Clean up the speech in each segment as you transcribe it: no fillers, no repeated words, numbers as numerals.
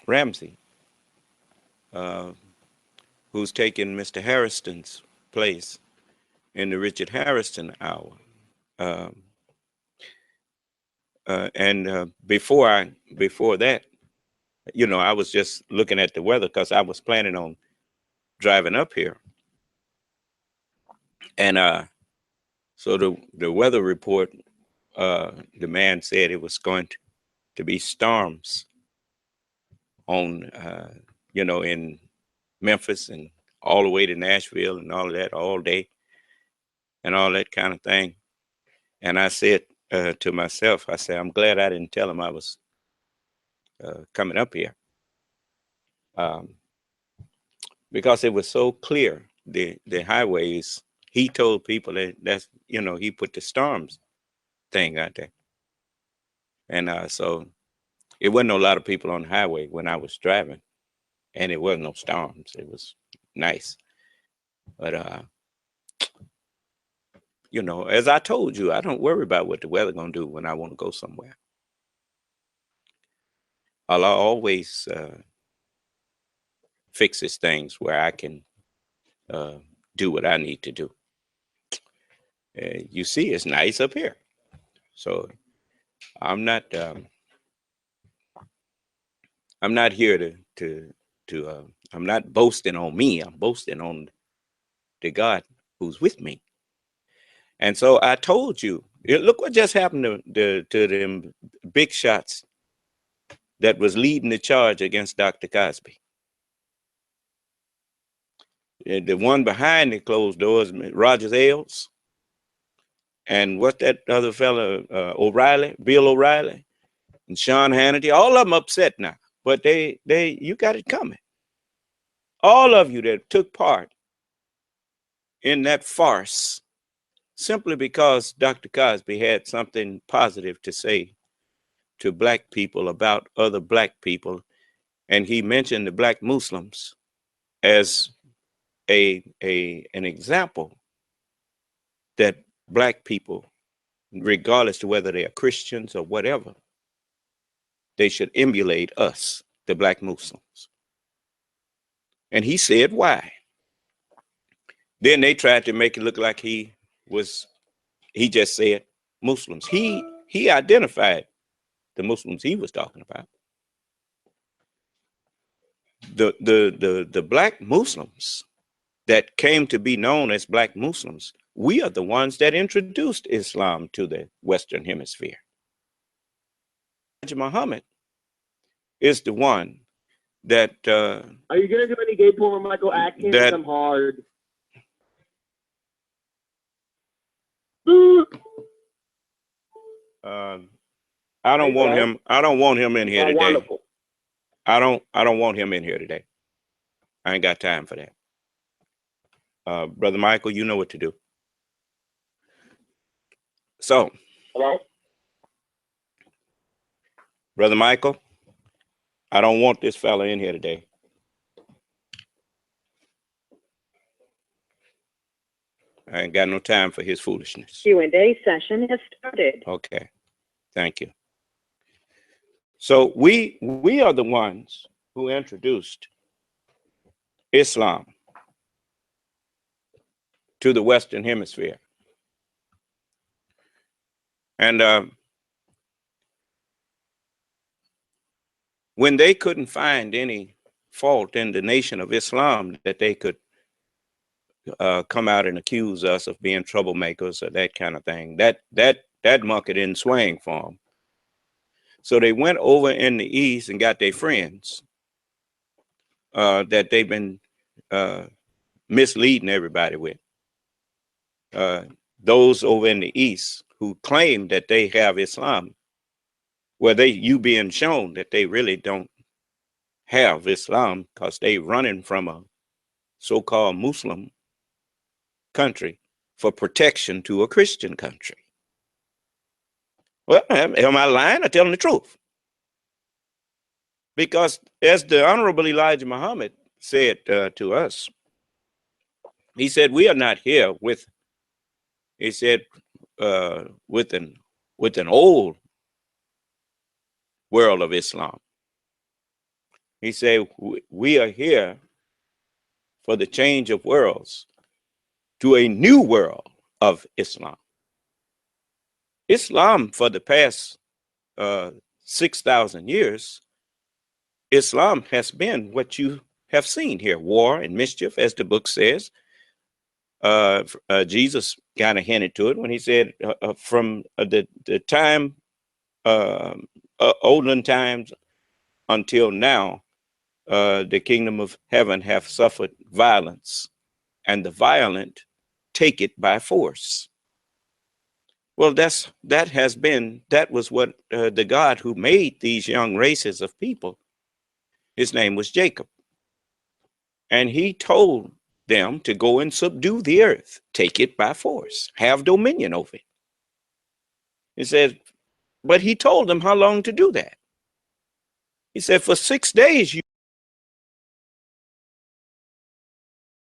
Ramsey, uh, who's taken Mr. Harrison's place in the Richard Harrison hour. Um, and before that, I was just looking at the weather because I was planning on driving up here, and so the weather report, the man said it was going to be storms on, in Memphis and all the way to Nashville and all of that all day and all that kind of thing. And I said to myself, I said, I'm glad I didn't tell him I was coming up here, um, because it was so clear. The highways, he told people that's, he put the storms thing out there. And so it wasn't a lot of people on the highway when I was driving, and it wasn't no storms. It was nice. But, as I told you, I don't worry about what the weather going to do when I want to go somewhere. Allah always fixes things where I can do what I need to do. You see, it's nice up here. So I'm not here to I'm not boasting on me. I'm boasting on the God who's with me. And so I told you, look what just happened to them big shots that was leading the charge against Dr. Cosby. The one behind the closed doors, Rogers Ailes, and what's that other fella, O'Reilly, Bill O'Reilly, and Sean Hannity, all of them upset now. But you got it coming. All of you that took part in that farce, simply because Dr. Cosby had something positive to say to black people about other black people, and he mentioned the black Muslims as an example that black people, regardless of whether they are Christians or whatever, they should emulate us, the black Muslims. And he said why. Then they tried to make it look like he just said Muslims. He identified the Muslims he was talking about. The black Muslims that came to be known as black Muslims, we are the ones that introduced Islam to the Western Hemisphere. Muhammad is the one that are you gonna do any gay porn with Michael Atkins? I'm hard. I don't want him. I don't want him in here today. Wonderful. I don't want him in here today. I ain't got time for that. Brother Michael, you know what to do. So, hello, Brother Michael, I don't want this fella in here today. I ain't got no time for his foolishness. Q&A session has started. Okay, thank you. So we are the ones who introduced Islam to the Western Hemisphere. And when they couldn't find any fault in the Nation of Islam that they could come out and accuse us of being troublemakers or that kind of thing, that monkey didn't swing for them. So they went over in the East and got their friends that they've been misleading everybody with. Those over in the East who claim that they have Islam, well, you being shown that they really don't have Islam because they running from a so-called Muslim country for protection to a Christian country. Well, am I lying or telling the truth? Because as the Honorable Elijah Muhammad said to us, he said, we are not here with, he said, with an old world of Islam. He said, we are here for the change of worlds to a new world of Islam. Islam, for the past 6,000 years, Islam has been what you have seen here, war and mischief, as the book says. Jesus kind of hinted to it when he said, from the time, olden times until now, the kingdom of heaven have suffered violence, and the violent take it by force. Well, that was what the God who made these young races of people, his name was Jacob. And he told them to go and subdue the earth, take it by force, have dominion over it. He said, but he told them how long to do that. He said, for 6 days,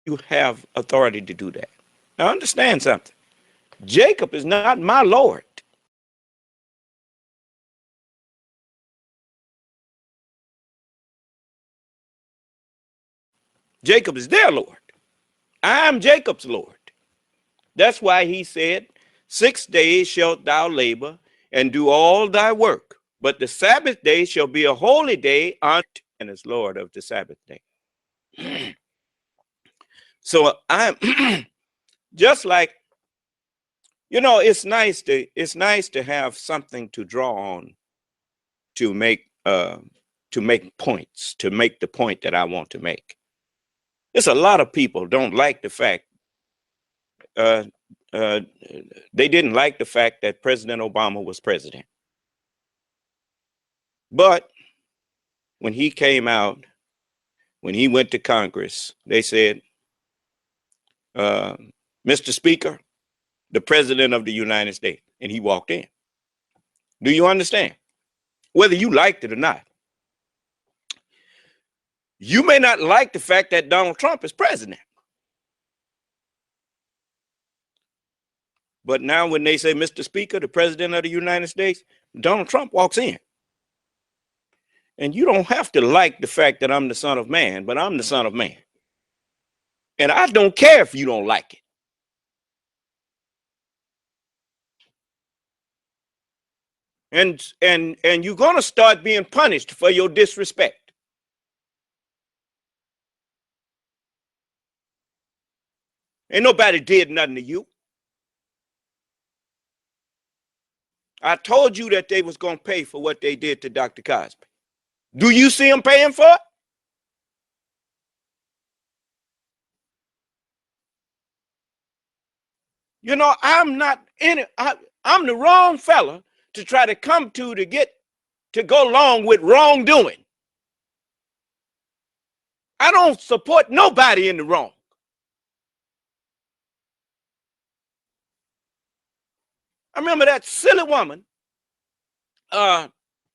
you have authority to do that. Now understand something. Jacob is not my Lord. Jacob is their Lord. I am Jacob's Lord. That's why he said, 6 days shalt thou labor and do all thy work, but the Sabbath day shall be a holy day unto and is Lord of the Sabbath day. So I'm just like, it's nice to have something to draw on to make points, to make the point that I want to make. There's a lot of people don't like the fact they didn't like the fact that President Obama was president. But when he came out, when he went to Congress, they said, Mr. Speaker, the President of the United States, and he walked in. Do you understand? Whether you liked it or not. You may not like the fact that Donald Trump is president. But now when they say, Mr. Speaker, the President of the United States, Donald Trump walks in. And you don't have to like the fact that I'm the Son of Man, but I'm the Son of Man. And I don't care if you don't like it. And you're going to start being punished for your disrespect. Ain't nobody did nothing to you. I told you that they was going to pay for what they did to Dr. Cosby. Do you see them paying for it? I'm not in it. I'm the wrong fella to try to come to get to go along with wrongdoing. I don't support nobody in the wrong. I remember that silly woman.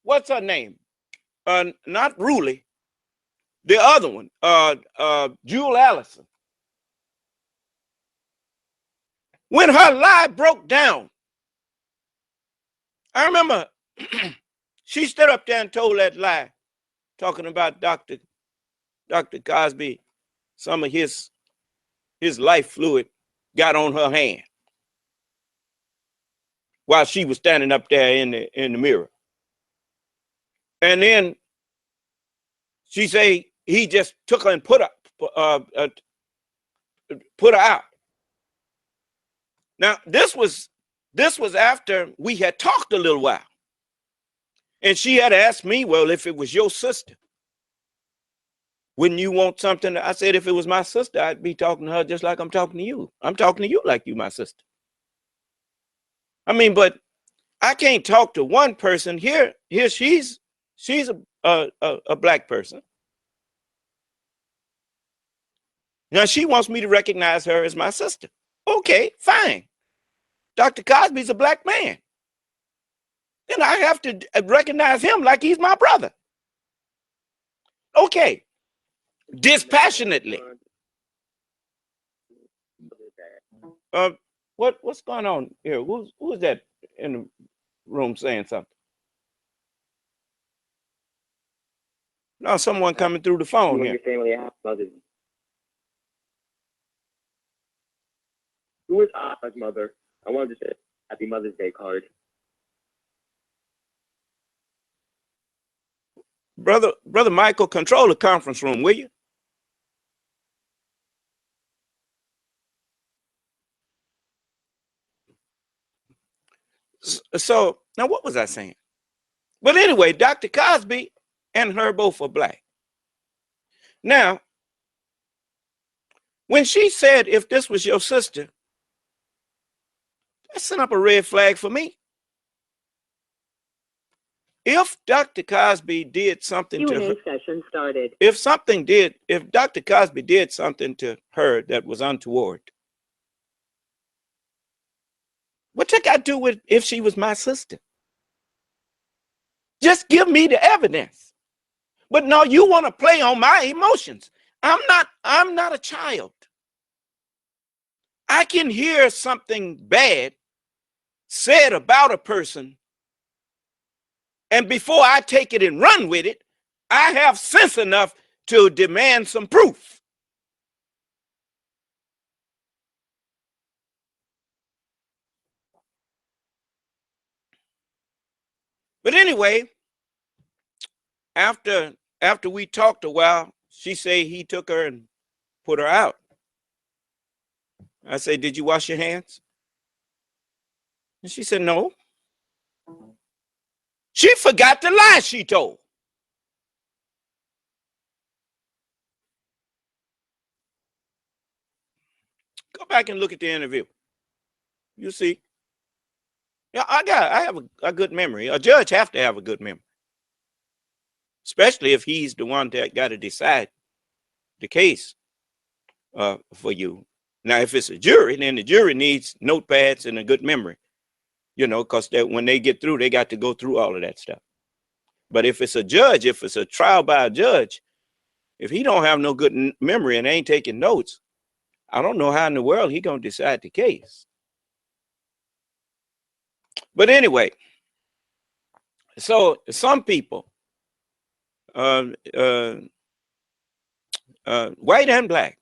What's her name? Not Ruley. The other one, Jewel Allison. When her lie broke down, I remember she stood up there and told that lie, talking about Dr. Cosby, some of his life fluid got on her hand while she was standing up there in the mirror. And then she say he just took her and put her out. Now this was after we had talked a little while, and she had asked me, well, if it was your sister, wouldn't you want something? I said, if it was my sister, I'd be talking to her just like I'm talking to you. I'm talking to you like you my sister. I mean, but I can't talk to one person here. She's a black person. Now she wants me to recognize her as my sister. Okay, fine. Dr. Cosby's a black man. Then I have to recognize him like he's my brother. Okay. Dispassionately. What's going on here? Who's that in the room saying something? No, someone coming through the phone You and here. your family have Mother's. Who is Ah's mother? I wanted to say Happy Mother's Day card. Brother Michael, control the conference room, will you? So now what was I saying? But anyway, Dr. Cosby and her both are black. Now, when she said, if this was your sister, that sent up a red flag for me. If Dr. Cosby did something to her, session started. if Dr. Cosby did something to her that was untoward, what that got to do with if she was my sister? Just give me the evidence. But no, you want to play on my emotions. I'm not a child. I can hear something bad said about a person, and before I take it and run with it, I have sense enough to demand some proof. But anyway, after we talked a while, she said he took her and put her out. I said, did you wash your hands? And she said, no. She forgot the lie she told. Go back and look at the interview. You see. Yeah, I have a good memory. A judge have to have a good memory. Especially if he's the one that got to decide the case for you. Now, if it's a jury, then the jury needs notepads and a good memory, you know, because when they get through, they got to go through all of that stuff. But if it's a judge, if it's a trial by a judge, if he don't have no good memory and ain't taking notes, I don't know how in the world he going to decide the case. But anyway, so some people, white and black,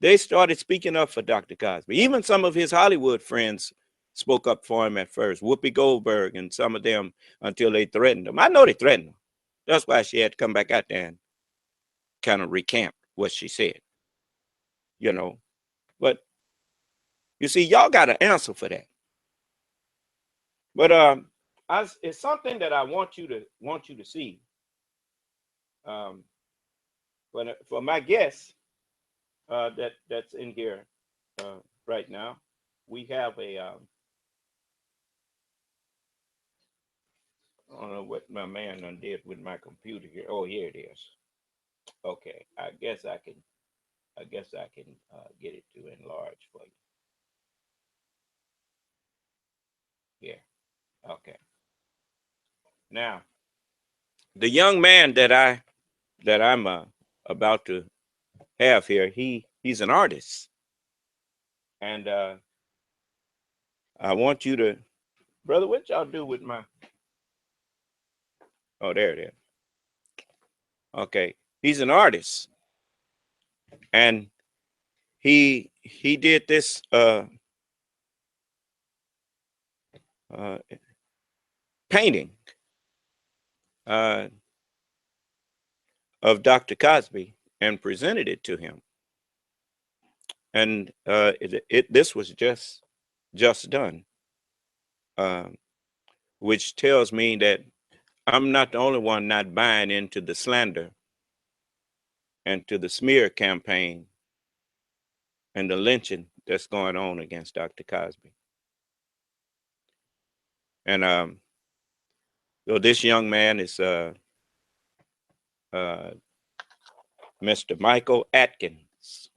they started speaking up for Dr. Cosby. Even some of his Hollywood friends spoke up for him at first. Whoopi Goldberg and some of them, until they threatened him. I know they threatened him. That's why she had to come back out there and kind of recant what she said, you know. But you see, y'all got an answer for that. But it's something that I want you to see. For my guests that's in here right now, we have a I don't know what my man done did with my computer here. Oh, here it is. Okay, I guess I can get it to enlarge for you. Yeah. Okay. Now, the young man that I'm about to have here, he's an artist, and I want you to, brother, what y'all do with my? Oh, there it is. Okay, he's an artist, and he did this painting of Dr. Cosby and presented it to him, and this was just done, which tells me that I'm not the only one not buying into the slander and to the smear campaign and the lynching that's going on against Dr. Cosby. And so this young man is Mr. Michael Atkins,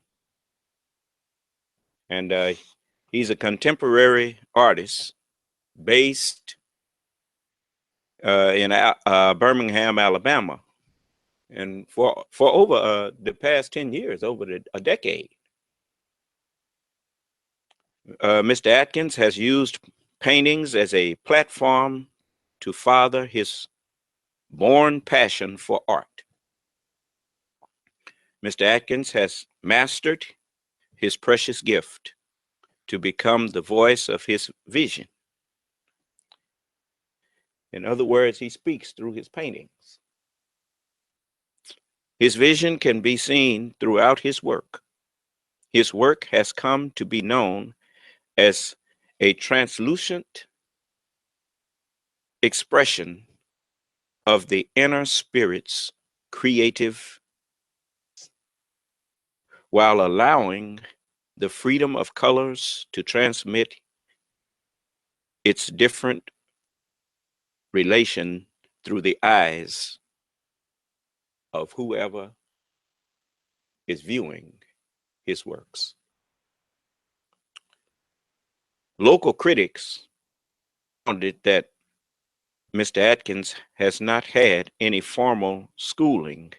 and he's a contemporary artist based in Birmingham, Alabama, and for over the past 10 years, over a decade. Mr. Atkins has used paintings as a platform to father his born passion for art. Mr. Atkins has mastered his precious gift to become the voice of his vision. In other words, he speaks through his paintings. His vision can be seen throughout his work. His work has come to be known as a translucent expression of the inner spirit's creative, while allowing the freedom of colors to transmit its different relation through the eyes of whoever is viewing his works. Local critics found it that Mr. Atkins has not had any formal schooling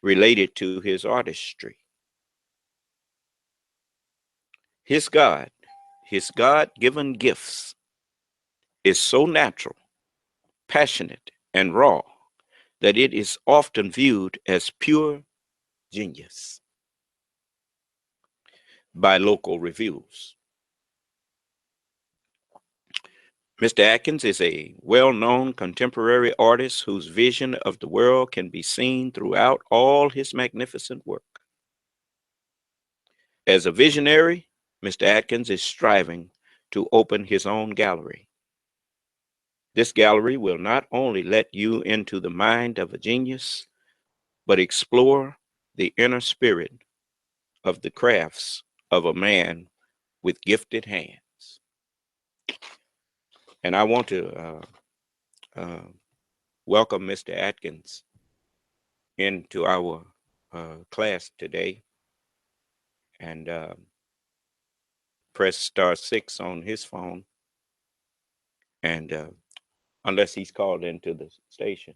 related to his artistry. His God-given gifts is so natural, passionate, and raw that it is often viewed as pure genius by local reviews. Mr. Atkins is a well-known contemporary artist whose vision of the world can be seen throughout all his magnificent work. As a visionary, Mr. Atkins is striving to open his own gallery. This gallery will not only let you into the mind of a genius, but explore the inner spirit of the crafts of a man with gifted hands. And I want to welcome Mr. Atkins into our class today, and press *6 on his phone, and unless he's called into the station,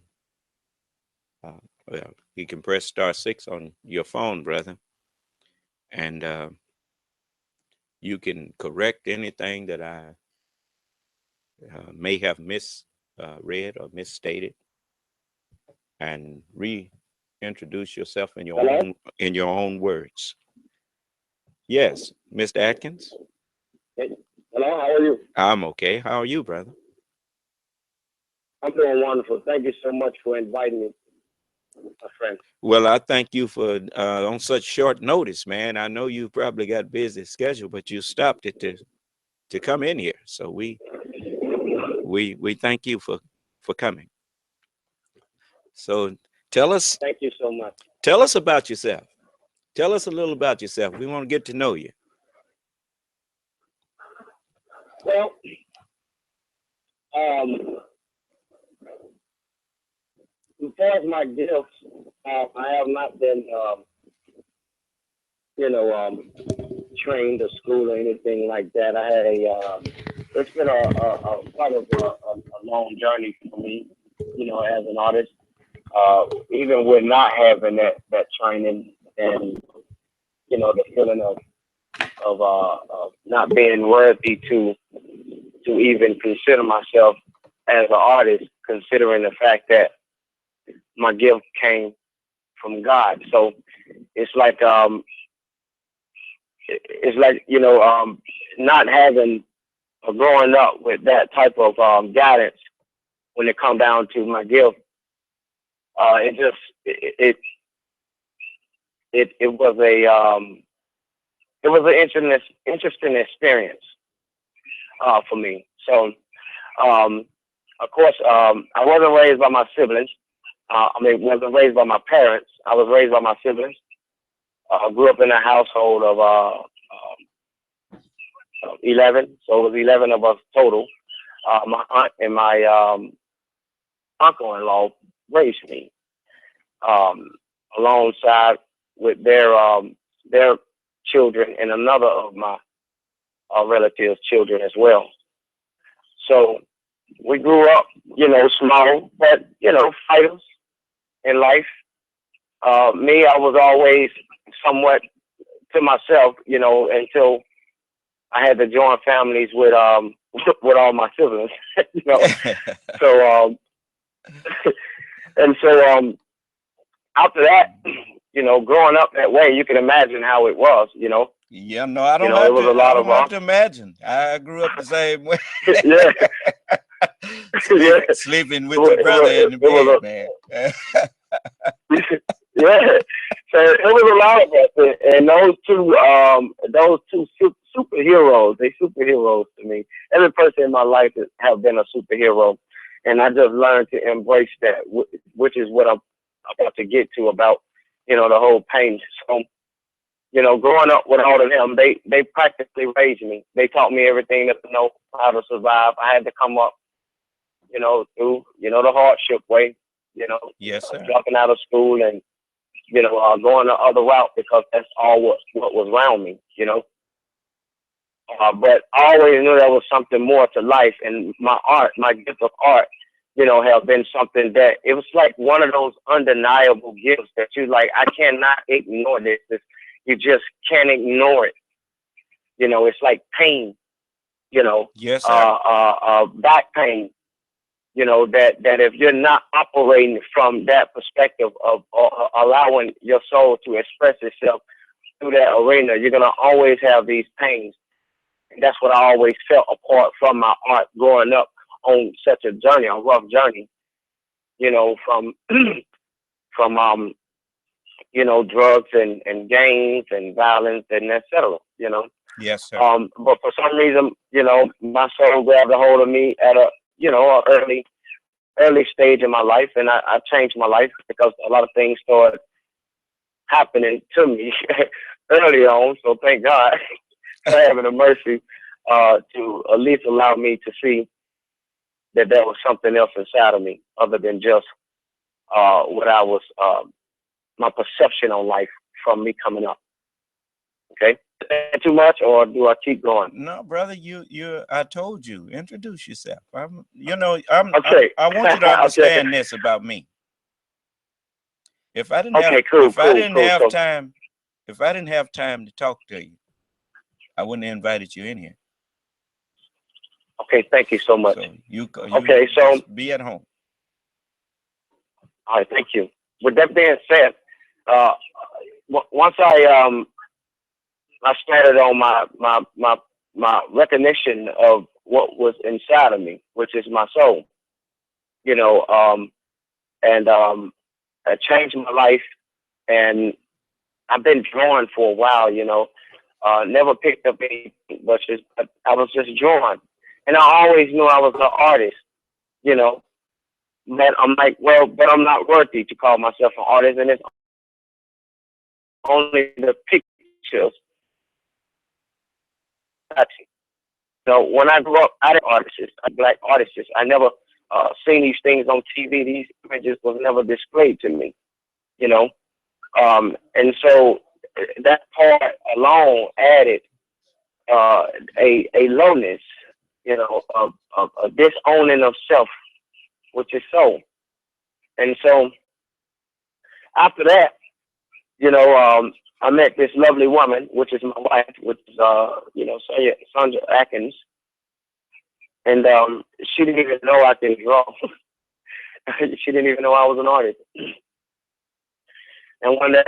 well, you can press *6 on your phone, brother, and you can correct anything that I may have misread or misstated, and reintroduce yourself in your own words. Yes, Mr. Atkins. Hello, how are you? I'm okay. How are you, brother? I'm doing wonderful. Thank you so much for inviting me, my friend. Well, I thank you for on such short notice, man. I know you probably got busy schedule, but you stopped it to come in here. So we thank you for coming. So tell us. Thank you so much. Tell us about yourself. Tell us a little about yourself. We want to get to know you. Well, as far as my gifts, I have not been, trained or schooled or anything like that. I had it's been quite a long journey for me, as an artist. Even with not having that training and, the feeling of not being worthy to even consider myself as an artist, considering the fact that my gift came from God. So it's like not having or growing up with that type of guidance when it comes down to my gift. It was an interesting experience for me. So of course, I wasn't raised by my siblings. Wasn't raised by my parents. I was raised by my siblings. Grew up in a household of 11, so it was 11 of us total. My aunt and my uncle-in-law raised me, alongside with their children and another of my relatives' children as well. So we grew up, small, but fighters in life. Me, I was always somewhat to myself, until I had to join families with all my siblings. So And so after that, growing up that way, you can imagine how it was, Yeah, no, I don't it have was to. a I lot don't of have to imagine. I grew up the same way. yeah, yeah. Sleeping with your brother in the It was bed, man. yeah. So it was a lot of us, and those two superheroes, they superheroes to me. Every person in my life have been a superhero, and I just learned to embrace that, which is what I'm about to get to about, the whole pain. So, growing up with all of them, they practically raised me. They taught me everything that I know how to survive. I had to come up, through, the hardship way, Yes, sir. dropping out of school and, going the other route because that's all what was around me, But I always knew there was something more to life, and my gift of art, have been something that it was like one of those undeniable gifts that you like. I cannot ignore this. You just can't ignore it. It's like pain. Yes, sir. Back pain. That if you're not operating from that perspective of allowing your soul to express itself through that arena, you're gonna always have these pains. And that's what I always felt apart from my art growing up on such a journey, a rough journey. From from drugs and gangs and violence and etc. Yes, sir. But for some reason, my soul grabbed a hold of me at a early stage in my life, and I changed my life because a lot of things started happening to me early on. So thank God for having the mercy to at least allow me to see that there was something else inside of me other than just what I was, my perception on life from me coming up. Okay, is that too much, or do I keep going? No, brother, I told you, introduce yourself. I want you to understand this about me. If I didn't have time to talk to you, I wouldn't have invited you in here. Okay, thank you so much. So you so be at home. All right, thank you. With that being said, once I started on my recognition of what was inside of me, which is my soul, and I changed my life, and I've been drawing for a while, never picked up anything, but I was just drawing, and I always knew I was an artist, But I'm like, well, but I'm not worthy to call myself an artist, and it's only the pictures. So when I grew up, I didn't artists, black artists. I never seen these things on TV. These images was never displayed to me, and so that part alone added a lowness, of a disowning of self, which is soul. And so after that, I met this lovely woman, which is my wife, which is Sandra Atkins, and she didn't even know I could draw. She didn't even know I was an artist. And one day,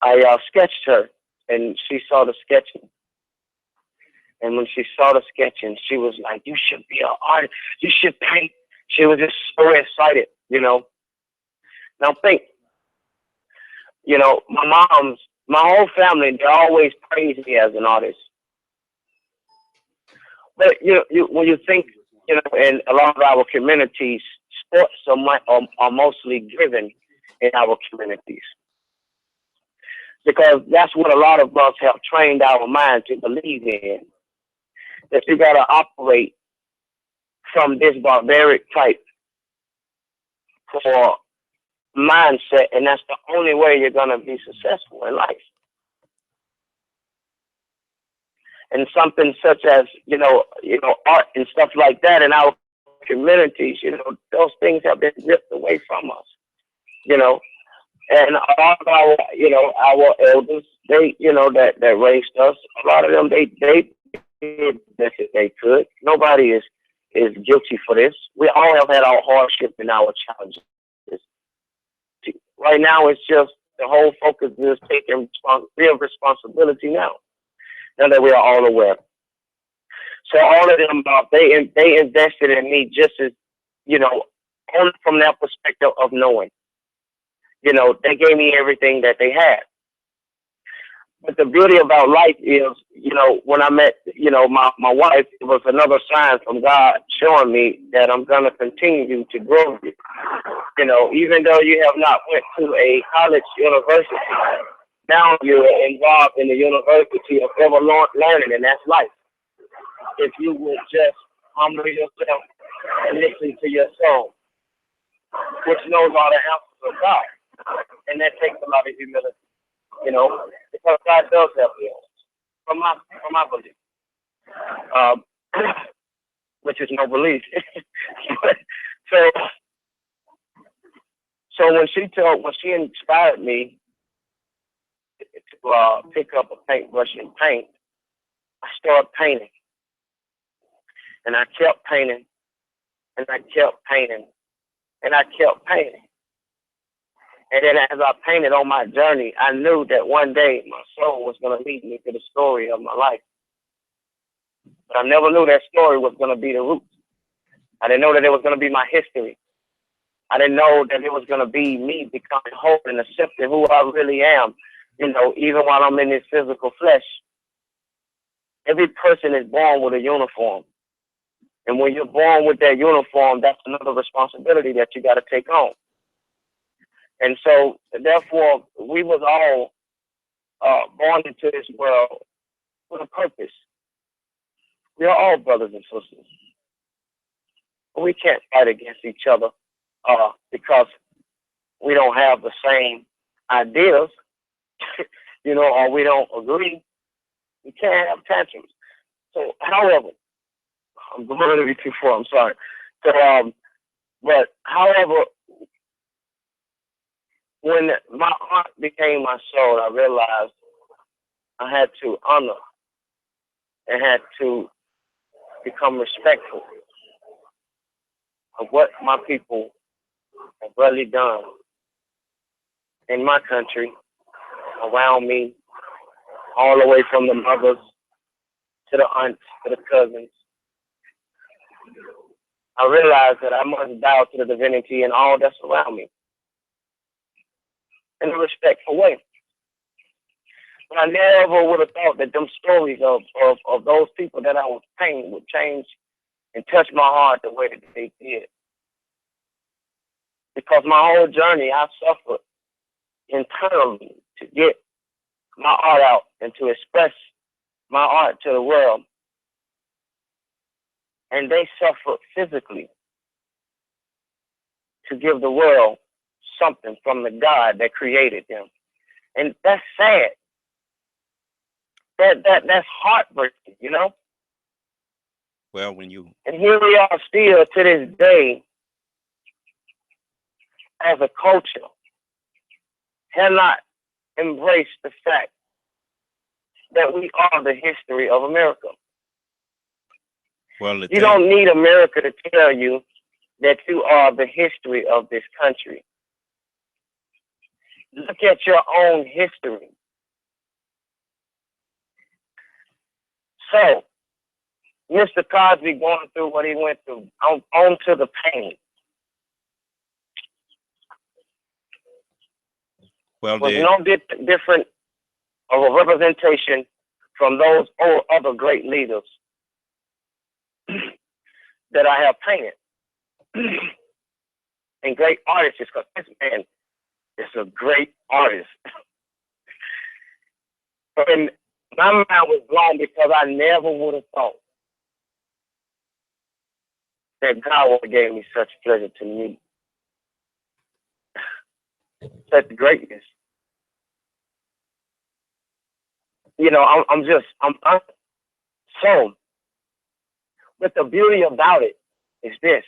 I sketched her, and she saw the sketching. And when she saw the sketching, she was like, "You should be an artist. You should paint." She was just so excited, Now think, my whole family, they always praise me as an artist. But when you think, in a lot of our communities, sports are mostly driven in our communities, because that's what a lot of us have trained our mind to believe in. That you got to operate from this barbaric type for mindset, and that's the only way you're gonna be successful in life. And something such as art and stuff like that in our communities, those things have been ripped away from us. And a lot of our elders, they that raised us, a lot of them they did best that they could. Nobody is is guilty for this. We all have had our hardship and our challenges. Right now, it's just the whole focus is taking real responsibility now that we are all aware. So all of them, they invested in me just as, only from that perspective of knowing. They gave me everything that they had. But the beauty about life is, when I met, my wife, it was another sign from God showing me that I'm going to continue to grow. Even though you have not went to a college university, now you're involved in the university of ever learning, and that's life. If you would just humble yourself and listen to your soul, which knows all the answers of God. And that takes a lot of humility, because God does have the answers, from my belief, which is no belief. So when she inspired me to pick up a paintbrush and paint, I started painting. And I kept painting, and I kept painting, and I kept painting. And then as I painted on my journey, I knew that one day my soul was going to lead me to the story of my life. But I never knew that story was going to be the root. I didn't know that it was going to be my history. I didn't know that it was going to be me becoming whole and accepting who I really am, even while I'm in this physical flesh. Every person is born with a uniform. And when you're born with that uniform, that's another responsibility that you got to take on. And so, therefore, we was all born into this world with a purpose. We are all brothers and sisters. But we can't fight against each other because we don't have the same ideas, or we don't agree. We can't have tantrums. So, however, I'm going to be too far. I'm sorry. So, but however, when my heart became my soul, I realized I had to honor and had to become respectful of what my people have really done in my country, around me, all the way from the mothers to the aunts to the cousins. I realized that I must bow to the divinity and all that's around me in a respectful way. But I never would have thought that them stories of those people that I was painting would change and touch my heart the way that they did. Because my whole journey, I suffered internally to get my art out and to express my art to the world. And they suffered physically to give the world something from the God that created them. And that's sad. That's heartbreaking, Well, when you... And here we are still to this day as a culture, have not embraced the fact that we are the history of America. Well, you don't need America to tell you that you are the history of this country. Look at your own history. So, Mr. Cosby going through what he went through, on to the pain. Well, was no different of a representation from those other great leaders that I have painted. And great artists, because this man is a great artist. And my mind was blown because I never would have thought that God would have gave me such pleasure to meet. Such greatness. I'm so, but the beauty about it is this.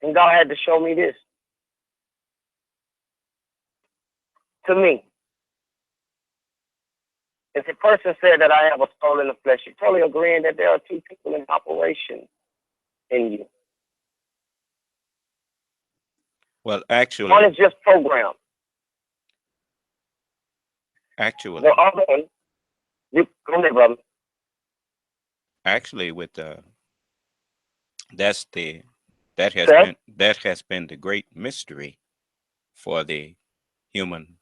And God had to show me this. To me, if a person said that I have a soul in the flesh, you're totally agreeing that there are two people in operation in you. Well, actually, one is just programmed. actually, The other one, you go ahead, brother. actually, with that's the that Okay. has been the great mystery for the human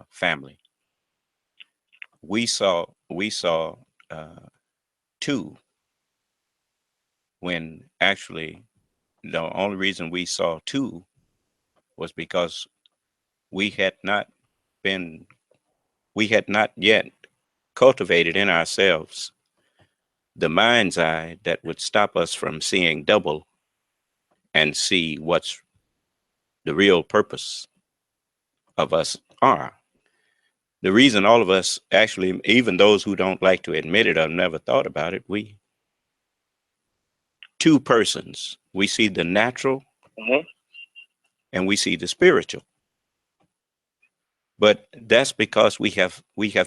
family. We saw two when actually the only reason we saw two was because we had not been we had not yet cultivated in ourselves the mind's eye that would stop us from seeing double and see what's the real purpose of us are. The reason all of us actually, even those who don't like to admit it or never thought about it, we two persons, we see the natural and we see the spiritual. But that's because we have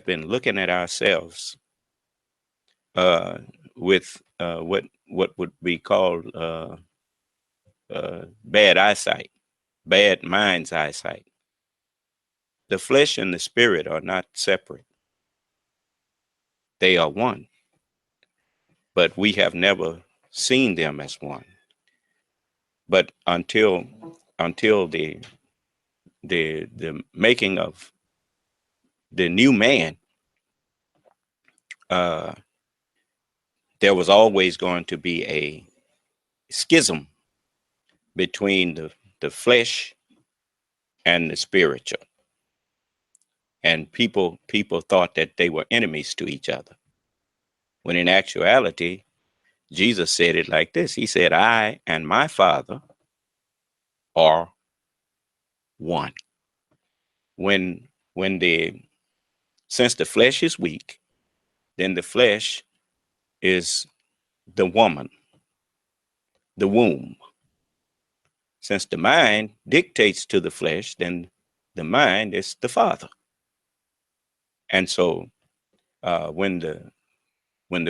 been looking at ourselves with what would be called bad eyesight, bad mind's eyesight. The flesh and the spirit are not separate. They are one, but we have never seen them as one. But until the making of the new man, there was always going to be a schism between the flesh and the spiritual. And people thought that they were enemies to each other. When in actuality, Jesus said it like this. He said, I and my Father are one. When since the flesh is weak, then the flesh is the woman, the womb. Since the mind dictates to the flesh, then the mind is the father. And so when the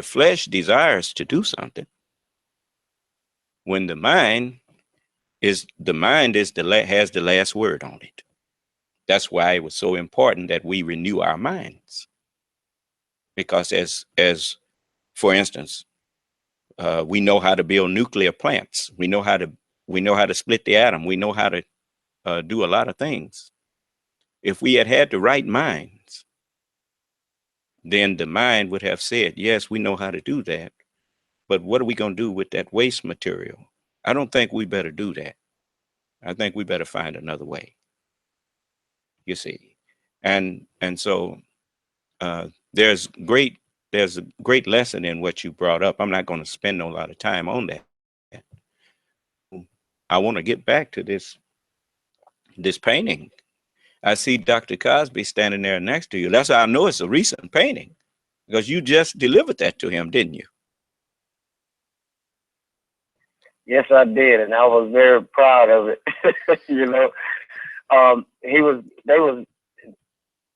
flesh desires to do something, when the mind is has the last word on it. That's why it was so important that we renew our minds. Because as for instance, we know how to build nuclear plants. We know how to split the atom. We know how to do a lot of things. If we had the right minds, then the mind would have said, yes, we know how to do that. But what are we going to do with that waste material? I don't think we better do that. I think we better find another way. You see, and so there's a great lesson in what you brought up. I'm not going to spend a lot of time on that. I want to get back to this painting. I see Dr. Cosby standing there next to you. That's how I know it's a recent painting, because you just delivered that to him, didn't you? Yes, I did, and I was very proud of it. You know, Mr.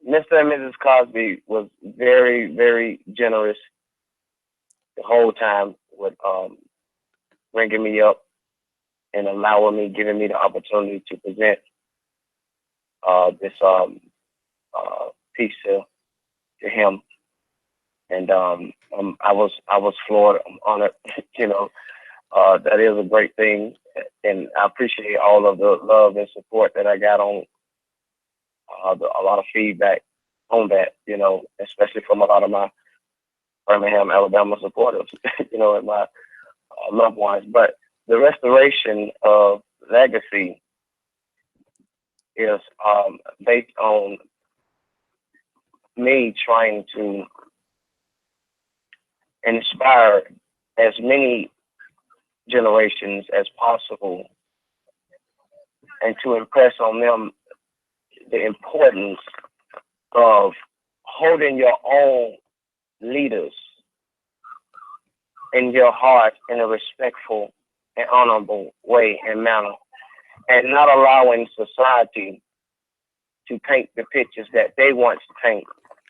and Mrs. Cosby was very, very generous the whole time with bringing me up and giving me the opportunity to present this piece to him. And I was floored. I'm honored. You know, that is a great thing, and I appreciate all of the love and support that I got on a lot of feedback on that. You know, especially from a lot of my Birmingham, Alabama supporters. You know, and my loved ones. But the restoration of legacy is based on me trying to inspire as many generations as possible and to impress on them the importance of holding your own leaders in your heart in a respectful and honorable way and manner, and not allowing society to paint the pictures that they want to paint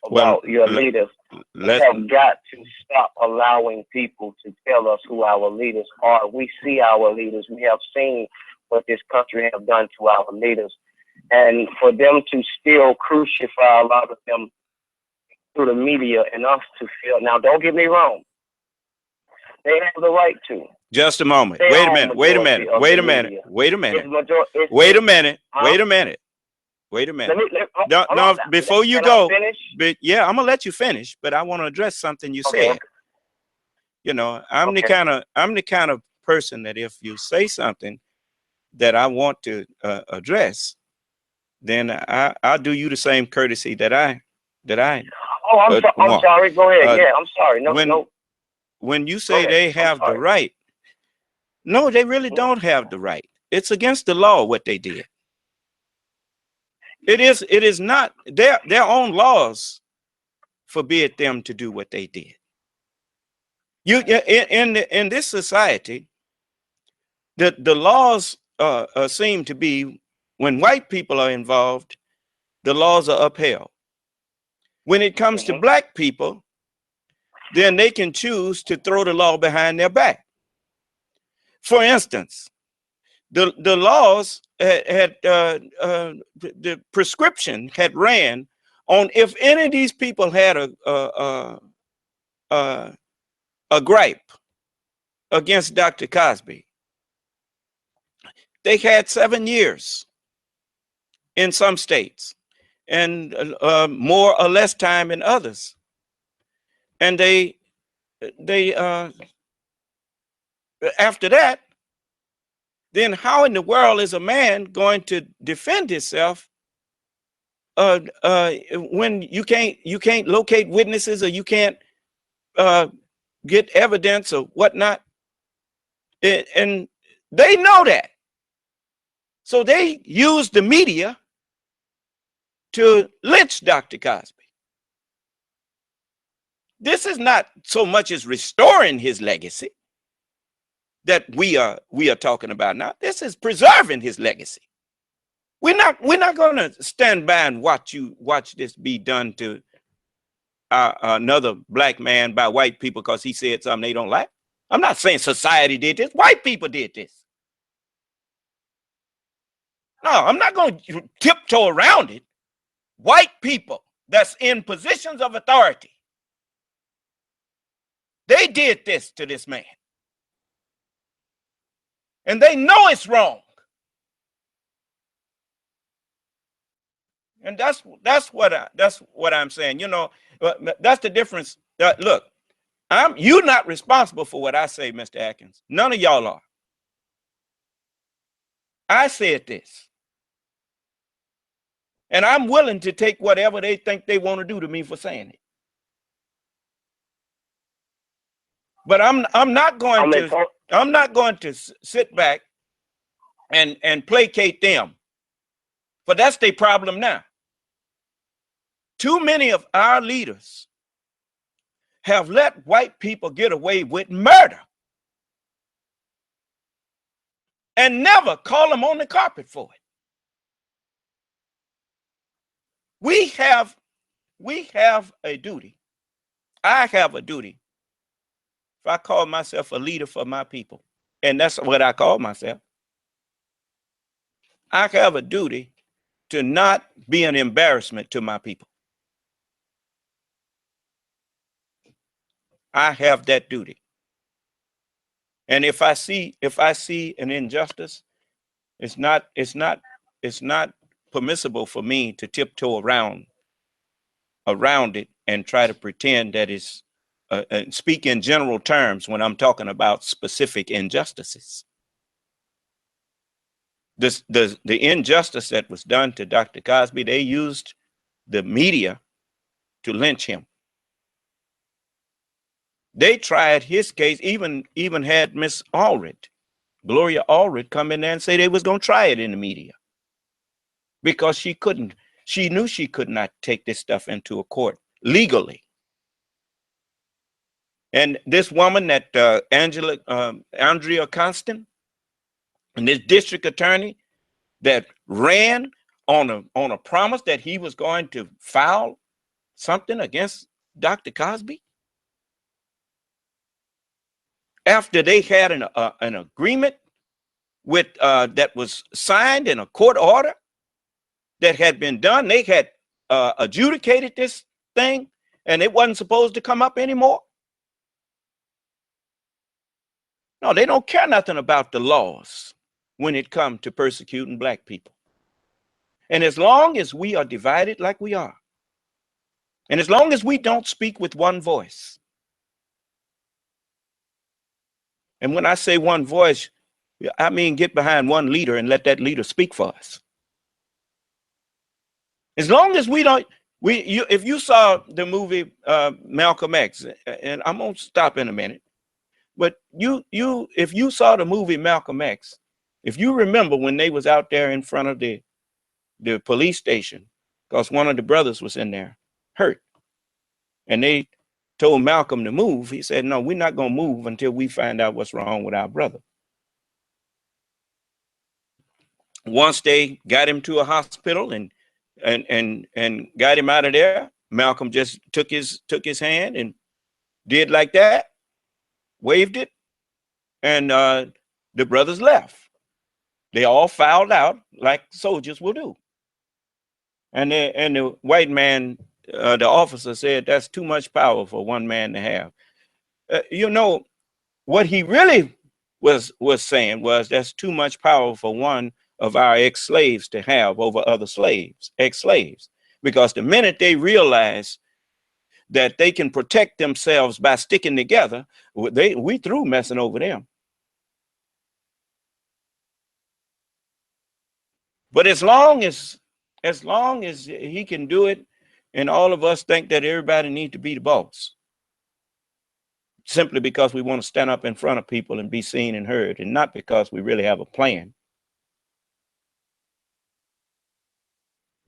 about your leaders. We have got to stop allowing people to tell us who our leaders are. We see our leaders. We have seen what this country have done to our leaders. And for them to still crucify a lot of them through the media and us to feel, now don't get me wrong, they have the right to. Just a moment. Wait a minute. Wait a minute. Wait a minute. Wait a minute. Wait a minute. Wait a minute. Wait a minute. No, before you go, yeah, I'm gonna let you finish, but I want to address something you said. You know, I'm the kind of person that if you say something that I want to address, then I'll do you the same courtesy that I. Oh, I'm sorry. Go ahead. Yeah, I'm sorry. No. When you say they have the right, no, they really don't have the right. It's against the law what they did. It is not their own laws forbid them to do what they did. You in this society, the laws seem to be, when white people are involved, the laws are upheld. When it comes to black people, then they can choose to throw the law behind their back. For instance, the laws had the prescription had ran on if any of these people had a gripe against Dr. Cosby, they had 7 years in some states and more or less time in others. And they after that, then how in the world is a man going to defend himself when you can't locate witnesses, or you can't get evidence or whatnot? And they know that. So they use the media to lynch Dr. Cosby. This is not so much as restoring his legacy that we are talking about now. This is preserving his legacy. We're not going to stand by and watch this be done to another black man by white people because he said something they don't like. I'm not saying society did this. White people did this. No, I'm not going to tiptoe around it. White people that's in positions of authority, they did this to this man. And they know it's wrong. And that's what I'm saying. You know, that's the difference. Look, you're not responsible for what I say, Mr. Atkins. None of y'all are. I said this. And I'm willing to take whatever they think they want to do to me for saying it. But I'm not going to sit back and placate them. But that's their problem now. Too many of our leaders have let white people get away with murder and never call them on the carpet for it. We have a duty. I have a duty. If I call myself a leader for my people, and that's what I call myself, I have a duty to not be an embarrassment to my people. I have that duty. And if I see an injustice, it's not permissible for me to tiptoe around it and try to pretend that it's speak in general terms when I'm talking about specific injustices. The injustice that was done to Dr. Cosby, they used the media to lynch him. They tried his case, even had Miss Allred, Gloria Allred, come in there and say they was going to try it in the media because she knew she could not take this stuff into a court legally. And this woman that Andrea Constant, and this district attorney that ran on a promise that he was going to file something against Dr. Cosby? After they had an agreement with that was signed in a court order that had been done, they had adjudicated this thing, and it wasn't supposed to come up anymore. No, they don't care nothing about the laws when it comes to persecuting black people. And as long as we are divided like we are, and as long as we don't speak with one voice, and when I say one voice, I mean get behind one leader and let that leader speak for us. As long as we don't, if you saw the movie Malcolm X, and I'm gonna stop in a minute, but if you saw the movie Malcolm X, if you remember when they was out there in front of the police station, because one of the brothers was in there hurt, and they told Malcolm to move, he said, no, we're not gonna move until we find out what's wrong with our brother. Once they got him to a hospital and got him out of there, Malcolm just took his hand and did like that, waved it, and the brothers left. They all filed out like soldiers will do. And the white man, the officer, said that's too much power for one man to have. You know, what he really was saying was that's too much power for one of our ex-slaves to have over other slaves, ex-slaves. Because the minute they realize that they can protect themselves by sticking together, we through messing over them. But as long as he can do it, and all of us think that everybody needs to be the boss, simply because we want to stand up in front of people and be seen and heard, and not because we really have a plan,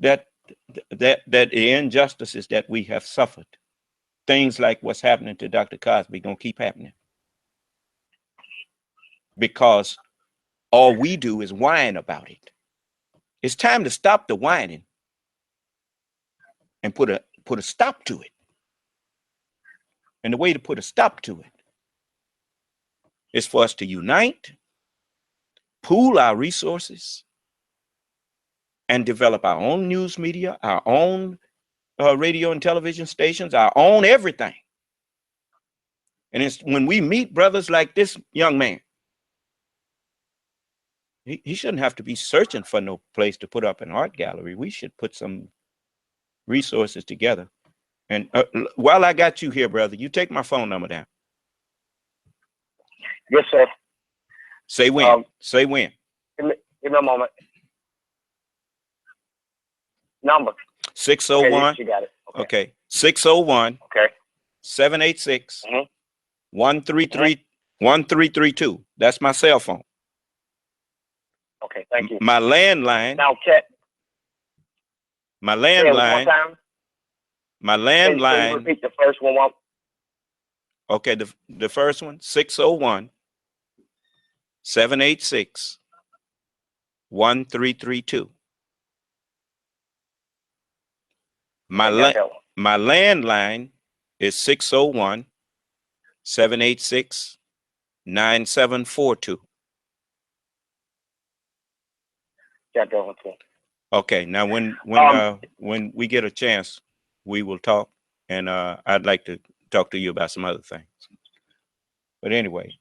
that the injustices that we have suffered, things like what's happening to Dr. Cosby, gonna keep happening. Because all we do is whine about it. It's time to stop the whining and put a stop to it. And the way to put a stop to it is for us to unite, pool our resources, and develop our own news media, our own radio and television stations, our own everything. And it's when we meet brothers like this young man, he shouldn't have to be searching for no place to put up an art gallery. We should put some resources together. And while I got you here, brother, you take my phone number down. Yes, sir. Say when. Say when. Give me a moment. Number. 601. Okay, you got it. Okay. 601. Okay. 786. 1332. That's my cell phone. Okay, thank you. My landline. Now, Cat. My landline. My landline. Can you repeat the first one? Okay, the first one, 601 786 1332. My landline is 601 786 9742. Okay, now when we get a chance, we will talk, and I'd like to talk to you about some other things. But anyway,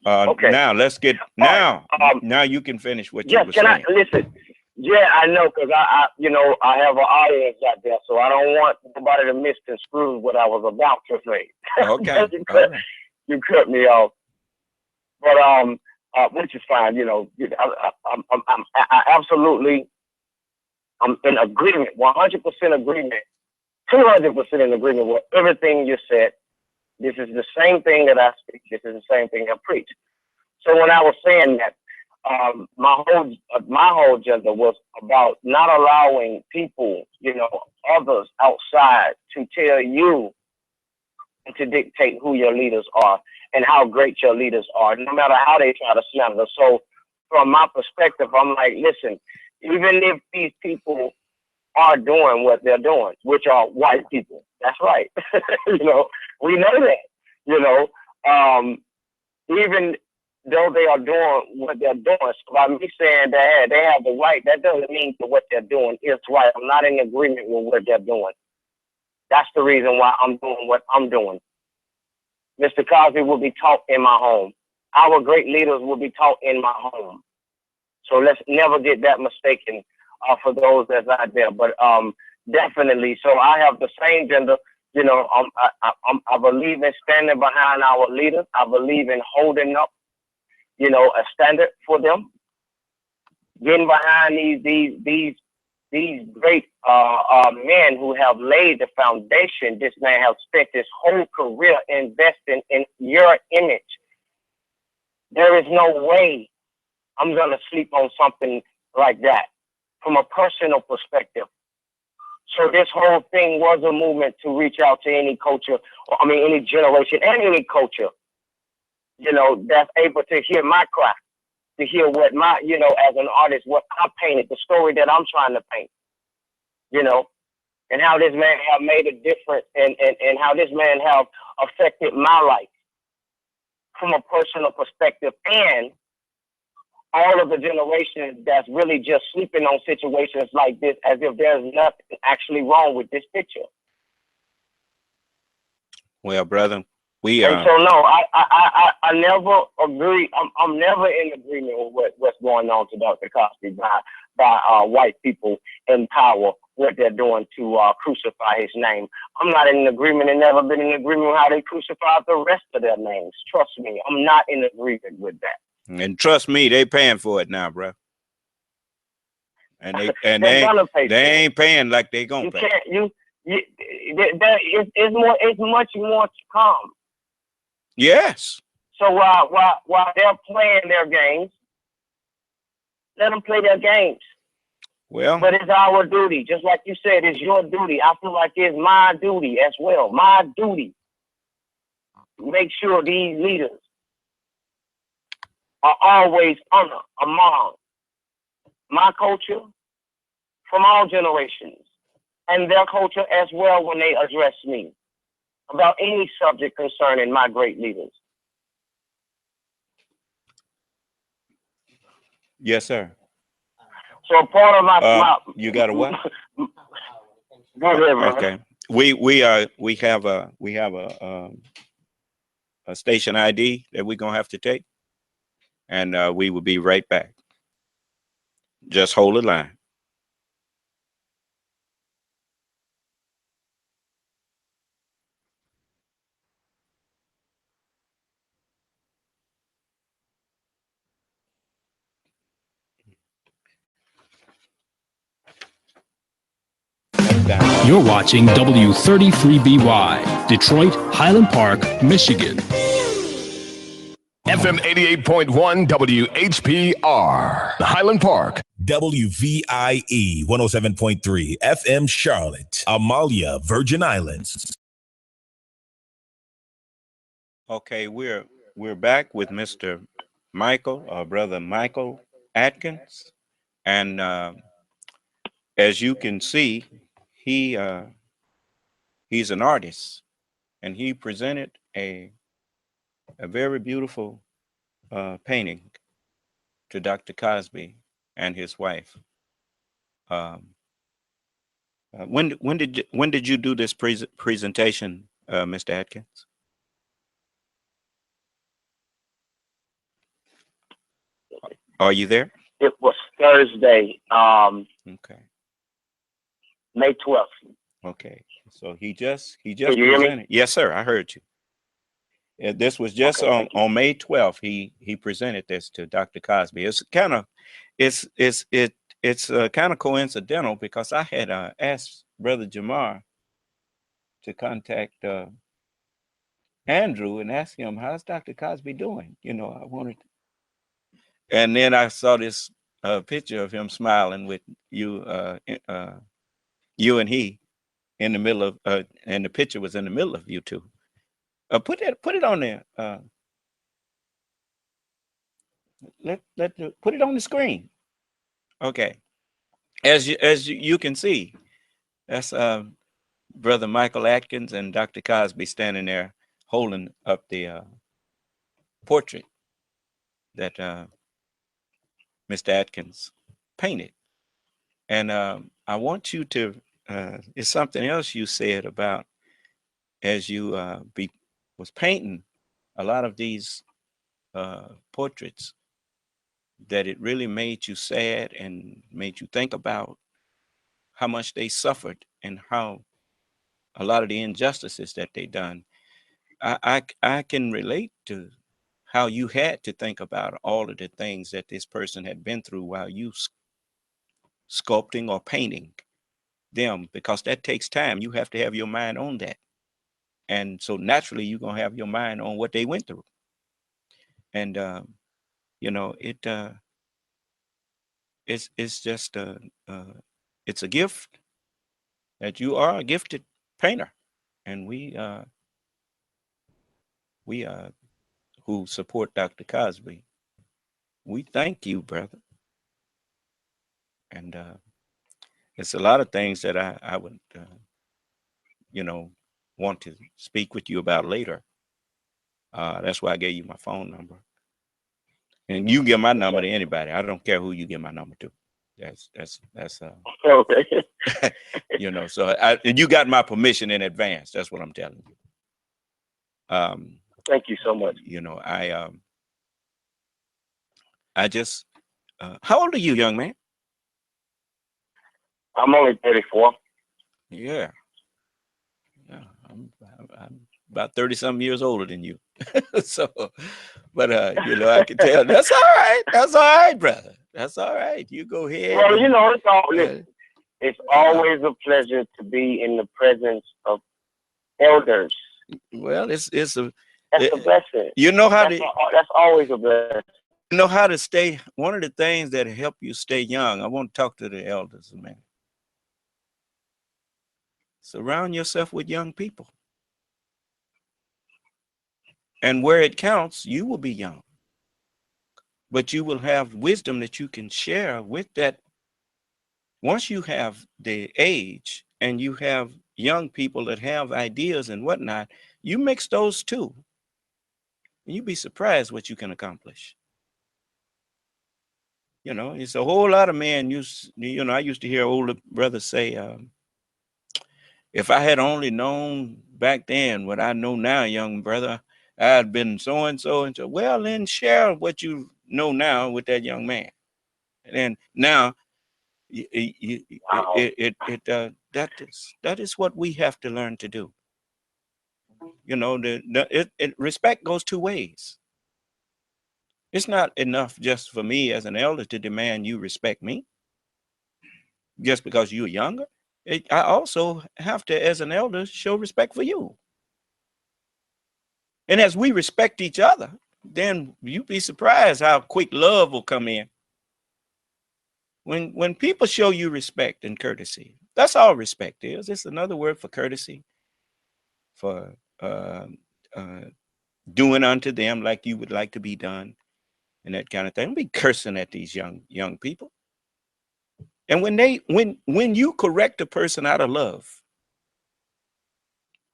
okay. Now let's get now you can finish what you were saying. Listen? Yeah, I know, because I have an audience out there, so I don't want nobody to misconstrue what I was about to say. Okay. You cut me off, but which is fine. I absolutely, I'm in agreement, 100% agreement, 200% in agreement with everything you said. This is the same thing that I speak. This is the same thing I preach. So when I was saying that, my whole agenda was about not allowing people, others outside to tell you and to dictate who your leaders are and how great your leaders are, no matter how they try to slander. So from my perspective, I'm like, listen, even if these people are doing what they're doing, which are white people. That's right. You know, we know that. You know, even though they are doing what they're doing, so by me saying that hey, they have the right, that doesn't mean that what they're doing is right. I'm not in agreement with what they're doing. That's the reason why I'm doing what I'm doing. Mr. Cosby will be taught in my home. Our great leaders will be taught in my home. So let's never get that mistaken for those that's out there. But definitely, so I have the same gender. You know, I believe in standing behind our leaders. I believe in holding up, you know, a standard for them. Getting behind these great men who have laid the foundation. This man has spent his whole career investing in your image. There is no way I'm going to sleep on something like that from a personal perspective. So this whole thing was a movement to reach out to any culture, any generation and any culture, you know, that's able to hear my craft, to hear what my, you know, as an artist, what I painted, the story that I'm trying to paint, you know, and how this man have made a difference and how this man have affected my life from a personal perspective, and all of the generations that's really just sleeping on situations like this as if there's nothing actually wrong with this picture. Well, brother, we and so no, I never agree. I'm never in agreement with what's going on to Dr. Cosby by white people in power, what they're doing to crucify his name. I'm not in agreement and never been in agreement with how they crucified the rest of their names. Trust me, I'm not in agreement with that. And trust me, they paying for it now, bro. And they ain't paying like they gonna pay. It's much more to come. Yes. So while they're playing their games, let them play their games. Well, but it's our duty, just like you said, it's your duty. I feel like it's my duty as well. My duty. Make sure these leaders are always honored among my culture from all generations and their culture as well when they address me about any subject concerning my great leaders. Yes, sir. So part of my you got a what? Go ahead, okay. We have a station ID that we're gonna have to take, and we will be right back. Just hold the line. You're watching W33BY, Detroit, Highland Park, Michigan. FM 88.1 WHPR, Highland Park. WVIE 107.3 FM Charlotte, Amalia, Virgin Islands. Okay, we're back with Mr. Michael, our brother Michael Atkins, and as you can see, he's an artist, and he presented a very beautiful painting to Dr. Cosby and his wife. When did you do this presentation, Mr. Atkins? Are you there? It was Thursday, okay, May 12th. Okay, so he just Can you hear presented. me? Yes, sir, I heard you. This was just Okay, on May 12th. He presented this to Dr. Cosby. It's kind of coincidental because I had asked Brother Jamar to contact Andrew and ask him, how's Dr. Cosby doing? You know, I wanted to. And then I saw this picture of him smiling with you and he in the middle of and the picture was in the middle of you two. Put it on there. Put it on the screen. Okay. As you can see, That's Brother Michael Atkins and Dr. Cosby standing there holding up the portrait that Mr. Atkins painted. And I want you to, it's something else you said about as you was painting a lot of these portraits, that it really made you sad and made you think about how much they suffered and how a lot of the injustices that they done. I can relate to how you had to think about all of the things that this person had been through while you sculpting or painting them, because that takes time. You have to have your mind on that. And so naturally you're going to have your mind on what they went through. And, you know, it's just, it's a gift that you are a gifted painter. And we who support Dr. Cosby, we thank you, brother. And it's a lot of things that I would, you know, want to speak with you about later. That's why I gave you my phone number. And you give my number to anybody. I don't care who you give my number to. That's Okay. you know, so and you got my permission in advance. That's what I'm telling you. Thank you so much. You know, I just how old are you, young man? I'm only 34. Yeah. Yeah, I'm about 30 something years older than you. So, but you know, I can tell that's all right. That's all right, brother. That's all right. You go ahead. Well, you know, it's always a pleasure to be in the presence of elders. Well, it's a That's a blessing. You know how that's always a blessing. You know how to stay. One of the things that help you stay young. I want to talk to the elders, man. Surround yourself with young people. And where it counts, you will be young. But you will have wisdom that you can share with that. Once you have the age and you have young people that have ideas and whatnot, you mix those two, and you'd be surprised what you can accomplish. You know, it's a whole lot of men you know, I used to hear older brothers say, if I had only known back then what I know now, young brother, I'd been so and so and so. Well, then share what you know now with that young man. And now that is what we have to learn to do. You know, respect goes two ways. It's not enough just for me as an elder to demand you respect me just because you're younger. I also have to, as an elder, show respect for you. And as we respect each other, then you'd be surprised how quick love will come in. When people show you respect and courtesy, that's all respect is. It's another word for courtesy, for doing unto them like you would like to be done, and that kind of thing. Don't be cursing at these young people. And when you correct a person out of love,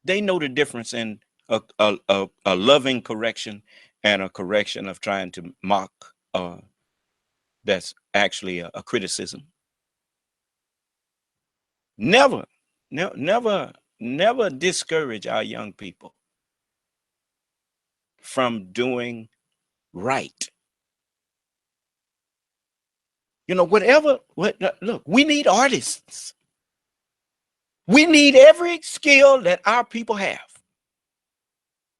they know the difference in a loving correction and a correction of trying to mock. That's actually a criticism. Never discourage our young people from doing right. You know, look, we need artists. We need every skill that our people have.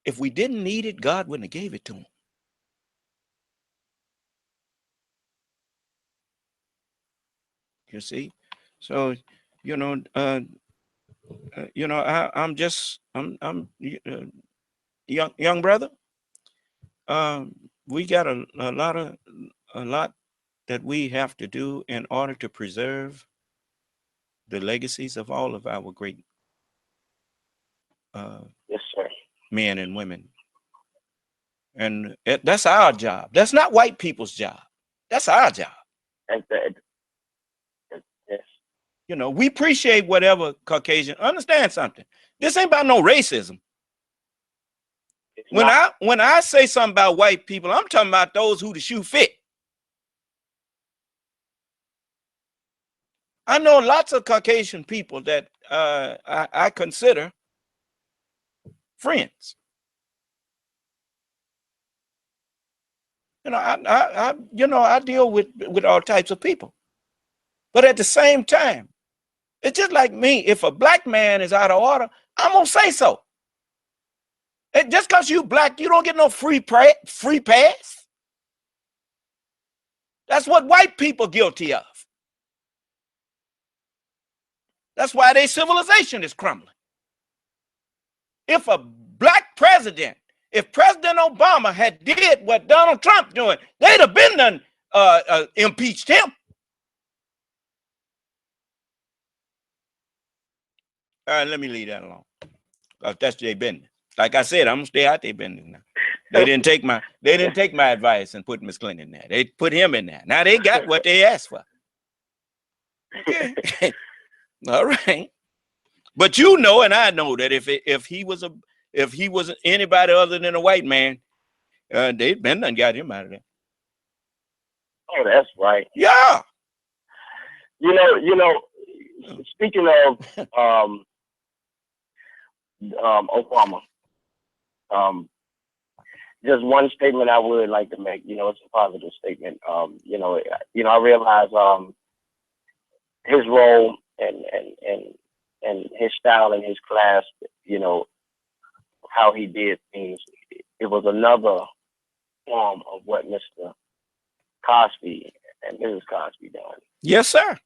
If we didn't need it, God wouldn't have gave it to them. You see? So, you know, I'm young brother. We got a lot that we have to do in order to preserve the legacies of all of our great Yes, sir. men and women. And that's our job. That's not white people's job. That's our job. Yes. You know, we appreciate whatever Caucasian. Understand something. This ain't about no racism. When I say something about white people, I'm talking about those who the shoe fit. I know lots of Caucasian people that I consider friends. You know, I deal with all types of people. But at the same time, it's just like me. If a black man is out of order, I'm gonna say so. And just because you black, you don't get no free pass. That's what white people guilty of. That's why their civilization is crumbling. If a black president, if President Obama had did what Donald Trump doing, they'd have been done impeached him. All right, let me leave that alone. That's their business. Like I said, I'm gonna stay out their business now. They didn't take my advice and put Miss Clinton in there. They put him in there. Now they got what they asked for. Okay. All right. But you know, and I know that if he was anybody other than a white man, they'd been done got him out of there. Oh, that's right. Yeah. You know. Speaking of Obama, just one statement I would like to make. You know, it's a positive statement. You know, I realize his role and his style and his class, you know, how he did things. It was another form of what Mr. Cosby and Mrs. Cosby done. Yes, sir.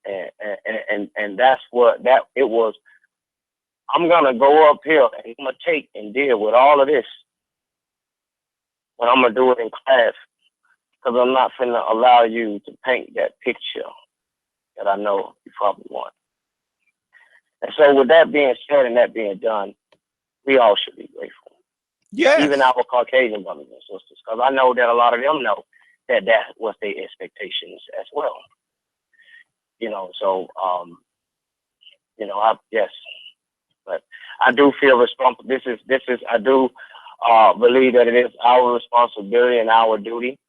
And that's what it was. I'm gonna go up here and I'm gonna take and deal with all of this, but I'm gonna do it in class because I'm not finna allow you to paint that picture that I know you probably want. And so with that being said and that being done, we all should be grateful. Yeah. Even our Caucasian brothers and sisters, because I know that a lot of them know that was their expectations as well. You know, so you know, yes. But I do feel responsible. This is I do believe that it is our responsibility and our duty.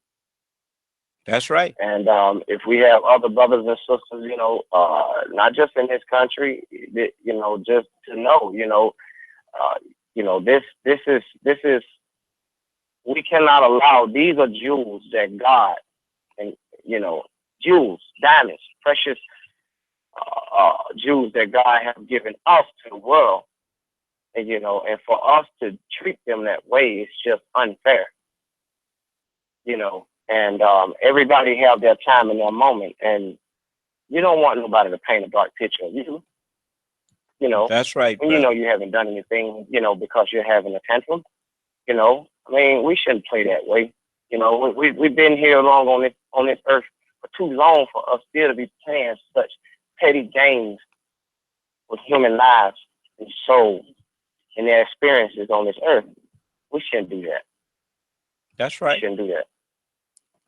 That's right. And if we have other brothers and sisters, you know, not just in this country, you know, just to know, you know, this is we cannot allow. These are jewels that God, and you know, jewels, diamonds, precious jewels that God has given us to the world, and you know, and for us to treat them that way is just unfair, you know. And everybody have their time and their moment, and you don't want nobody to paint a dark picture of you. You know, that's right. When you know you haven't done anything, you know, because you're having a tantrum. You know, I mean, we shouldn't play that way. You know, we've been here long on this earth for too long for us still to be playing such petty games with human lives and souls and their experiences on this earth. We shouldn't do that. That's right. We shouldn't do that.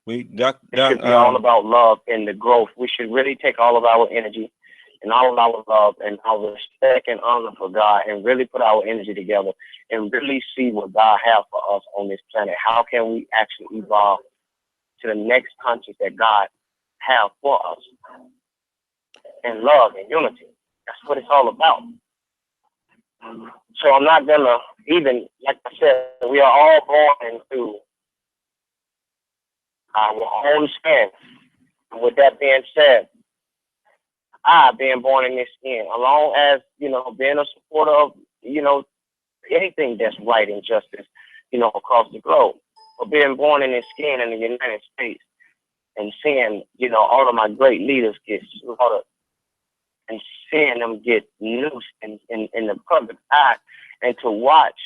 It should be all about love and the growth. We should really take all of our energy and all of our love and our respect and honor for God and really put our energy together and really see what God has for us on this planet. How can we actually evolve to the next country that God has for us? And love and unity. That's what it's all about. So I'm not gonna even, like I said, we are all born into our own skin. And with that being said, I, being born in this skin, along as, you know, being a supporter of, you know, anything that's right and justice, you know, across the globe. But being born in this skin in the United States and seeing, you know, all of my great leaders get slaughtered and seeing them get loose in the public eye, and to watch,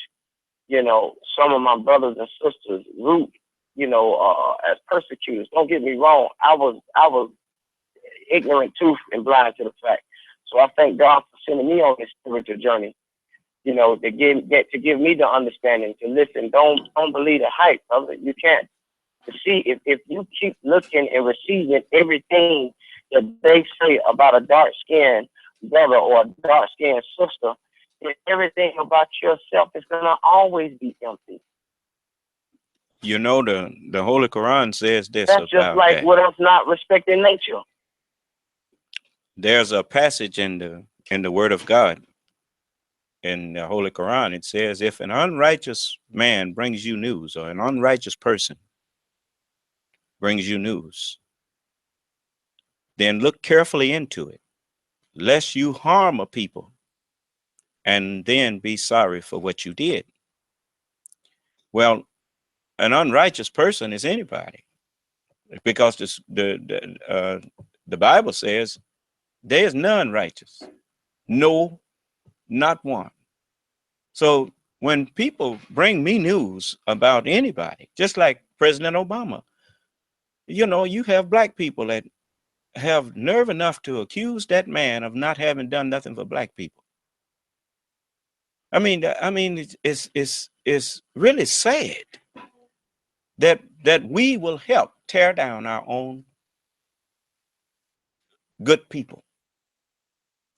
you know, some of my brothers and sisters root, you know, as persecutors. Don't get me wrong. I was ignorant too and blind to the fact. So I thank God for sending me on this spiritual journey, you know, to give me the understanding to listen. Don't believe the hype, brother. You can't. To see if you keep looking and receiving everything that they say about a dark-skinned brother or a dark-skinned sister, then everything about yourself is going to always be empty. You know, the Holy Quran says this That's just about like that. with us not respecting nature. There's a passage in the Word of God, in the Holy Quran. It says, if an unrighteous man brings you news, or an unrighteous person brings you news, then look carefully into it, lest you harm a people and then be sorry for what you did. Well, an unrighteous person is anybody, because the Bible says there is none righteous, no, not one. So when people bring me news about anybody, just like President Obama, you know, you have black people that have nerve enough to accuse that man of not having done nothing for black people. I mean, it's really sad that we will help tear down our own good people,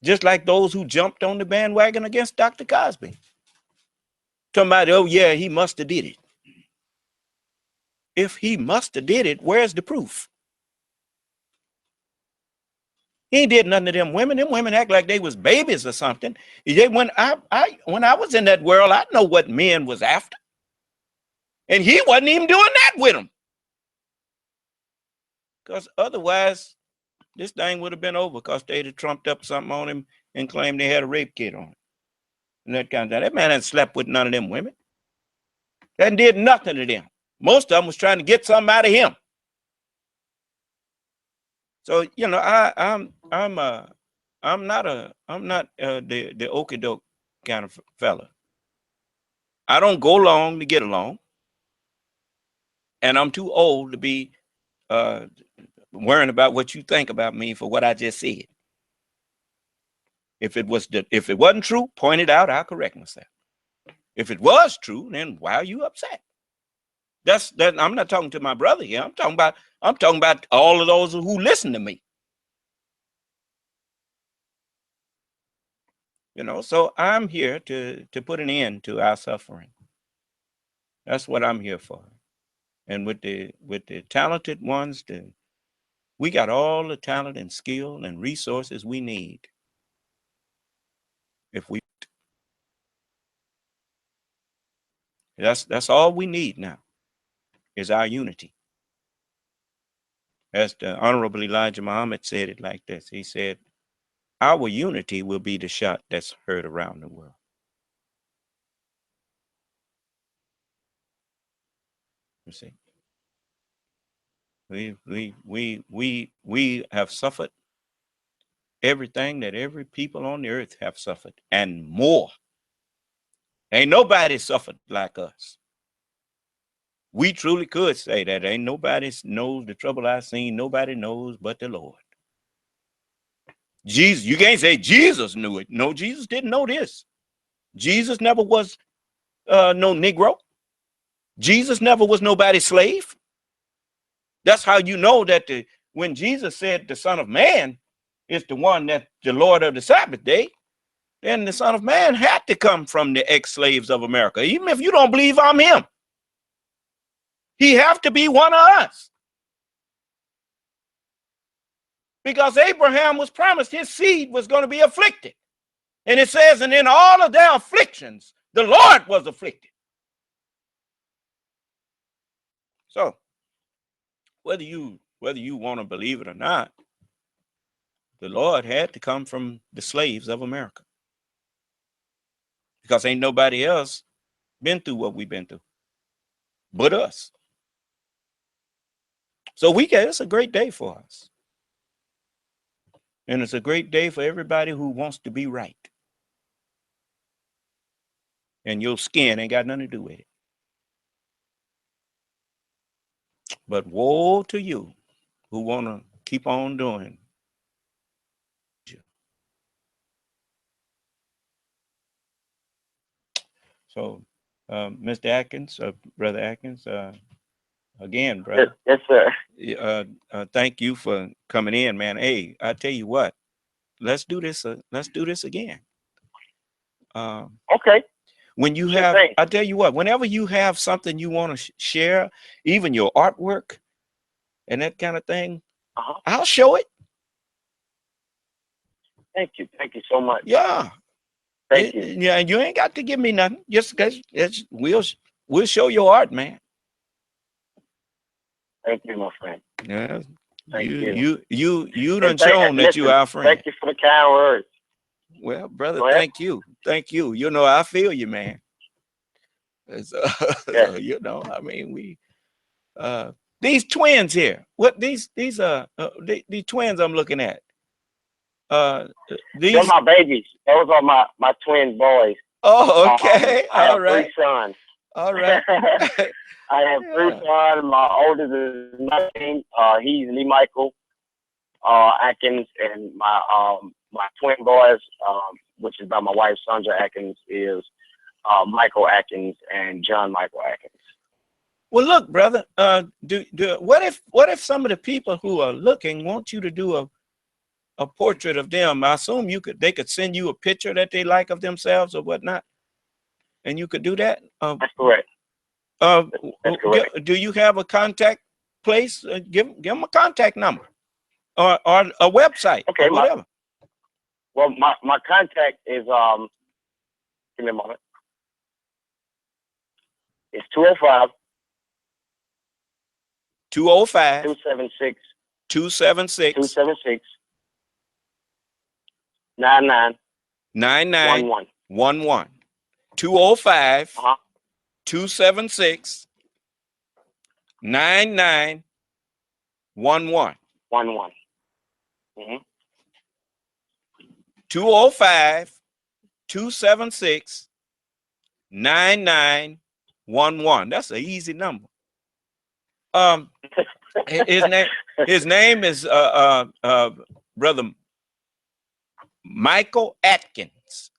just like those who jumped on the bandwagon against Dr. Cosby. Talking about, oh yeah, he must have did it. If he must have did it, where's the proof? He ain't did nothing to them women. Them women act like they was babies or something. When I was in that world, I know what men was after. And he wasn't even doing that with them. Because otherwise, this thing would have been over, because they'd have trumped up something on him and claimed they had a rape kit on it. And that kind of thing. That man hadn't slept with none of them women. That did nothing to them. Most of them was trying to get something out of him. So, you know, I'm not the okie doke kind of fella. I don't go along to get along, and I'm too old to be worrying about what you think about me for what I just said. If it wasn't true, point it out. I'll correct myself. If it was true, then why are you upset? That. I'm not talking to my brother here. I'm talking about all of those who listen to me. You know, so I'm here to put an end to our suffering. That's what I'm here for. And with the talented ones, we got all the talent and skill and resources we need. If we, that's all we need now, is our unity. As the Honorable Elijah Muhammad said it like this. He said, our unity will be the shot that's heard around the world. You see, we have suffered everything that every people on the earth have suffered, and more. Ain't nobody suffered like us. We truly could say that. Ain't nobody knows the trouble I've seen. Nobody knows but the Lord. Jesus, you can't say Jesus knew it. No, Jesus didn't know this. Jesus never was no Negro. Jesus never was nobody's slave. That's how you know that when Jesus said the Son of Man is the one that the Lord of the Sabbath day, then the Son of Man had to come from the ex-slaves of America. Even if you don't believe I'm him, he have to be one of us. Because Abraham was promised his seed was going to be afflicted. And it says, and in all of their afflictions, the Lord was afflicted. So whether you want to believe it or not, the Lord had to come from the slaves of America. Because ain't nobody else been through what we've been through but us. So it's a great day for us. And it's a great day for everybody who wants to be right. And your skin ain't got nothing to do with it. But woe to you who want to keep on doing. So, Mr. Atkins, Brother Atkins, again, brother. Yes, sir. Thank you for coming in, man. Hey, I tell you what, let's do this. Let's do this again. Okay. When you Sure have, thing. I tell you what, whenever you have something you want to share, even your artwork and that kind of thing, I'll show it. Thank you. Thank you so much. Yeah. Thank you. Yeah, you ain't got to give me nothing. Just we'll show your art, man. Thank you, my friend. Yeah. Thank you. You done shown that you our friend. Thank you for the kind words. Well, brother, Go ahead. thank you. Thank you. You know, I feel you, man. Yes. You know, I mean, these twins here. What these twins I'm looking at. They're These my babies. Those are my twin boys. Oh, okay. I have All right. 3 sons. All right. I have 3 sons. My oldest is 19. He's Lee Michael Atkins, and my twin boys, which is by my wife Sandra Atkins, is Michael Atkins and John Michael Atkins. Well, look, brother. What if some of the people who are looking want you to do a portrait of them? I assume they could send you a picture that they like of themselves or whatnot, and you could do that. That's correct. That's correct. Do you have a contact place? Give them a contact number or a website. Okay, or whatever. My contact is give me a moment. It's 205 276 9911 205 276 9911 205 276 9911. That's an easy number. His name is brother Michael Atkins.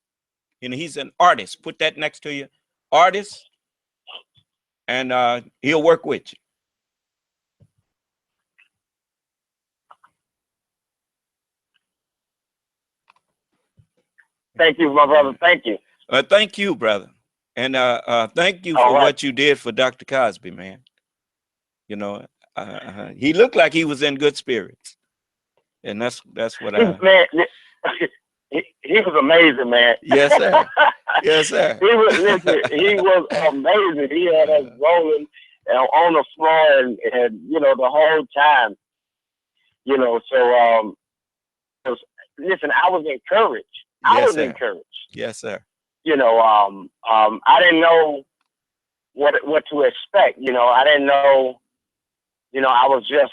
You know, he's an artist. Put that next to you, artist, and he'll work with you. Thank you, my brother. Thank you. Thank you, brother, and thank you for what you did for Dr. Cosby, man. You know, he looked like he was in good spirits, and that's what Man, he was amazing, man. Yes, sir. Yes, sir. He was amazing. He had us rolling on the floor and you know, the whole time. You know, so listen, I was encouraged. I was encouraged. Yes, sir. You know, I didn't know what to expect. You know, I didn't know. You know, I was just,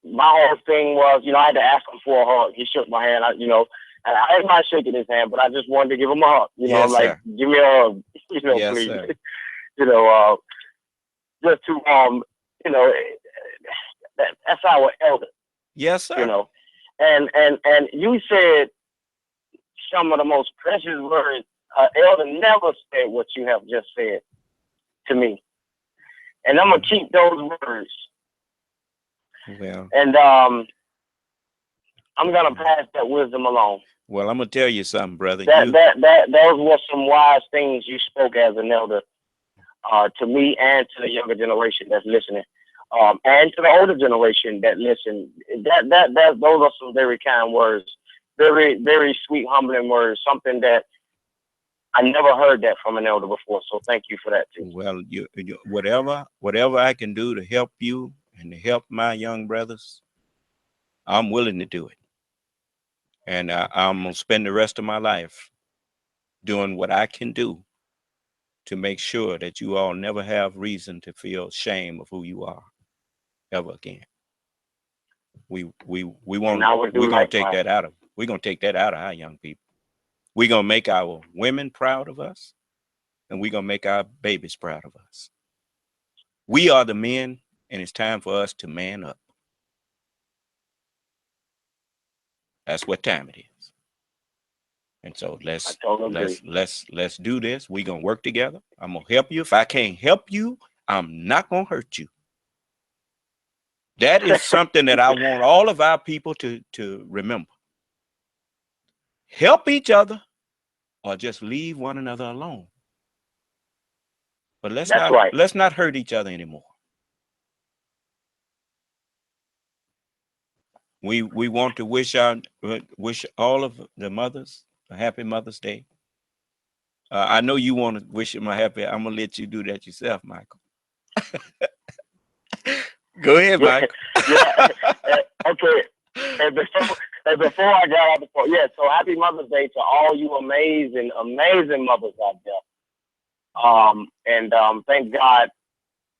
my whole thing was, you know, I had to ask him for a hug. He shook my hand. You know, and I didn't mind shaking his hand, but I just wanted to give him a hug. You know, yes, like, sir. give me a hug. You know, yes, please. Sir. You know, just to you know, that's our elder. Yes, sir. You know, and you said some of the most precious words. Elder never said what you have just said to me, and I'm gonna keep those words. Well, and I'm gonna pass that wisdom along. Well, I'm gonna tell you something, brother. Those were some wise things you spoke as an elder, to me and to the younger generation that's listening, and to the older generation that listen. Those are some very kind words, very, very sweet, humbling words. Something that I never heard that from an elder before. So thank you for that too. Well, you whatever I can do to help you and to help my young brothers, I'm willing to do it. And I'm going to spend the rest of my life doing what I can do to make sure that you all never have reason to feel shame of who you are ever again. We're going to take that out of, we're going to take that out of our young people. We're going to make our women proud of us, and we're going to make our babies proud of us. We are the men, and it's time for us to man up. That's what time it is. And so let's do this. We're gonna work together. I'm gonna help you. If I can't help you, I'm not gonna hurt you. That is something that I want all of our people to remember. Help each other or just leave one another alone. But let's not hurt each other anymore. We want to wish all of the mothers a happy Mother's Day. I know you want to wish them a happy. I'm gonna let you do that yourself, Michael. Go ahead, Michael. Yeah. Okay. And before I got out the phone, yeah. So happy Mother's Day to all you amazing mothers out there. And thank God,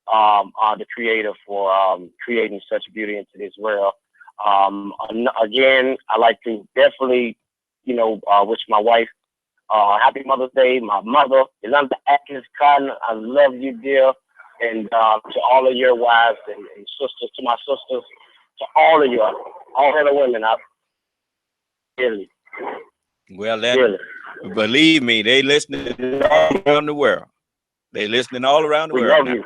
the Creator, for creating such beauty into this world. Again, I like to definitely, wish my wife happy Mother's Day. My mother is under Atkins Cotton. I love you, dear. And to all of your wives and sisters, to my sisters, to all of you, all of the women, really. Well, believe me, they listening all around the world. They listening all around the world. We love you.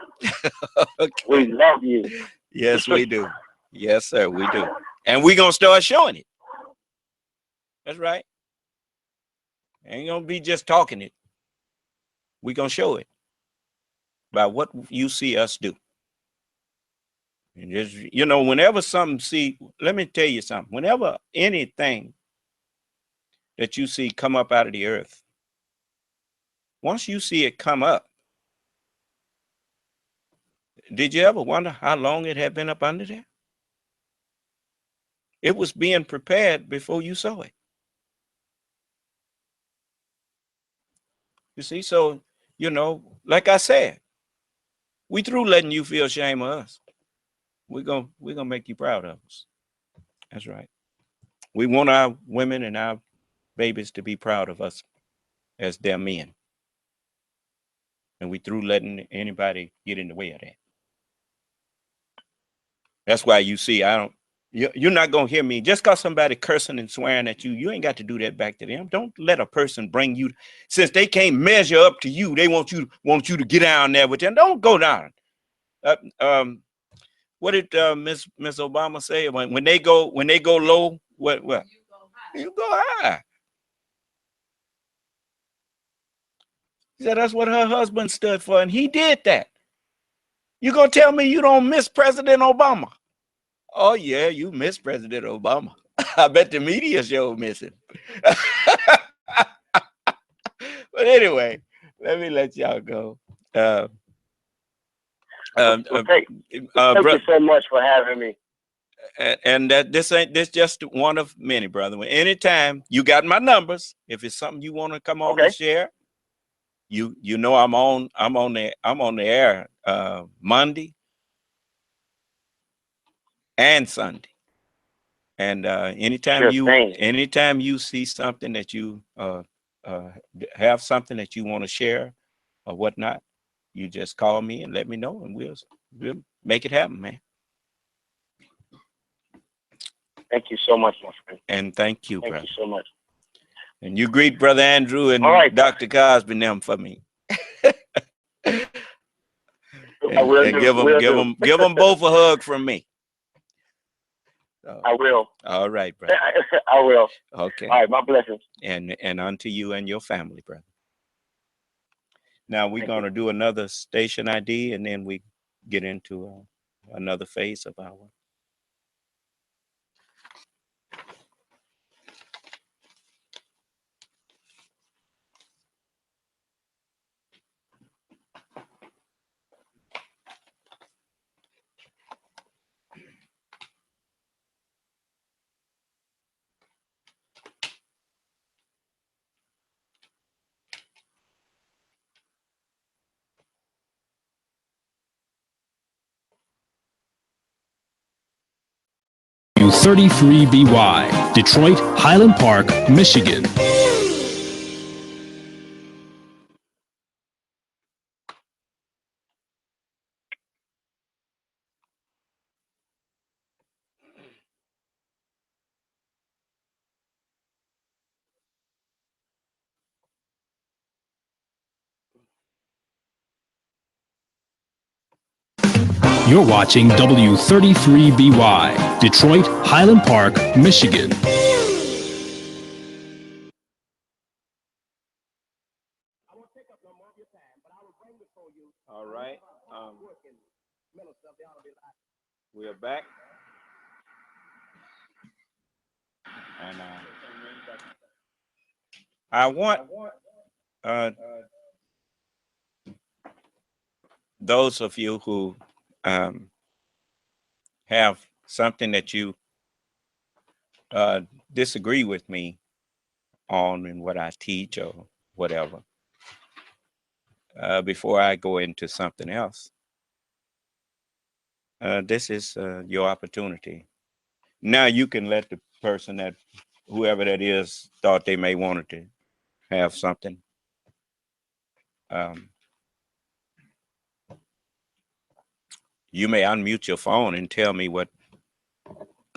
Okay. We love you. Yes, we do. Yes, sir, we do. And we're gonna start showing it. That's right. Ain't gonna be just talking it. We're gonna show it by what you see us do. And just, whenever let me tell you something. Whenever anything that you see come up out of the earth, once you see it come up, did you ever wonder how long it had been up under there? It was being prepared before you saw it. You see, so, like I said, we through letting you feel shame of us. We're gonna make you proud of us. That's right. We want our women and our babies to be proud of us as their men. And we through letting anybody get in the way of that. That's why you see, you're not going to hear me. Just because somebody cursing and swearing at you, you ain't got to do that back to them. Don't let a person bring you, since they can't measure up to you, they want you to get down there with them. Don't go down. What did Miss Obama say? When they go low, what? You go high. He said that's what her husband stood for, and he did that. You gonna tell me you don't miss President Obama? Oh yeah, you miss President Obama. I bet the media show miss him. But anyway, let me let y'all go. Thank you so much for having me. And that this just one of many, brother. Anytime you got my numbers, if it's something you want to come on and share, you know I'm on the air Monday and Sunday. And anytime you see something that you have something that you want to share or whatnot, you just call me and let me know, and we'll make it happen, man. Thank you so much, my friend. And thank you, brother. Thank you so much. And you greet Brother Andrew and Dr. Cosby and them for me. And give them both a hug from me. So, I will. All right, brother. I will. Okay. All right, my blessings. And unto you and your family, brother. Now we're going to do another station ID, and then we get into another phase of our. U33BY, Detroit, Highland Park, Michigan. You're watching W33BY, Detroit, Highland Park, Michigan. All right. We're back. And I want those of you who have something that you disagree with me on in what I teach or whatever, before I go into something else, this is your opportunity. Now you can let the person that, whoever that is, thought they may wanted to have something. You may unmute your phone and tell me what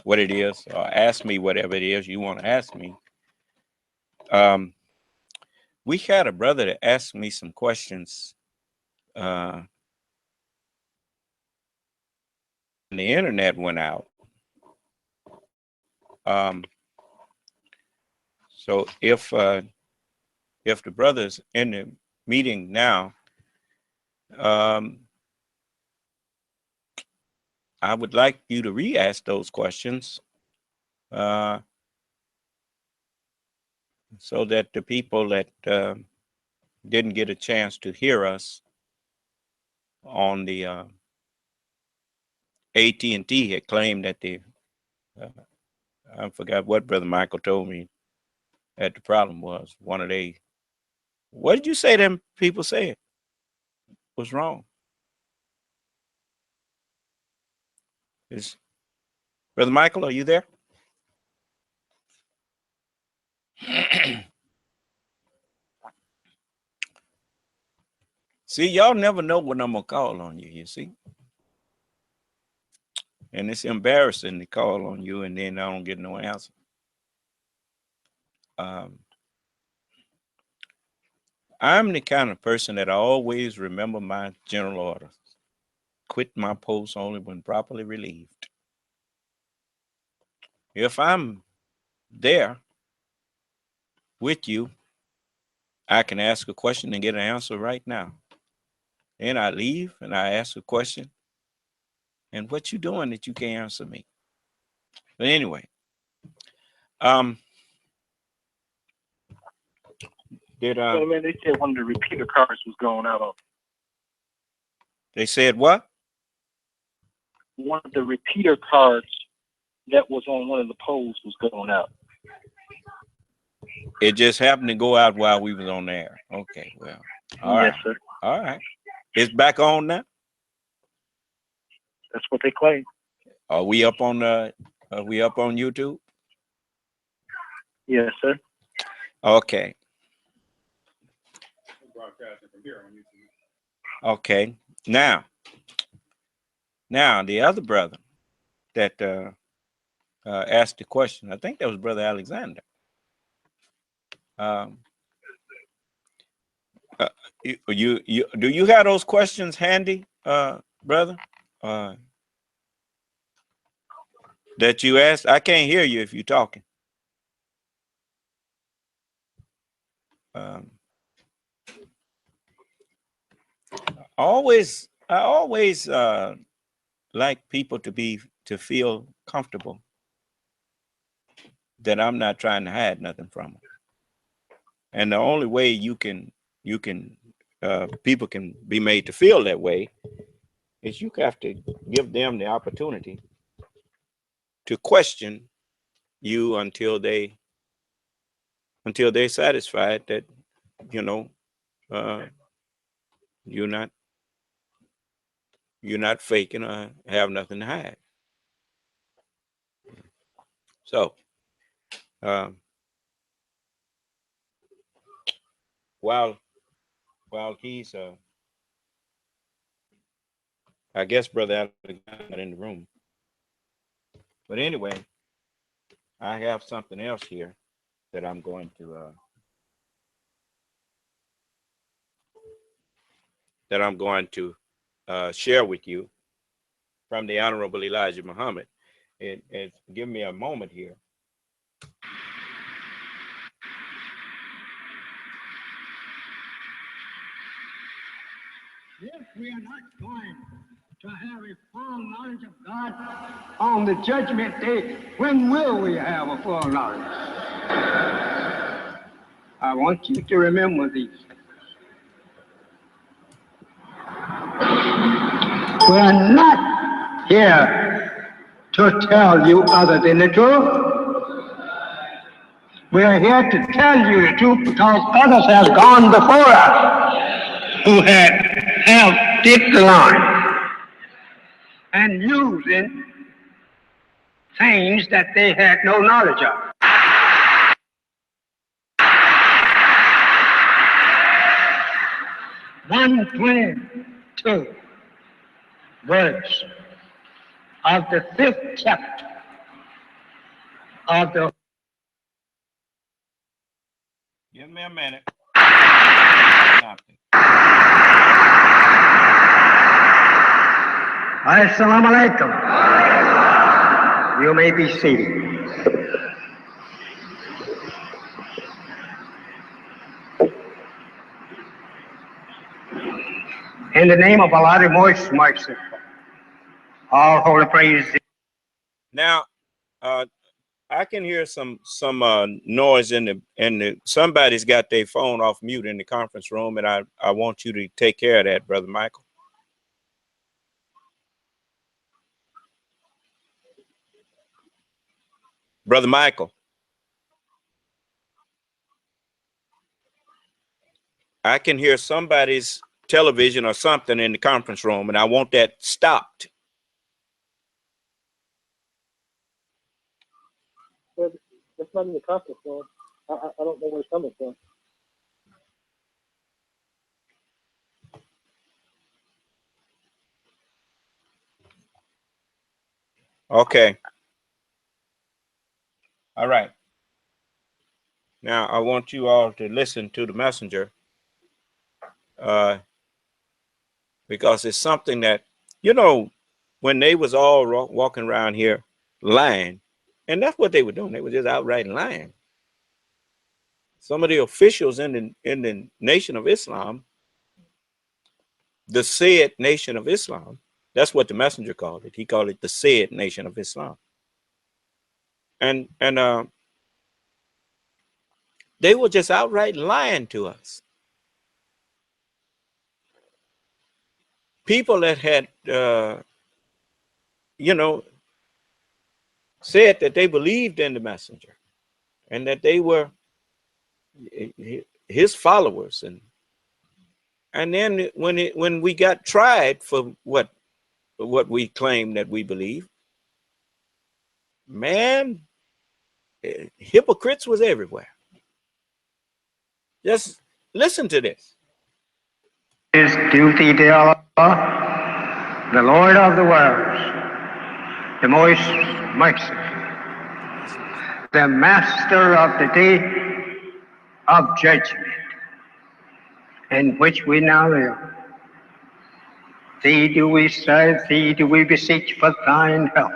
it is, or ask me whatever it is you want to ask me. We had a brother that asked me some questions. And the internet went out. So if the brother's in the meeting now, I would like you to re-ask those questions, so that the people that didn't get a chance to hear us on the AT&T had claimed that the I forgot what Brother Michael told me that the problem was. One of they, what did you say them people said was wrong? Is Brother Michael, are you there? See, y'all never know when I'm gonna call on you, you see? And it's embarrassing to call on you and then I don't get no answer. I'm the kind of person that I always remember my general order. Quit my post only when properly relieved. If I'm there with you, I can ask a question and get an answer right now. Then I leave and I ask a question. And what you doing that you can't answer me? But anyway, did Well, man, they said one of the repeater cards was going out. They said what? One of the repeater cards that was on one of the polls was going out. It just happened to go out while we was on the air. Okay, well, all right. Yes, sir. All right. It's back on now? That's what they claim. Are we up on YouTube? Yes, sir. Okay. Okay. Now the other brother that asked the question, I think that was Brother Alexander. You do you have those questions handy, brother? That you asked? I can't hear you if you're talking. I always like people to feel comfortable that I'm not trying to hide nothing from them. And the only way people can be made to feel that way is you have to give them the opportunity to question you until they're satisfied that you're not faking or have nothing to hide. So while he's I guess Brother Alex not in the room. But anyway, I have something else here that I'm going to share with you. from the Honorable Elijah Muhammad. Give me a moment here. If we are not going to have a full knowledge of God on the judgment day, when will we have a full knowledge? I want you to remember these. We are not here to tell you other than the truth. We are here to tell you the truth because others have gone before us who have dipped the line and using things that they had no knowledge of. One 22 verse of the 5th chapter of the. Give me a minute. Assalamu alaikum. You may be seated. In the name of Allah the Most Merciful, all holy praise. Now, I can hear some noise in the somebody's got their phone off mute in the conference room, and I want you to take care of that, Brother Michael. Brother Michael, I can hear somebody's television or something in the conference room, and I want that stopped. Well, it's not in the conference room. I don't know where it's coming from. Okay. All right. Now, I want you all to listen to the messenger because it's something that, when they was all walking around here lying, and that's what they were doing. They were just outright lying. Some of the officials in the Nation of Islam, the said Nation of Islam, that's what the messenger called it. He called it the said Nation of Islam. And they were just outright lying to us. People that had, said that they believed in the messenger and that they were his followers. And then when we got tried for what we claim that we believe, man, hypocrites was everywhere. Just listen to this. His duty to Allah, the Lord of the worlds, the most merciful, the master of the day of judgment, in which we now live. Thee do we serve, thee do we beseech for thine help.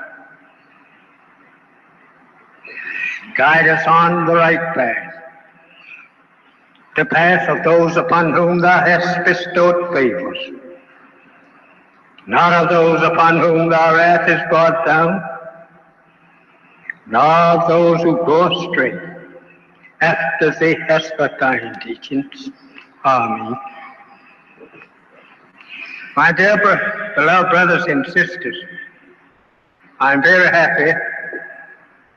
Guide us on the right path, the path of those upon whom thou hast bestowed favors, not of those upon whom thy wrath is brought down, nor of those who go astray after they hast but thine teachings. Amen. My dear beloved brothers and sisters, I'm very happy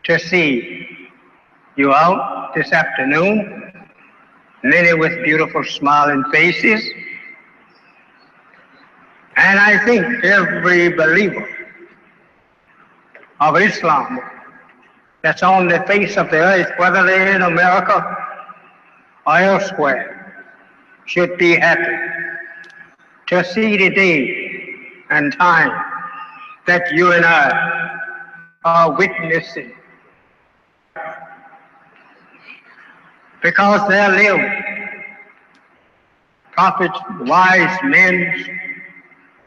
to see you out this afternoon, many with beautiful smiling faces. And I think every believer of Islam that's on the face of the earth, whether they're in America or elsewhere, should be happy to see the day and time that you and I are witnessing. Because there live prophets, wise men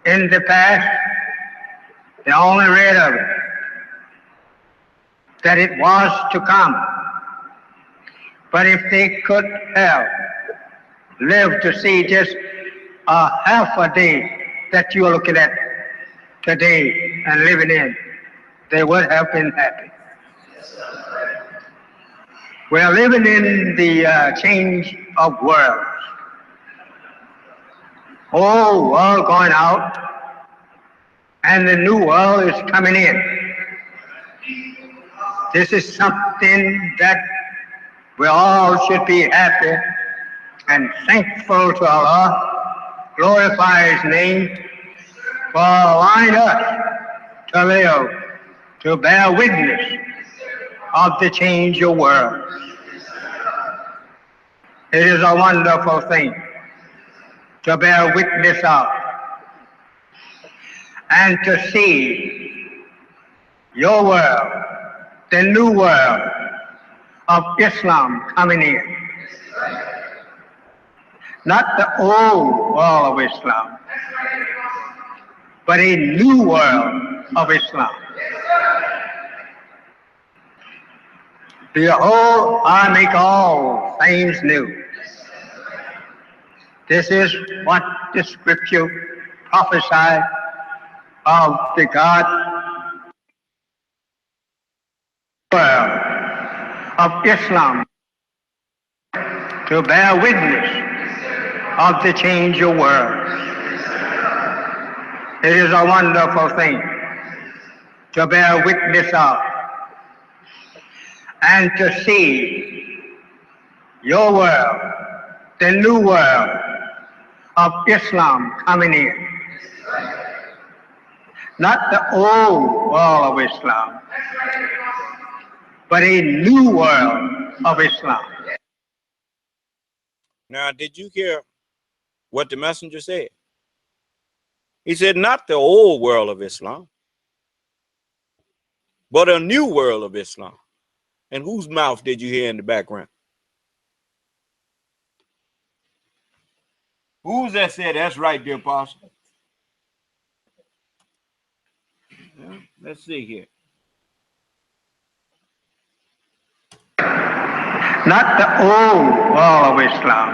in the past, They only read of it, that it was to come. But if they could have lived to see just a half a day that you are looking at today and living in, they would have been happy. We are living in the change of worlds. Old world going out, and the new world is coming in. This is something that we all should be happy and thankful to Allah, glorify His name for allowing us to live, to bear witness of the change of world. It is a wonderful thing to bear witness of and to see your world, the new world of Islam coming in. Not the old world of Islam, but a new world of Islam. Behold, I make all things new. This is what the scripture prophesied of the God world of Islam, to bear witness of the change of world. It is a wonderful thing to bear witness of and to see your world, the new world of Islam coming in. Not the old world of Islam, but a new world of Islam. Now, did you hear what the messenger said? He said, not the old world of Islam, but a new world of Islam. And whose mouth did you hear in the background? Who's that said, that's right, dear apostle? Well, let's see here. Not the old world of Islam,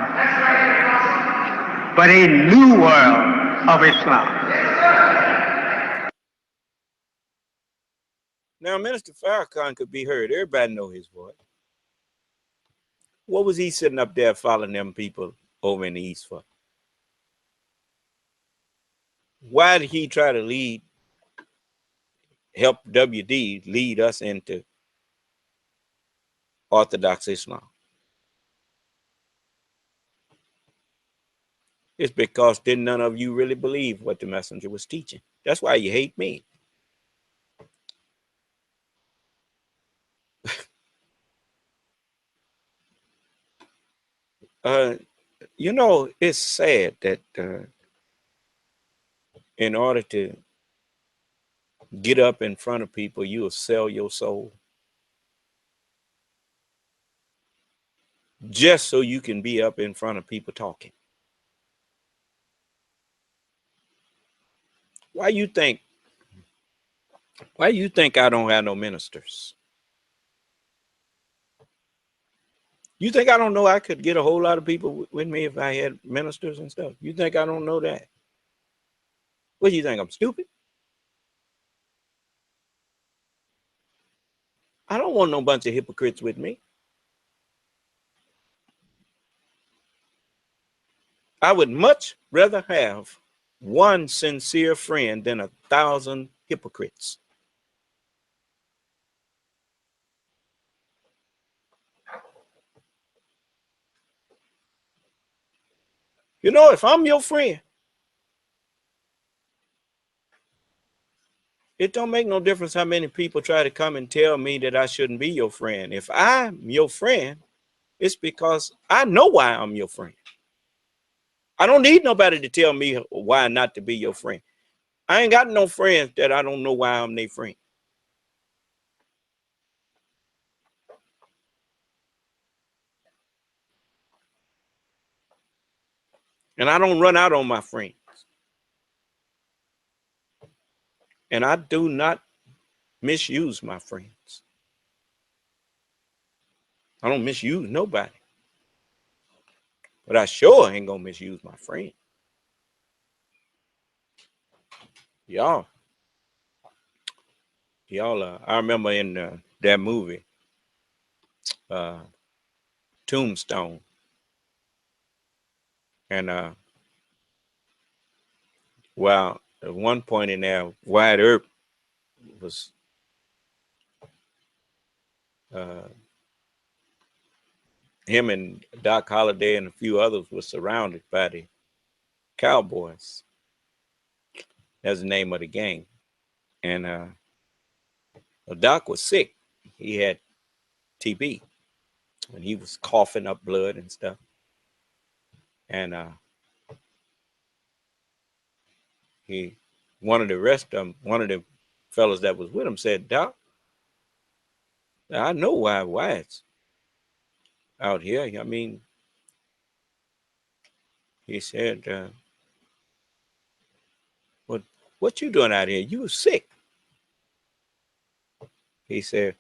but a new world of Islam. Now, Minister Farrakhan could be heard. Everybody know his voice. What was he sitting up there following them people over in the East for? Why did he try to help WD lead us into Orthodox Islam? It's because didn't none of you really believe what the messenger was teaching. That's why you hate me. You know, it's sad that in order to get up in front of people, you will sell your soul just so you can be up in front of people talking. Why you think I don't have no ministers? You think I don't know I could get a whole lot of people with me if I had ministers and stuff? You think I don't know that? What do you think? I'm stupid? I don't want no bunch of hypocrites with me. I would much rather have one sincere friend than 1,000 hypocrites. You know, if I'm your friend, it don't make no difference how many people try to come and tell me that I shouldn't be your friend. If I'm your friend, it's because I know why I'm your friend. I don't need nobody to tell me why not to be your friend. I ain't got no friends that I don't know why I'm their friend. And I don't run out on my friends. And I do not misuse my friends. I don't misuse nobody. But I sure ain't gonna misuse my friend. Y'all, I remember in that movie, Tombstone, and well, at one point in there, Wyatt Earp was him and Doc Holliday and a few others were surrounded by the Cowboys. That's the name of the gang. And Doc was sick. He had TB, and he was coughing up blood and stuff. And one of the fellas that was with him said, "Doc, I know why Wyatt's out here. I mean," he said, what you doing out here? You was sick." He said,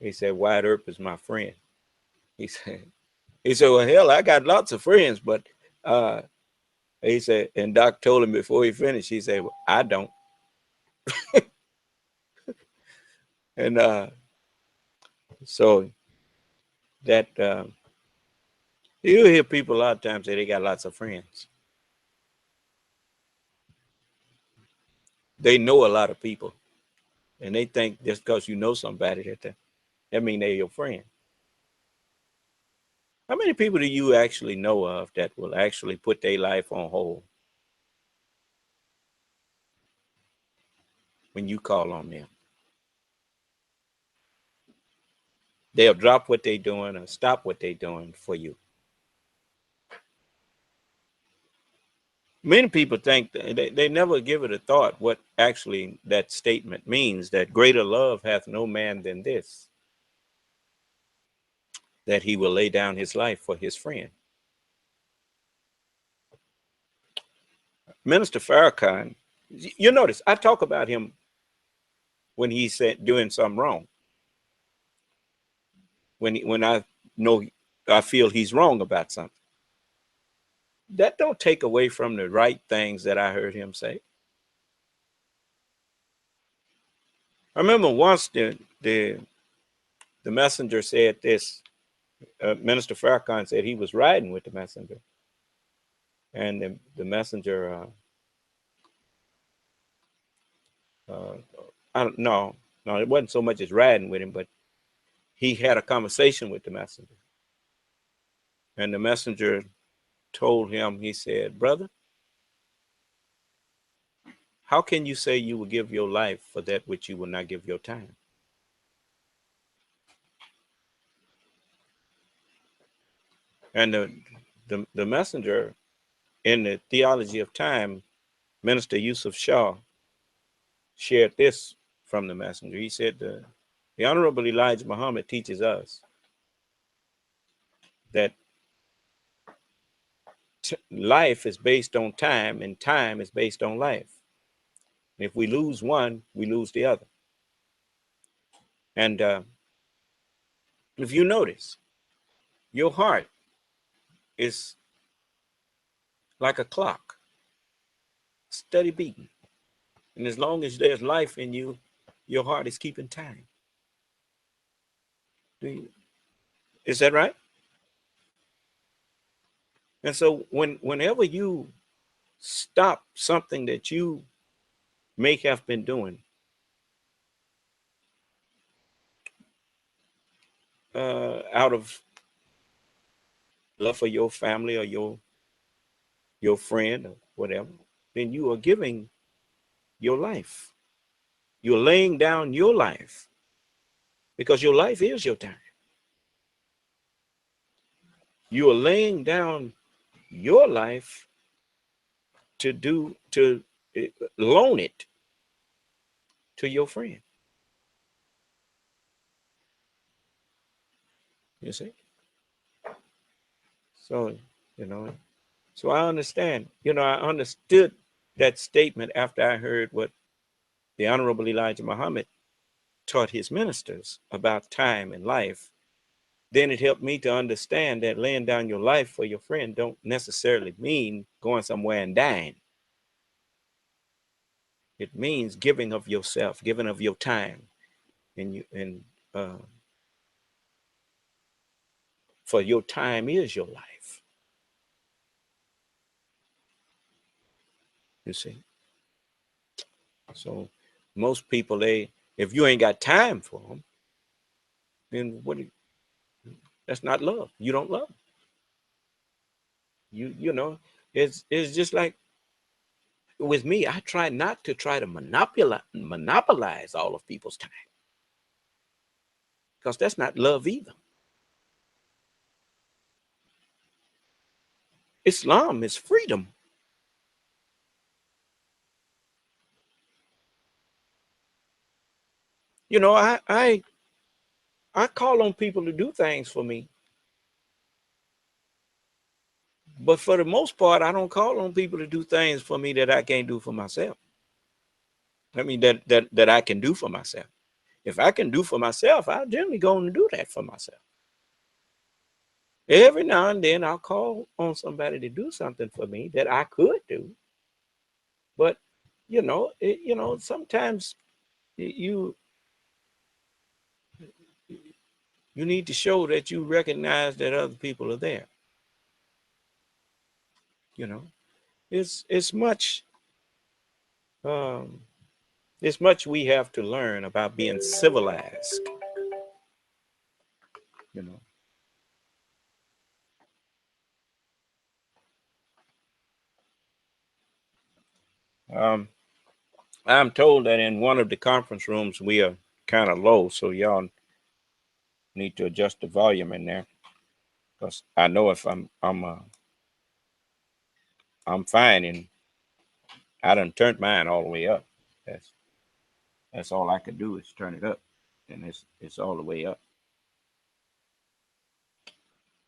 Wyatt Earp is my friend. He said, well, hell, I got lots of friends, but he said, and Doc told him before he finished, he said, well, I don't. And so that you hear people a lot of times say they got lots of friends. They know a lot of people, and they think just because you know somebody that mean they're your friend. How many people do you actually know of that will actually put their life on hold when you call on them? They'll drop what they're doing or stop what they're doing for you. Many people think they never give it a thought what actually that statement means, that greater love hath no man than this, that he will lay down his life for his friend. Minister Farrakhan, you notice I talk about him when he's doing something wrong. When I know I feel he's wrong about something. That don't take away from the right things that I heard him say. I remember once the messenger said this. Minister Farrakhan said he was riding with the messenger, and the messenger, I don't know, no, it wasn't so much as riding with him, but he had a conversation with the messenger, and the messenger told him, he said, "Brother, how can you say you will give your life for that which you will not give your time?" And the messenger, in the theology of time, Minister Yusuf Shah shared this from the messenger. He said, the Honorable Elijah Muhammad teaches us that life is based on time, and time is based on life. And if we lose one, we lose the other. And if you notice, your heart is like a clock, steady beating. And as long as there's life in you, your heart is keeping time. Is that right? And so whenever you stop something that you may have been doing, out of love for your family or your friend or whatever, then you are giving your life. You're laying down your life, because your life is your time. You are laying down your life to loan it to your friend. You see? So, so I understand. I understood that statement after I heard what the Honorable Elijah Muhammad taught his ministers about time and life, then it helped me to understand that laying down your life for your friend don't necessarily mean going somewhere and dying. It means giving of yourself, giving of your time, for your time is your life. You see? So most people, if you ain't got time for them, then that's not love. You don't love them. You know, it's just like with me. I try not to try to monopolize all of people's time, because that's not love either. Islam is freedom. You know, I call on people to do things for me, but for the most part, I don't call on people to do things for me that I can't do for myself. I mean, that I can do for myself. If I can do for myself, I'll generally go and do that for myself. Every now and then I'll call on somebody to do something for me that I could do. But, sometimes you need to show that you recognize that other people are there. You know, it's much we have to learn about being civilized, you know. I'm told that in one of the conference rooms we are kind of low, so y'all need to adjust the volume in there, because I know if I'm fine, and I done turned mine all the way up. That's all I could do is turn it up, and it's all the way up.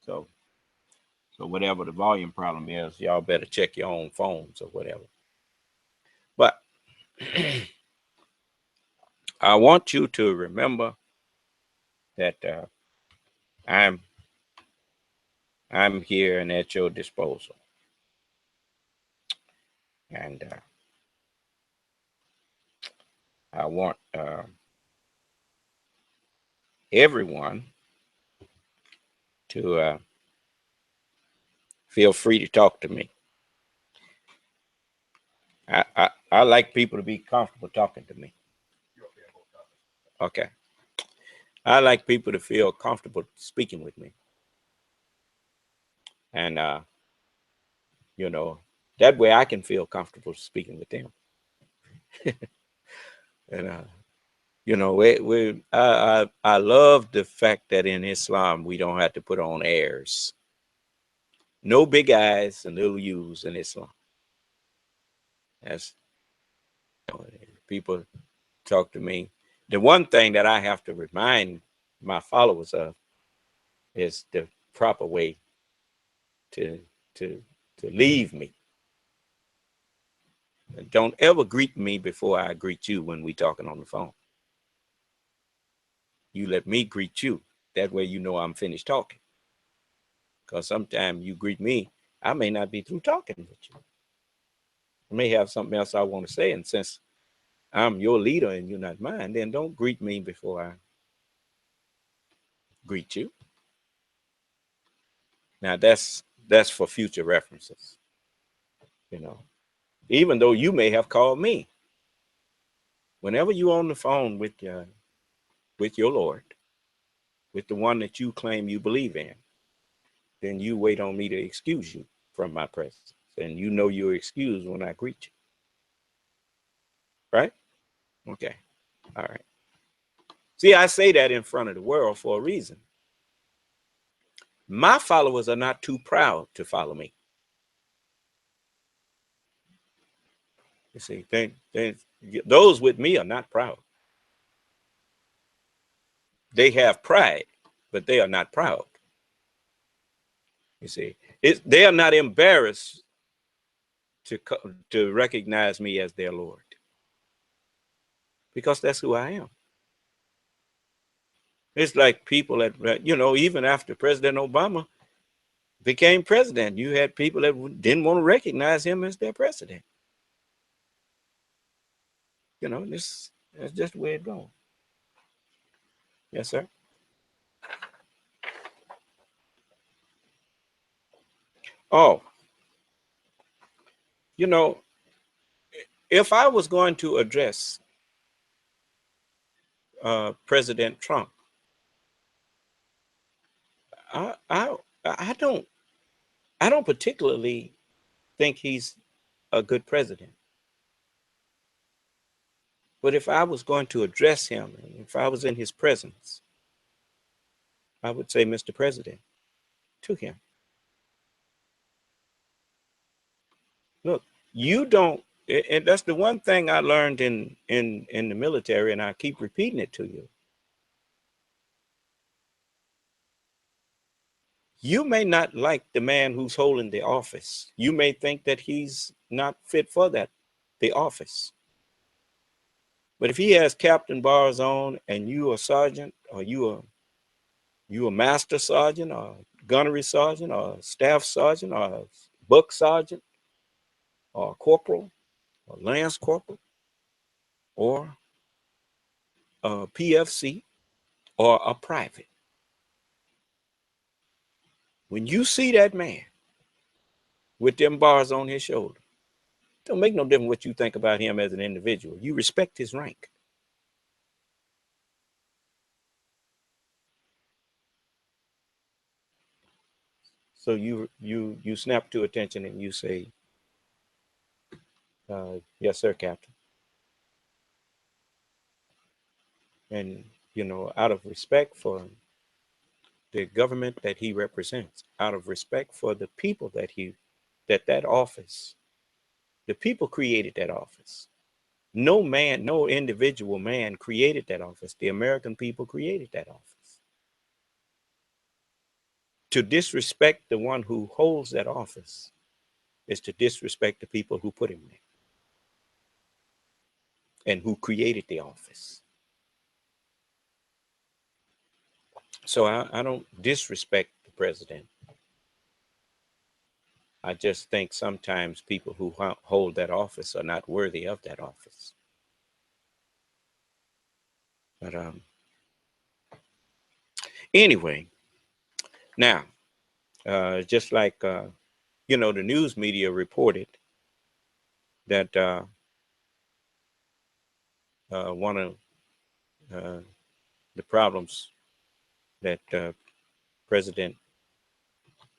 So whatever the volume problem is, y'all better check your own phones or whatever. But I want you to remember that I'm here and at your disposal, and I want everyone to feel free to talk to me. I like people to be comfortable talking to me. Okay. I like people to feel comfortable speaking with me. And, that way I can feel comfortable speaking with them. And, I love the fact that in Islam, we don't have to put on airs. No big eyes and little U's in Islam. That's, people talk to me. The one thing that I have to remind my followers of is the proper way to leave me. And don't ever greet me before I greet you when we talking on the phone. You let me greet you. That way you know I'm finished talking. Because sometimes you greet me, I may not be through talking with you. I may have something else I want to say, and since I'm your leader and you're not mine, then don't greet me before I greet you. Now that's for future references. Even though you may have called me, whenever you're on the phone with your Lord, with the one that you claim you believe in, then you wait on me to excuse you from my presence. And you know you're excused when I greet you. Right? Okay. All right. See, I say that in front of the world for a reason. My followers are not too proud to follow me. You see, those with me are not proud. They have pride, but they are not proud. You see, they are not embarrassed to recognize me as their Lord. because that's who I am. It's like people that, you know, even after President Obama became president, you had people that didn't want to recognize him as their president. You know, that's just the way it goes. Yes, sir. Oh, you know, if I was going to address President Trump, I, I I don't particularly think he's a good president. But if I was going to address him, and if I was in his presence, I would say, Mr. President, to him, look, you don't, and that's the one thing I learned in the military, and I keep repeating it to you. You may not like the man who's holding the office. You may think that he's not fit for the office. But if he has captain bars on and you a sergeant, or you a master sergeant, or gunnery sergeant, or staff sergeant, or buck sergeant, or corporal, or lance corporal, or a PFC, or a private, when you see that man with them bars on his shoulder, don't make no difference what you think about him as an individual. You respect his rank. So you snap to attention and you say, yes, sir, Captain. And, you know, out of respect for the government that he represents, out of respect for the people that office, the people created that office. No man, no individual man created that office. The American people created that office. To disrespect the one who holds that office is to disrespect the people who put him there and who created the office. So I don't disrespect the president. I just think sometimes people who hold that office are not worthy of that office. But anyway, now, just like, you know, the news media reported that one of the problems that President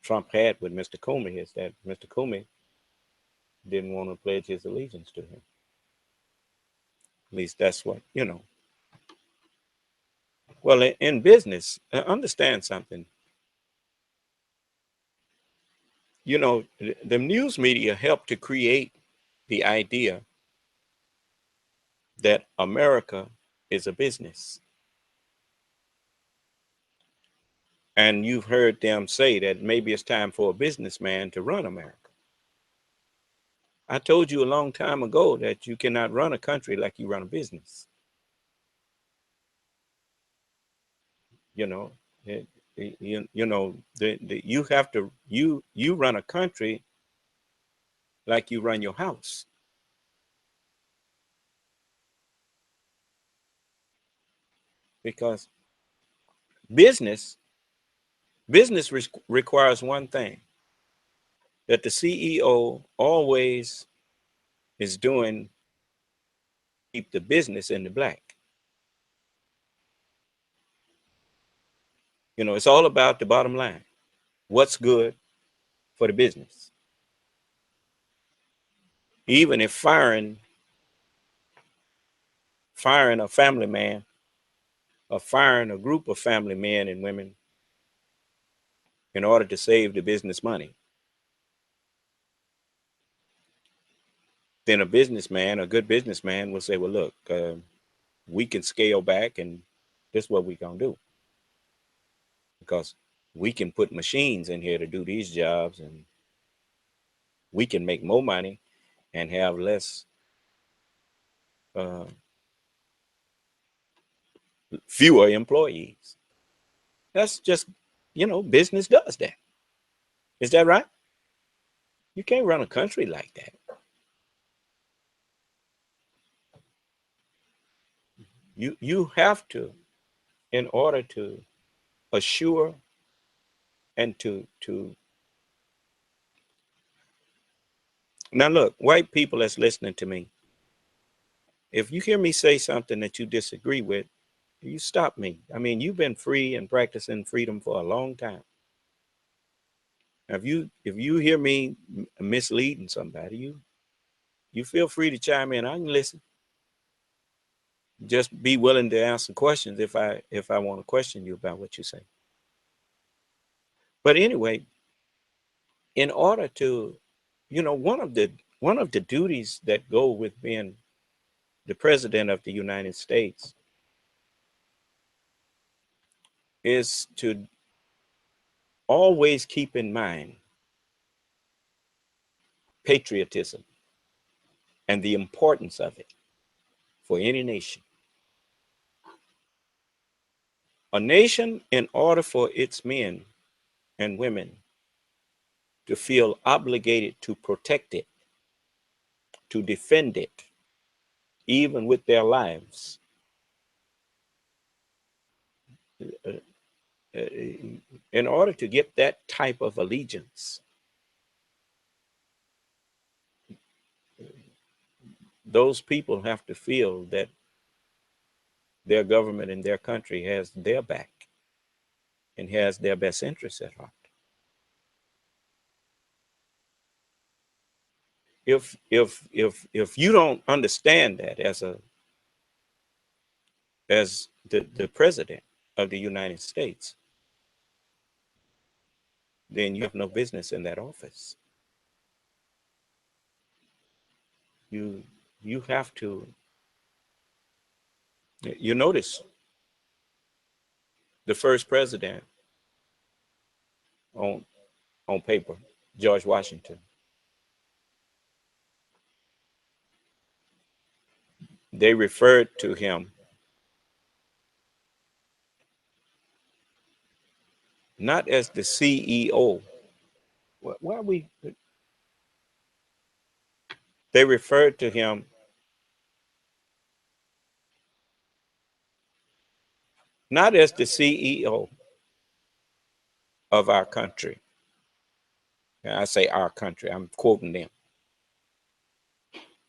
Trump had with Mr. Comey is that Mr. Comey didn't want to pledge his allegiance to him. At least that's what, you know. Well, in business, understand something. You know, the news media helped to create the idea that America is a business. And you've heard them say that maybe it's time for a businessman to run America. I told you a long time ago that you cannot run a country like you run a business. You know, you know, you have to, you run a country like you run your house. Because business requires one thing, that the CEO always is doing, keep the business in the black. You know, it's all about the bottom line. What's good for the business? Even if firing a family man, or firing a group of family men and women in order to save the business money, then a businessman, a good businessman, will say, well, look, we can scale back, and this is what we're going to do. Because we can put machines in here to do these jobs, and we can make more money and have less fewer employees. That's just, business does that. Is that right? You can't run a country like that. You have to, in order to assure and to now look, white people that's listening to me, if you hear me say something that you disagree with, you stop me. I mean, you've been free and practicing freedom for a long time. If you hear me misleading somebody, you feel free to chime in. I can listen. Just be willing to answer questions if I want to question you about what you say. But anyway, in order to, one of the duties that go with being the president of the United States is to always keep in mind patriotism and the importance of it for any nation. A nation, in order for its men and women to feel obligated to protect it, to defend it, even with their lives, in order to get that type of allegiance, those people have to feel that their government and their country has their back and has their best interests at heart. If you don't understand that as the president of the United States, then you have no business in that office. You have to. You notice the first president on paper, George Washington. They referred to him not as the CEO. Why we? They referred to him not as the CEO of our country. And I say our country, I'm quoting them,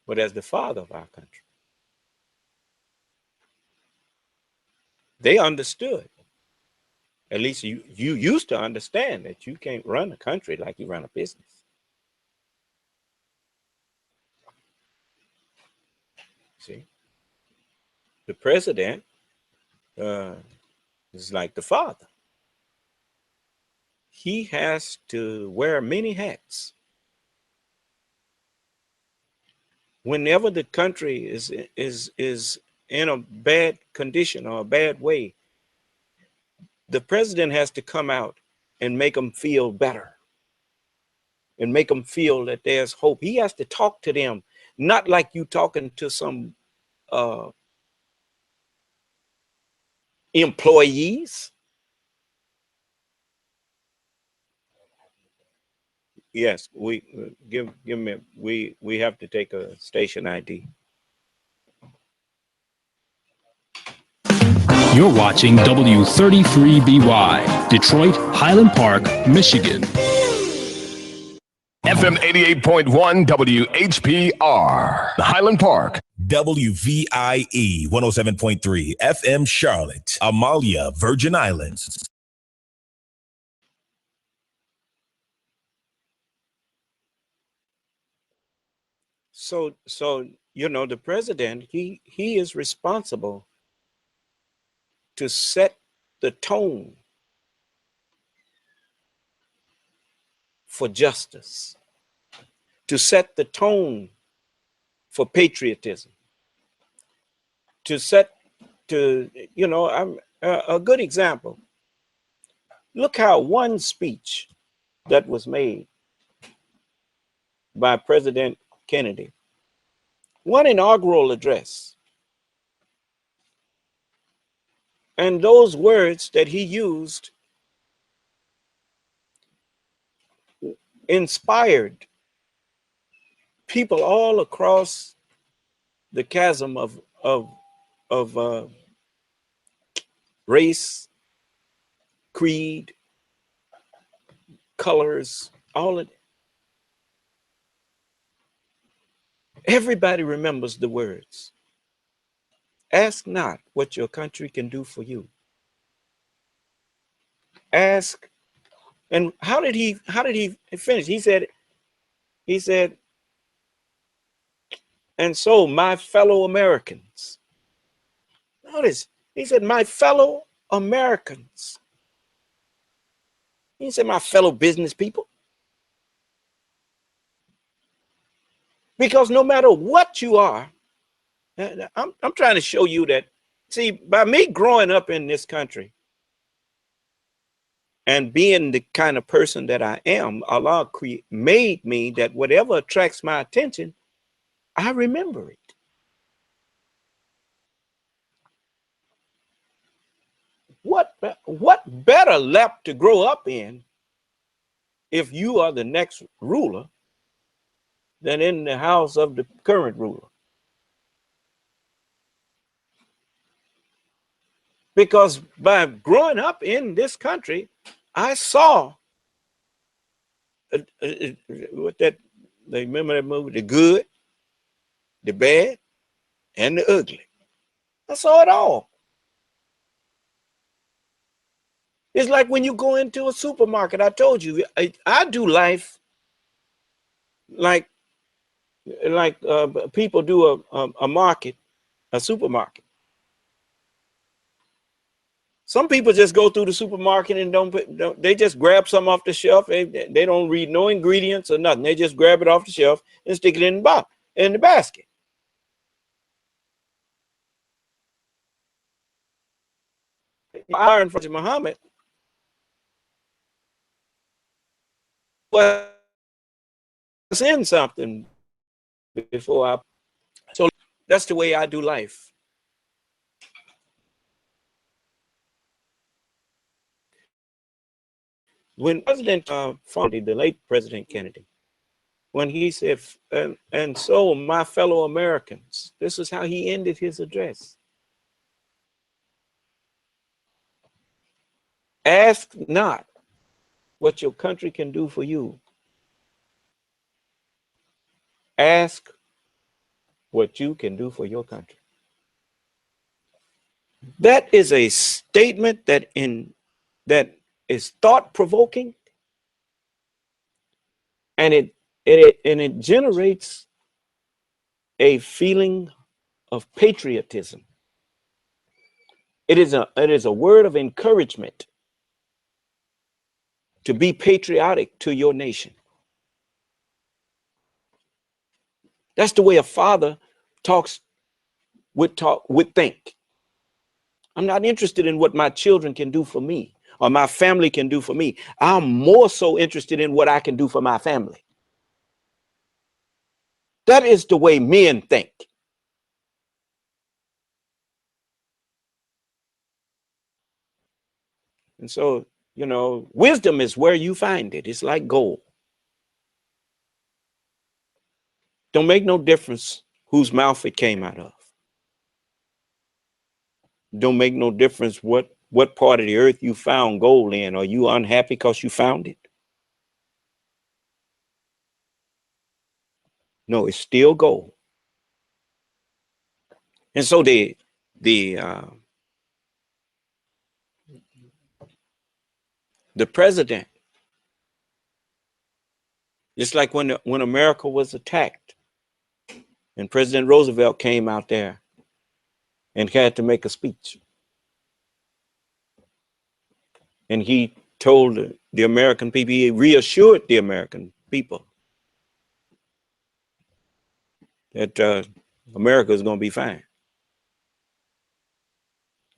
but as the father of our country. They understood. At least you used to understand that you can't run a country like you run a business. See, the president is like the father. He has to wear many hats. Whenever the country is in a bad condition or a bad way, the president has to come out and make them feel better and make them feel that there's hope. He has to talk to them, not like you talking to some employees. Yes, we give me. We have to take a station ID. You're watching W33BY, Detroit, Highland Park, Michigan. FM 88.1 WHPR, Highland Park. WVIE 107.3 FM Charlotte, Amalia, Virgin Islands. So the president, he is responsible to set the tone for justice, to set the tone for patriotism, I'm a good example. Look how one speech that was made by President Kennedy, one inaugural address, And those words that he used inspired people all across the chasm of race, creed, colors, all of it. Everybody remembers the words. Ask not what your country can do for you. Ask. And how did he finish? He said, and so my fellow Americans. Notice, he said, my fellow Americans. He said, my fellow business people. Because no matter what you are, I'm trying to show you that, see, by me growing up in this country and being the kind of person that I am, Allah made me that whatever attracts my attention, I remember it. What better lap to grow up in if you are the next ruler than in the house of the current ruler? Because by growing up in this country, I saw what that, they remember that movie, The Good, the Bad, and the Ugly. I saw it all. It's like when you go into a supermarket, I told you, I do life like people do a market, a supermarket. Some people just go through the supermarket and they just grab some off the shelf. They don't read no ingredients or nothing. They just grab it off the shelf and stick it in the basket. Iron for Muhammad was in something before so that's the way I do life. When President Kennedy, the late President Kennedy, when he said, and so my fellow Americans, this is how he ended his address. Ask not what your country can do for you. Ask what you can do for your country. That is a statement that is thought-provoking, and it generates a feeling of patriotism. It is a word of encouragement to be patriotic to your nation. That's the way a father would think. I'm not interested in what my children can do for me or my family can do for me. I'm more so interested in what I can do for my family. That is the way men think. And so, wisdom is where you find it. It's like gold. Don't make no difference whose mouth it came out of. Don't make no difference what part of the earth you found gold in. Are you unhappy because you found it? No, it's still gold. And so the president, just like when America was attacked, and President Roosevelt came out there and had to make a speech, and he told the American people, he reassured the American people that America is going to be fine.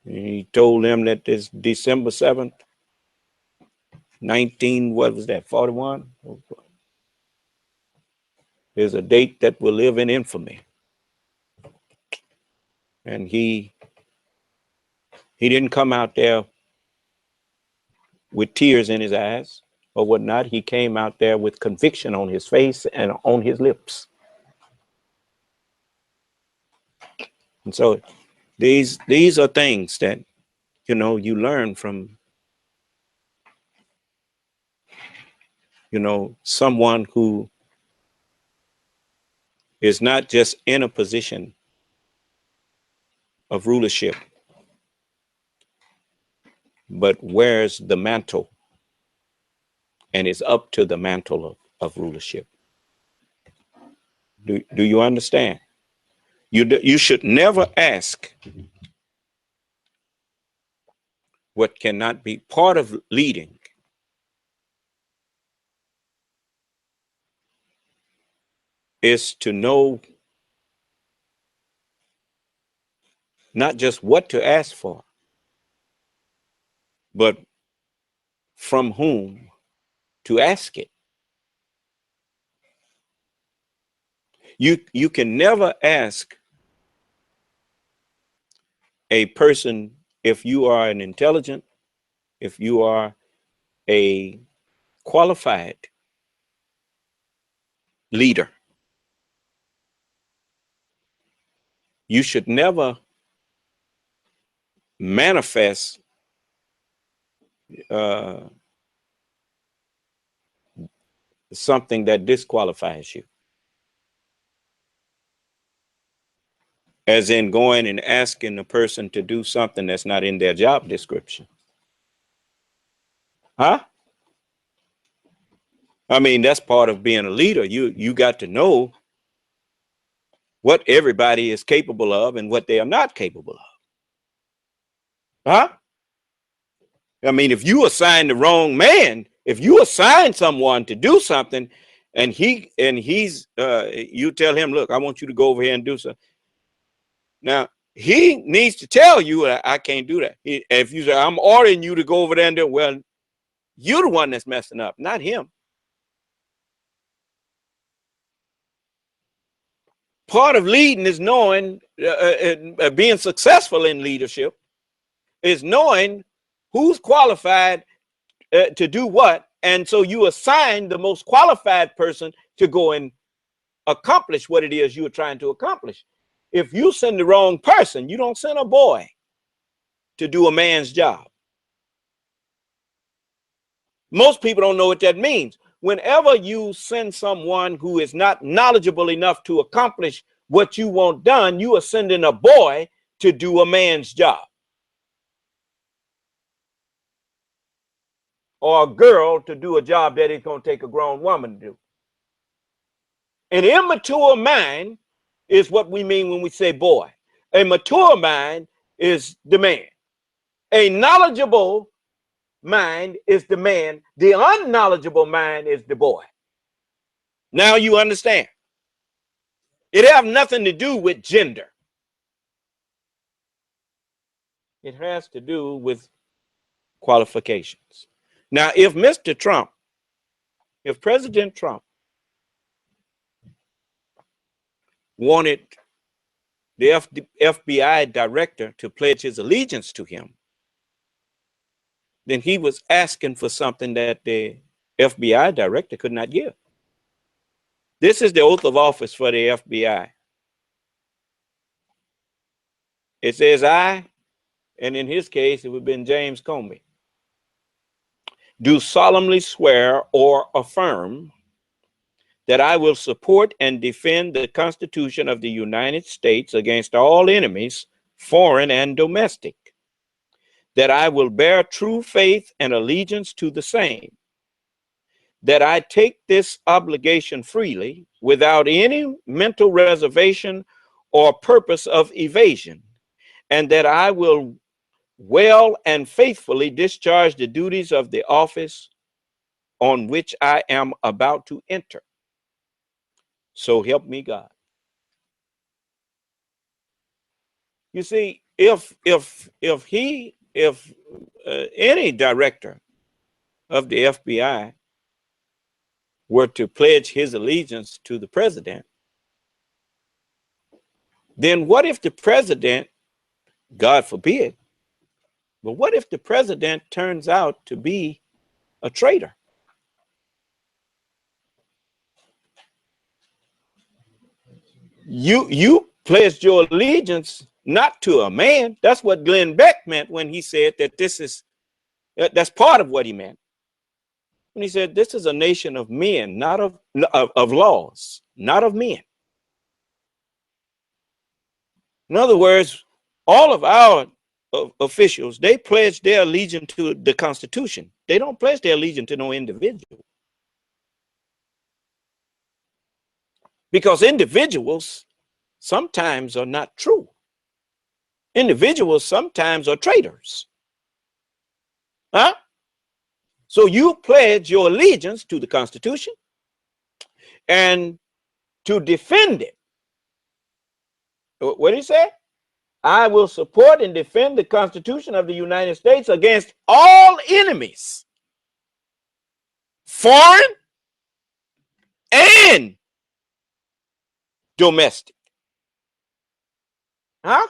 And he told them that this December 7th, 41? There's a date that will live in infamy. And he He didn't come out there with tears in his eyes or whatnot. He came out there with conviction on his face and on his lips. And so these are things that, you know, you learn from, you know, someone who is not just in a position of rulership, but wears the mantle and is up to the mantle of rulership. Do you understand? You should never ask what cannot be. Part of leading is to know not just what to ask for, but from whom to ask it. You can never ask a person, if you are an intelligent, if you are a qualified leader, you should never manifest something that disqualifies you, as in going and asking the person to do something that's not in their job description. Huh? I mean, that's part of being a leader. You got to know what everybody is capable of and what they are not capable of. Huh? I mean, if you assign the wrong man, if you assign someone to do something and he's you tell him, look, I want you to go over here and do something. Now, he needs to tell you, I can't do that. If you say, I'm ordering you to go over there and do it, well, you're the one that's messing up, not him. Part of leading is knowing, being successful in leadership is knowing who's qualified to do what. And so you assign the most qualified person to go and accomplish what it is you are trying to accomplish. If you send the wrong person, you don't send a boy to do a man's job. Most people don't know what that means. Whenever you send someone who is not knowledgeable enough to accomplish what you want done, you are sending a boy to do a man's job, or a girl to do a job that it's going to take a grown woman to do. An immature mind is what we mean when we say boy. A mature mind is the man. A knowledgeable mind is the man. The unknowledgeable mind is the boy. Now you understand. It has nothing to do with gender. It has to do with qualifications. Now, if Mr. Trump, if President Trump wanted the FBI director to pledge his allegiance to him, then he was asking for something that the FBI director could not give. This is the oath of office for the FBI. It says, I, and in his case, it would have been James Comey, do solemnly swear or affirm that I will support and defend the Constitution of the United States against all enemies, foreign and domestic, that I will bear true faith and allegiance to the same, that I take this obligation freely without any mental reservation or purpose of evasion, and that I will well and faithfully discharge the duties of the office on which I am about to enter. So help me God. You see, if any director of the FBI were to pledge his allegiance to the president, then what if the president, God forbid, But what if the president turns out to be a traitor? You pledged your allegiance not to a man. That's what Glenn Beck meant when he said that that's part of what he meant. When he said this is a nation of men, not of laws, not of men. In other words, all of our officials, they pledge their allegiance to the Constitution. They don't pledge their allegiance to no individual. Because individuals sometimes are not true. Individuals sometimes are traitors. Huh? So you pledge your allegiance to the Constitution and to defend it. What did he say? I will support and defend the Constitution of the United States against all enemies, foreign and domestic. Huh?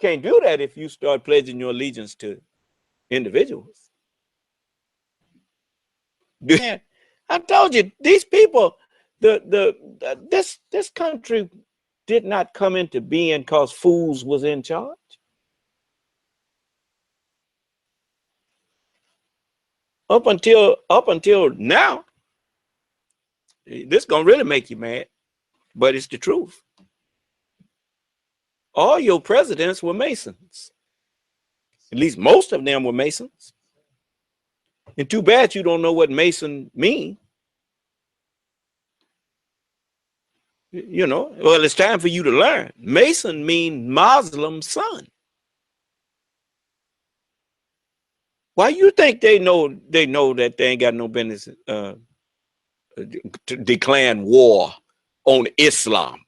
Can't do that if you start pledging your allegiance to individuals. I told you, these people, this country did not come into being because fools was in charge. Up until now, this gonna really make you mad, but it's the truth. All your presidents were Masons. At least most of them were Masons. And too bad you don't know what Mason mean. You know, well, it's time for you to learn. Mason mean Muslim son. Why you think they know that they ain't got no business declaring war on Islam?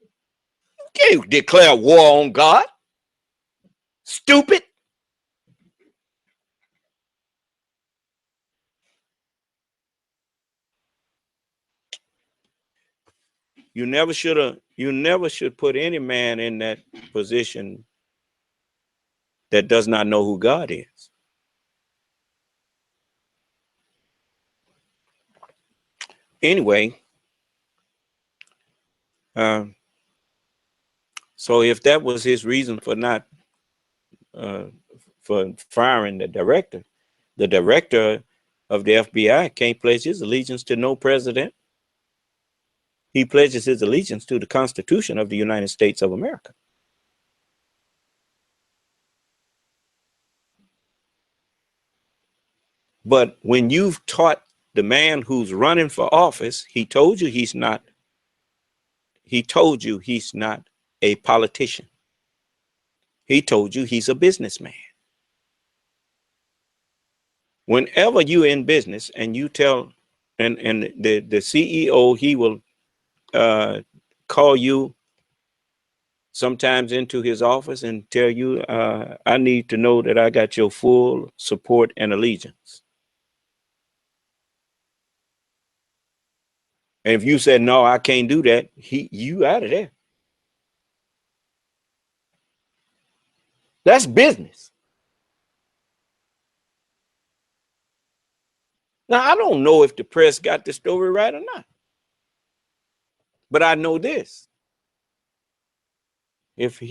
You can't declare war on God. Stupid. You never should put any man in that position that does not know who God is. Anyway, so if that was his reason for not for firing the director of the FBI can't pledge his allegiance to no president. He pledges his allegiance to the Constitution of the United States of America. But when you've taught the man who's running for office, he told you he's not a politician. He told you he's a businessman. Whenever you're in business and you tell, and the CEO, he will call you sometimes into his office and tell you, I need to know that I got your full support and allegiance. And if you said, no, I can't do that, you out of there. That's business. Now, I don't know if the press got the story right or not, but I know this. If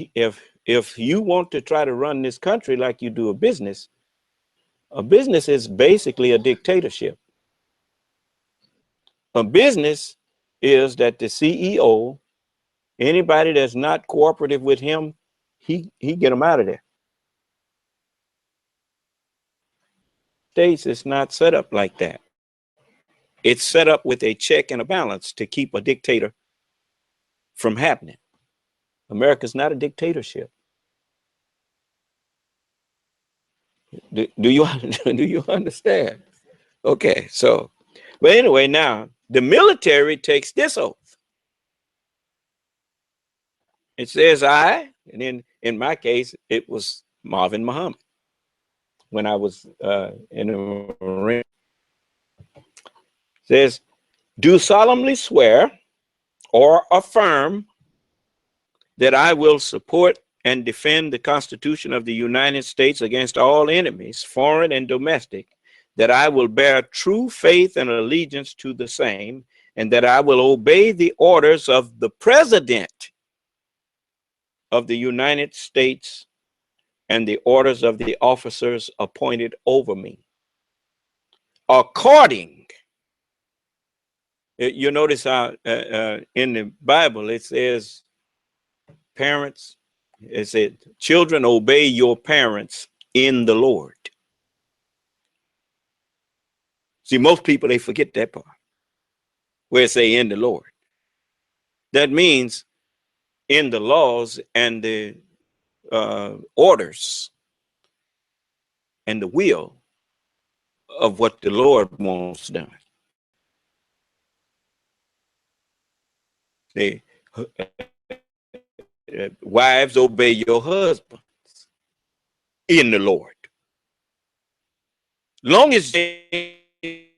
you want to try to run this country like you do a business is basically a dictatorship. A business is that the CEO, anybody that's not cooperative with him, he get them out of there. States is not set up like that. It's set up with a check and a balance to keep a dictator from happening. America's not a dictatorship. Do you understand? Okay, so, but anyway, now the military takes this oath. It says I, and then in my case, it was Marvin Muhammad when I was in the Marine. It says, do solemnly swear or affirm that I will support and defend the Constitution of the United States against all enemies, foreign and domestic, that I will bear true faith and allegiance to the same, and that I will obey the orders of the President of the United States and the orders of the officers appointed over me. According, you notice how in the Bible it says, parents, it said, children, obey your parents in the Lord. See, most people, they forget that part, where it say in the Lord. That means in the laws and the orders and the will of what the Lord wants done. They, wives, obey your husbands in the Lord. Long as they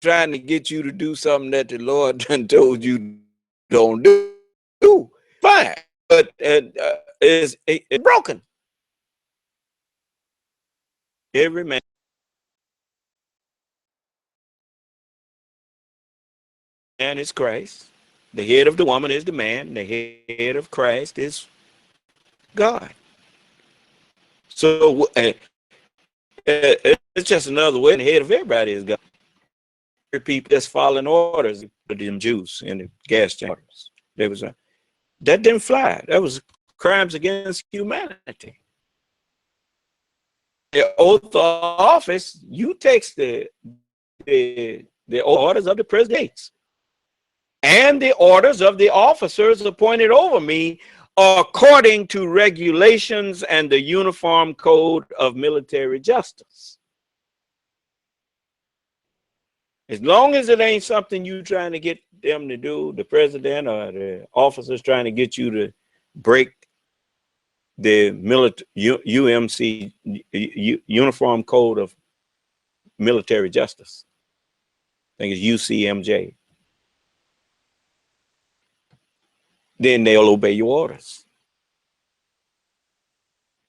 trying to get you to do something that the Lord done told you don't do, fine. But it's broken. Every man. Man is Christ. The head of the woman is the man. The head of Christ is God. So it's just another way. The head of everybody is God. People just following orders. Put them Jews in the gas chambers. There was that didn't fly. That was crimes against humanity. The oath of office, you takes the orders of the presidents and the orders of the officers appointed over me according to regulations and the Uniform Code of Military Justice. As long as it ain't something you trying to get them to do, the president or the officers trying to get you to break the UMC, Uniform Code of Military Justice. I think it's UCMJ. Then they'll obey your orders.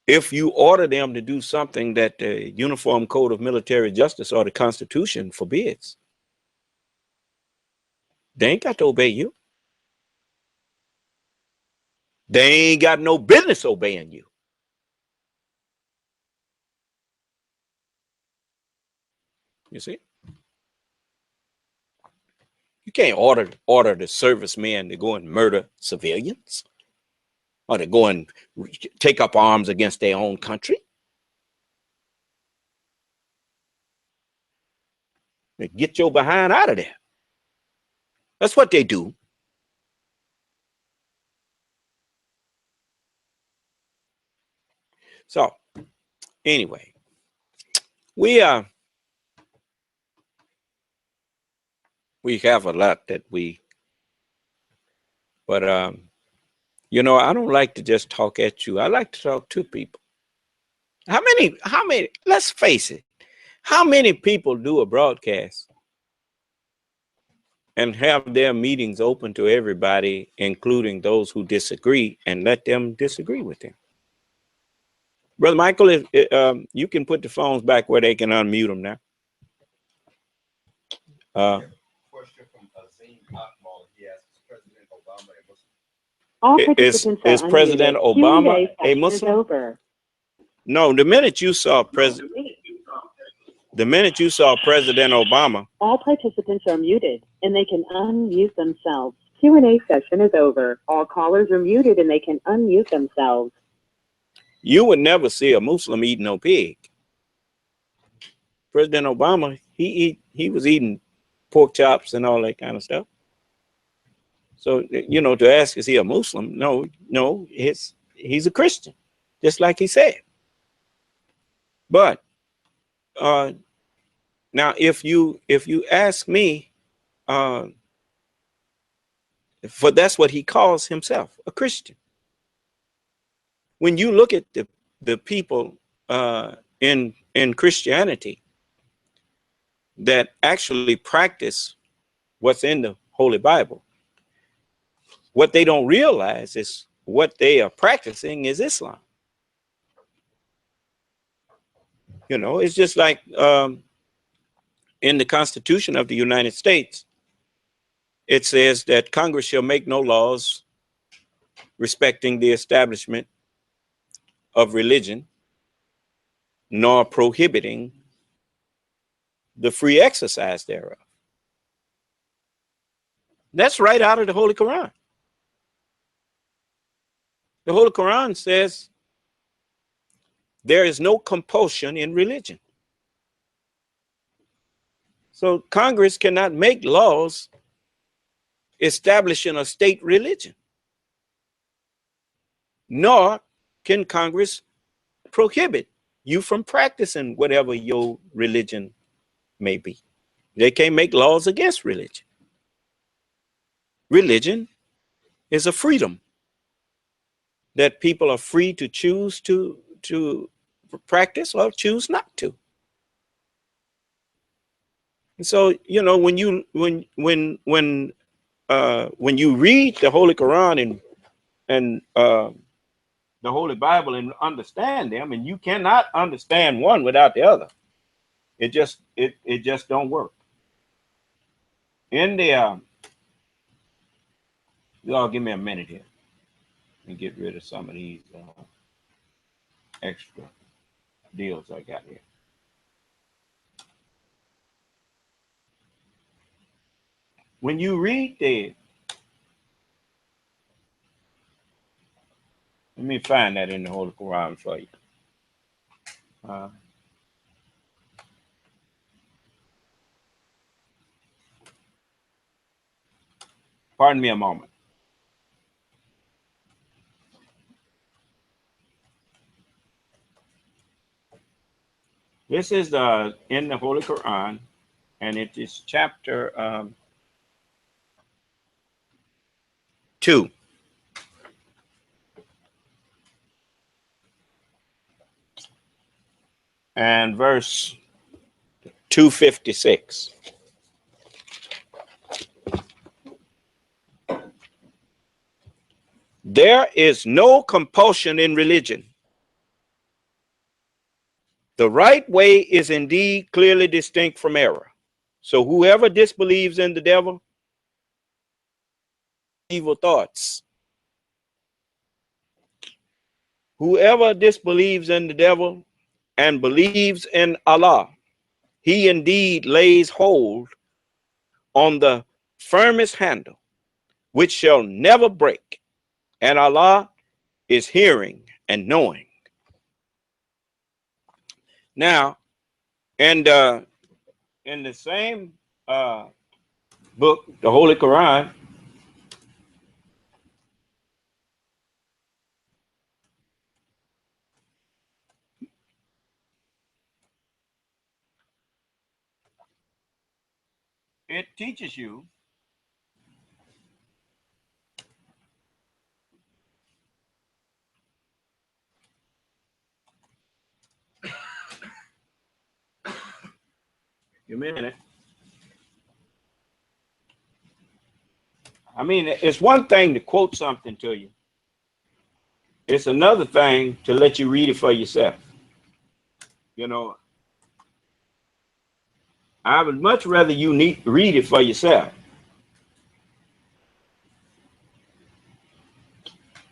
If you order them to do something that the Uniform Code of Military Justice or the Constitution forbids, they ain't got to obey you. They ain't got no business obeying you. You see? You can't order the servicemen to go and murder civilians or to go and take up arms against their own country. They get your behind out of there. That's what they do. So, anyway, we have a lot that but you know, I don't like to just talk at you. I like to talk to people. How many, let's face it, how many people do a broadcast and have their meetings open to everybody, including those who disagree, and let them disagree with them? Brother Michael, if you can put the phones back where they can unmute them now. Question from Azim Akmal. He asks, President Obama a Muslim? All participants Is are President unmuted. Obama Q&A a session is Muslim? over. No, the minute you saw President Obama. All participants are muted and they can unmute themselves. Q&A session is over. All callers are muted and they can unmute themselves. You would never see a Muslim eating no pig. President Obama, he was eating pork chops and all that kind of stuff. So, you know, to ask, is he a Muslim? No, he's a Christian, just like he said. But now, if you ask me, for that's what he calls himself, a Christian. When you look at the people in Christianity that actually practice what's in the Holy Bible, what they don't realize is what they are practicing is Islam. You know, it's just like in the Constitution of the United States, it says that Congress shall make no laws respecting the establishment of religion, nor prohibiting the free exercise thereof. That's right out of the Holy Quran. The Holy Quran says there is no compulsion in religion. So Congress cannot make laws establishing a state religion, nor can Congress prohibit you from practicing whatever your religion may be. They can't make laws against religion. Religion is a freedom that people are free to choose to practice or choose not to. And so, you know, when you read the Holy Quran and the Holy Bible and understand them, and you cannot understand one without the other. It just don't work. In the y'all give me a minute here and get rid of some of these extra deals I got here. When you read let me find that in the Holy Quran for you. Pardon me a moment. This is in the Holy Quran, and it is chapter 2. And verse 256. There is no compulsion in religion. The right way is indeed clearly distinct from error. So whoever disbelieves in the devil, evil thoughts. Whoever disbelieves in the devil and believes in Allah, he indeed lays hold on the firmest handle, which shall never break. And Allah is hearing and knowing. Now, and in the same book, the Holy Quran, it teaches you a minute. I mean, it's one thing to quote something to you. It's another thing to let you read it for yourself. You know, I would much rather you read it for yourself.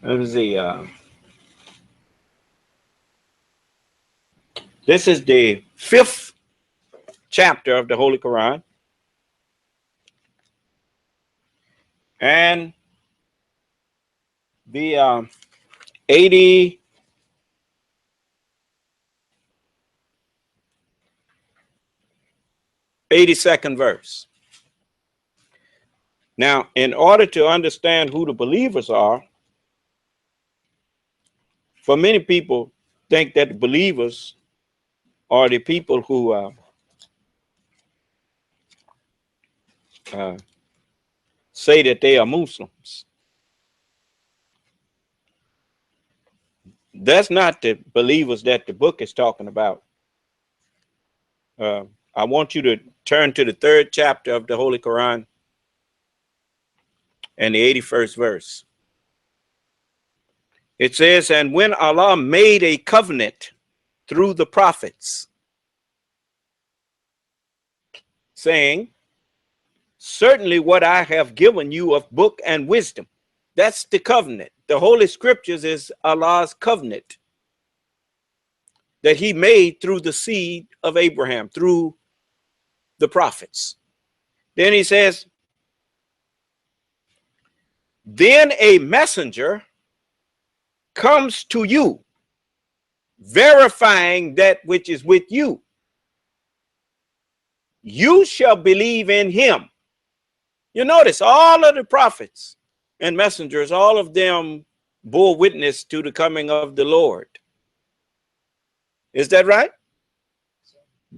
Let me see. This is the 5th chapter of the Holy Quran. And the 82nd verse. Now, in order to understand who the believers are, for many people think that the believers are the people who say that they are Muslims. That's not the believers that the book is talking about. I want you to turn to the 3rd chapter of the Holy Quran and the 81st verse. It says, and when Allah made a covenant through the prophets, saying, certainly what I have given you of book and wisdom. That's the covenant. The Holy Scriptures is Allah's covenant that he made through the seed of Abraham, through the prophets. Then he says, then a messenger comes to you, verifying that which is with you. You shall believe in him. You notice all of the prophets and messengers, all of them bore witness to the coming of the Lord. Is that right?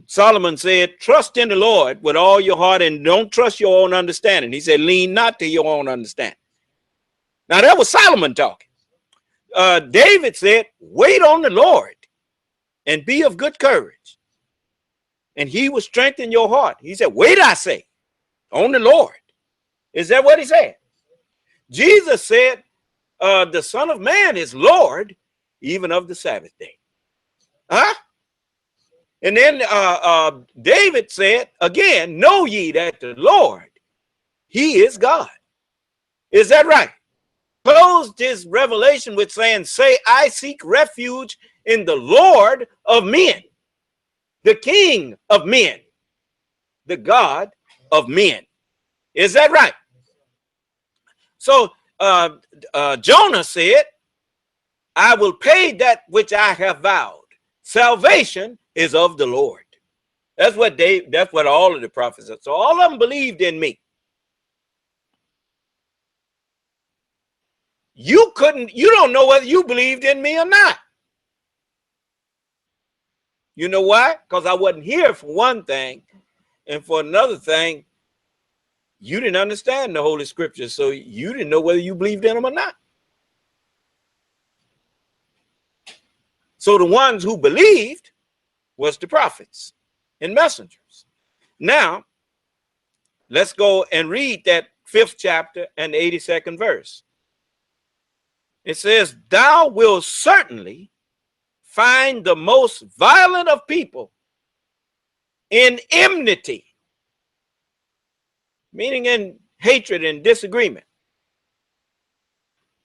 Solomon said, trust in the Lord with all your heart and don't trust your own understanding. He said, lean not to your own understanding. Now that was Solomon talking. David said, wait on the Lord and be of good courage, and he will strengthen your heart. He said, wait, I say, on the Lord. Is that what he said? Jesus said, the Son of Man is Lord, even of the Sabbath day. Huh? And then David said, again, know ye that the Lord, he is God. Is that right? Closed his revelation with saying, say, I seek refuge in the Lord of men, the King of men, the God of men. Is that right? So Jonah said, I will pay that which I have vowed. Salvation is of the Lord. That's what all of the prophets said. So all of them believed in me. You don't know whether you believed in me or not. You know why? Because I wasn't here for one thing. And for another thing, you didn't understand the Holy Scriptures. So you didn't know whether you believed in them or not. So the ones who believed was the prophets and messengers. Now, let's go and read that 5th chapter and 82nd verse. It says, thou wilt certainly find the most violent of people in enmity, meaning in hatred and disagreement,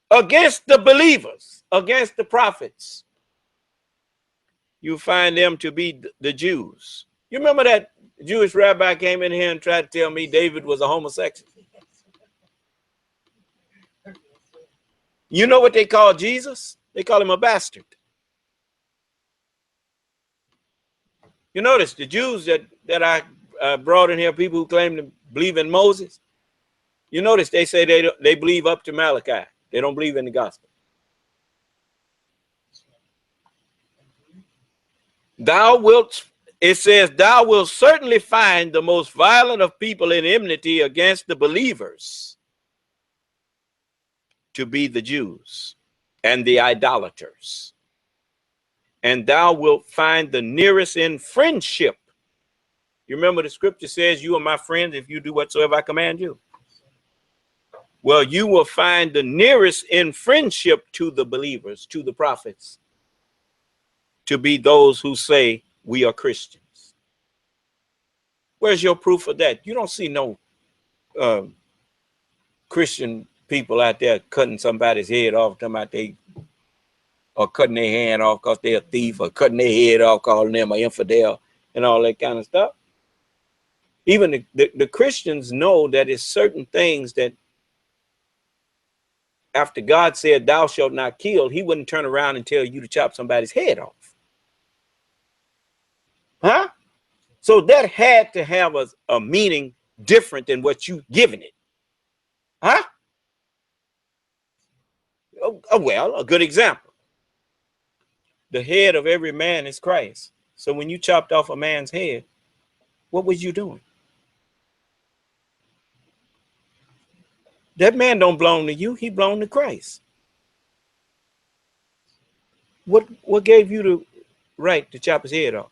against the believers, against the prophets. You find them to be the Jews. You remember that Jewish rabbi came in here and tried to tell me David was a homosexual? You know what they call Jesus? They call him a bastard. You notice the Jews that I brought in here, people who claim to believe in Moses, you notice they say they believe up to Malachi. They don't believe in the gospel. It says, thou wilt certainly find the most violent of people in enmity against the believers to be the Jews and the idolaters. And thou wilt find the nearest in friendship. You remember the scripture says, you are my friends if you do whatsoever I command you. Well, you will find the nearest in friendship to the believers, to the prophets, to be those who say we are Christians. Where's your proof of that? You don't see no Christian people out there cutting somebody's head off, talking about or cutting their hand off because they're a thief, or cutting their head off, calling them an infidel, and all that kind of stuff. Even the Christians know that it's certain things that after God said, thou shalt not kill, he wouldn't turn around and tell you to chop somebody's head off. Huh? So that had to have a meaning different than what you've given it. Huh? Well, a good example. The head of every man is Christ. So when you chopped off a man's head, what was you doing? That man don't belong to you. He belonged to Christ. What gave you the right to chop his head off?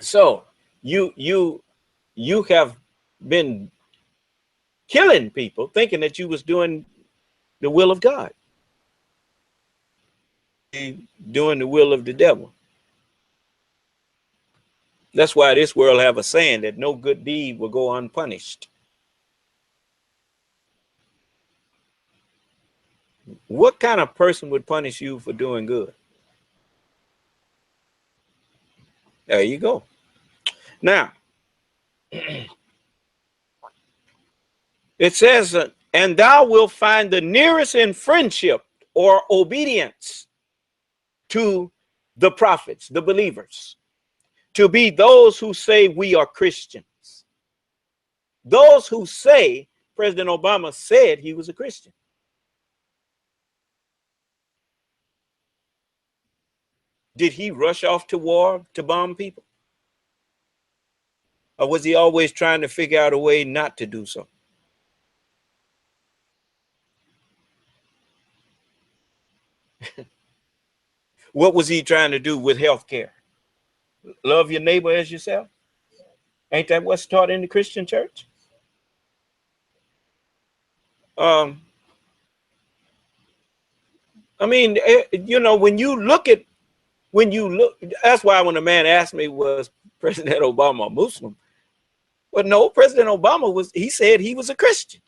So you have been killing people, thinking that you was doing the will of God, doing the will of the devil. That's why this world have a saying that no good deed will go unpunished. What kind of person would punish you for doing good? There you go. Now, it says, and thou wilt find the nearest in friendship or obedience to the prophets, the believers, to be those who say we are Christians. Those who say President Obama said he was a Christian. Did he rush off to war to bomb people? Or was he always trying to figure out a way not to do so? What was he trying to do with health care? Love your neighbor as yourself? Ain't that what's taught in the Christian church? I mean, you know, when you look, that's why when a man asked me, was President Obama a Muslim? Well, no, President Obama he said he was a Christian.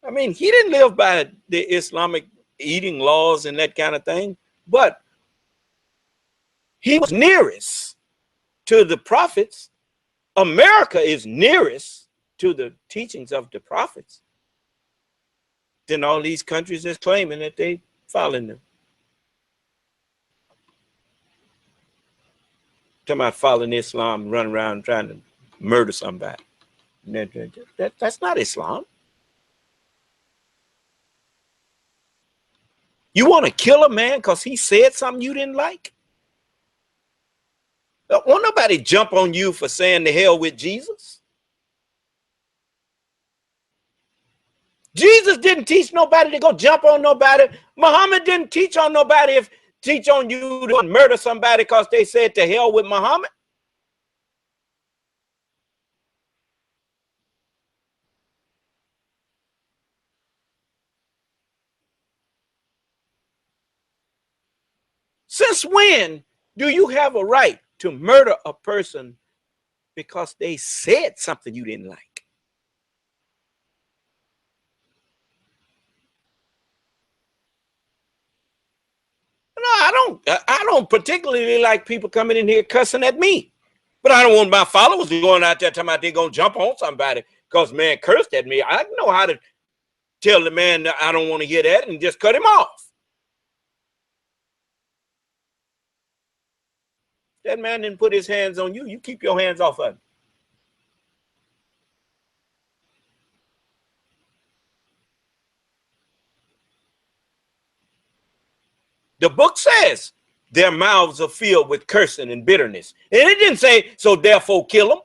I mean, he didn't live by the Islamic eating laws and that kind of thing, but he was nearest to the prophets. America is nearest to the teachings of the prophets than all these countries that's claiming that they following them. Talking about following Islam, run around trying to murder somebody. That's not Islam. You want to kill a man because he said something you didn't like? Won't nobody jump on you for saying the hell with Jesus. Jesus didn't teach nobody to go jump on nobody. Muhammad didn't teach on nobody teach on you to murder somebody because they said to hell with Muhammad. Since when do you have a right to murder a person because they said something you didn't like? No, I don't particularly like people coming in here cussing at me. But I don't want my followers going out there talking about they're going to jump on somebody because man cursed at me. I know how to tell the man that I don't want to hear that and just cut him off. That man didn't put his hands on you. You keep your hands off of him. The book says their mouths are filled with cursing and bitterness. And it didn't say, so therefore kill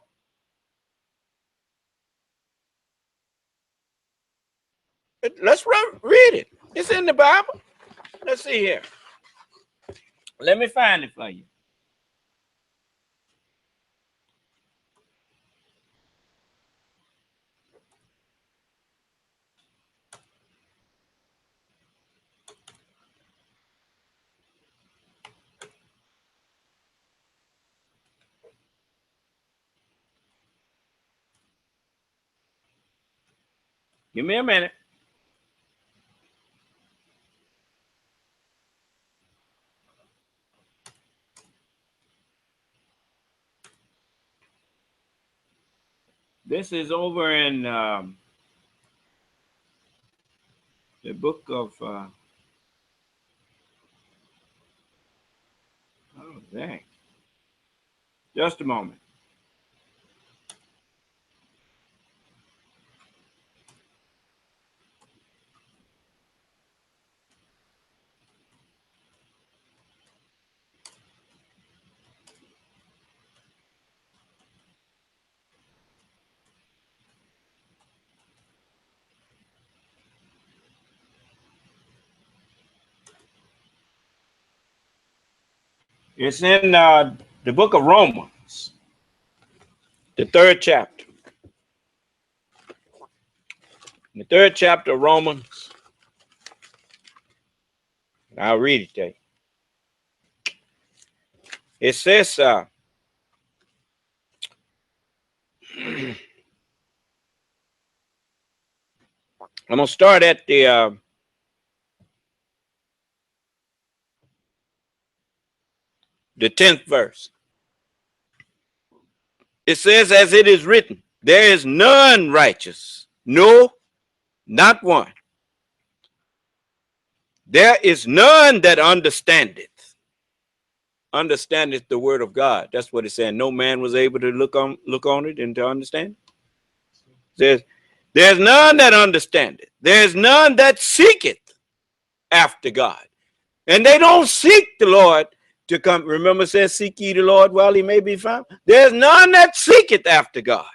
them. Let's read it. It's in the Bible. Let's see here. Let me find it for you. Give me a minute. This is over in the book of, oh, dang. Just a moment. It's in the book of Romans, the 3rd chapter. In the 3rd chapter of Romans, I'll read it to you. It says, I'm going to start at the 10th verse. It says, as it is written, there is none righteous, no, not one. There is none that understandeth. Understandeth the word of God. That's what it's saying. No man was able to look on it and to understand it. It says, there's none that understandeth. There's none that seeketh after God. And they don't seek the Lord to come. Remember, it says, seek ye the Lord while he may be found. There's none that seeketh after God.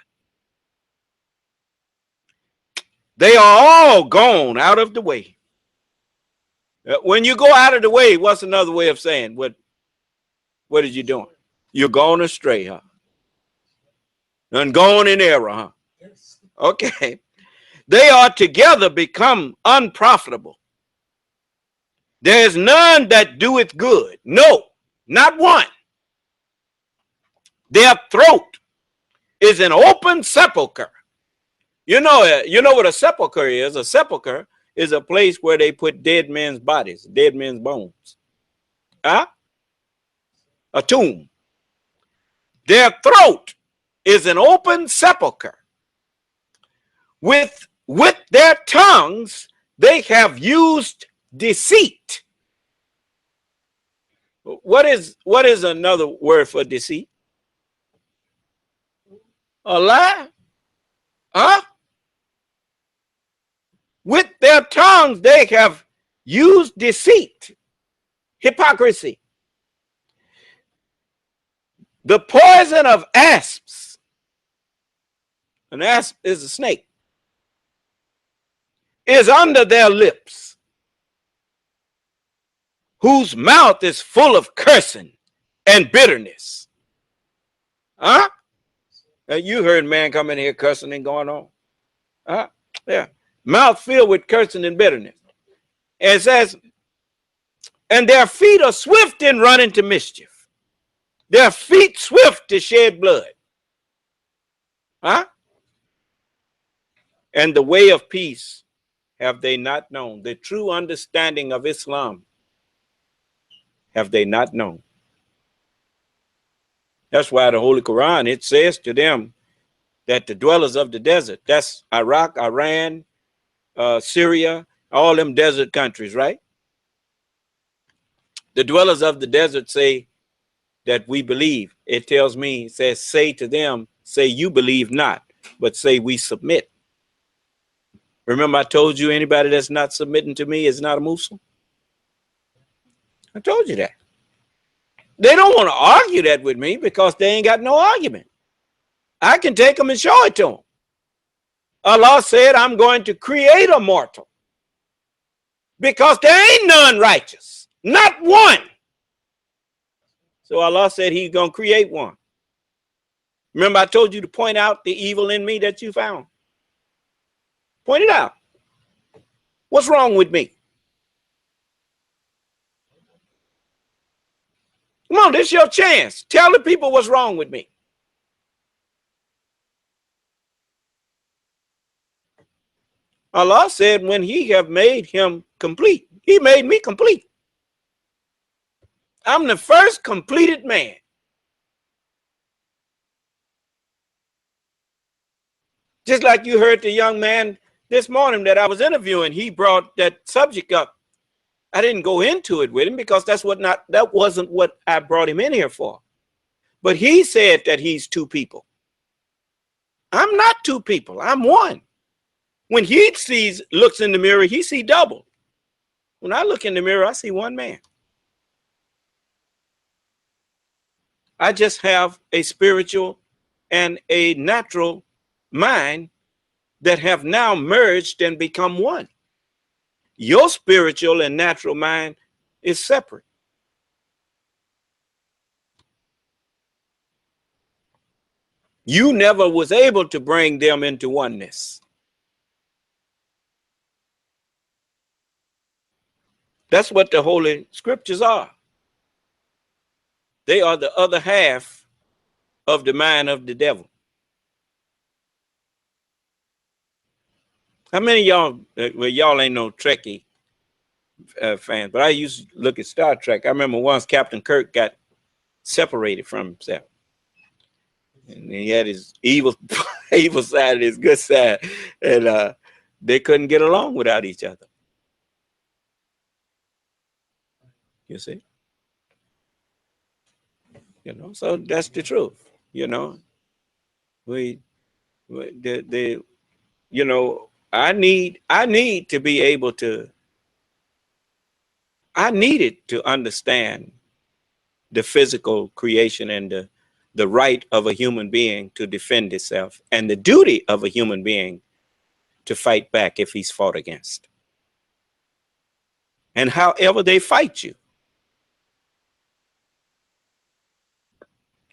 They are all gone out of the way. When you go out of the way, what's another way of saying what are you doing? You're going astray, huh? And going in error, huh? Yes. Okay. They are together become unprofitable. There is none that doeth good. No, not one. Their throat is an open sepulcher. You know what a sepulcher is? A sepulcher is a place where they put dead men's bodies, dead men's bones. Huh? A tomb. Their throat is an open sepulcher. With their tongues, they have used deceit. What is another word for deceit? A lie? Huh? With their tongues, they have used deceit, hypocrisy. The poison of asps, an asp is a snake, is under their lips, whose mouth is full of cursing and bitterness. Huh? You heard man come in here cursing and going on. Huh? Yeah. Mouth filled with cursing and bitterness. And it says, and their feet are swift in running to mischief. Their feet swift to shed blood. Huh? And the way of peace have they not known. The true understanding of Islam have they not known. That's why the Holy Quran, it says to them that the dwellers of the desert, that's Iraq, Iran, Syria, all them desert countries, right? The dwellers of the desert say that we believe. It tells me, it says, say to them, say you believe not, but say we submit. Remember I told you anybody that's not submitting to me is not a Muslim? I told you that. They don't want to argue that with me because they ain't got no argument. I can take them and show it to them. Allah said, I'm going to create a mortal because there ain't none righteous, not one. So Allah said he's going to create one. Remember I told you to point out the evil in me that you found. Point it out. What's wrong with me? Come on, this is your chance. Tell the people what's wrong with me. Allah said when he have made him complete, he made me complete. I'm the first completed man. Just like you heard the young man this morning that I was interviewing, he brought that subject up. I didn't go into it with him because that wasn't what I brought him in here for. But he said that he's two people. I'm not two people. I'm one. When he looks in the mirror, he sees double. When I look in the mirror, I see one man. I just have a spiritual and a natural mind that have now merged and become one. Your spiritual and natural mind is separate. You never was able to bring them into oneness. That's what the Holy Scriptures are. They are the other half of the mind of the devil. How many of y'all, well, y'all ain't no Trekkie fans, but I used to look at Star Trek. I remember once Captain Kirk got separated from himself. And he had his evil evil side and his good side. And they couldn't get along without each other. You see? You know, so that's the truth. You know, you know, I need to be able to, I needed to understand the physical creation and the right of a human being to defend itself and the duty of a human being to fight back if he's fought against. And however they fight you.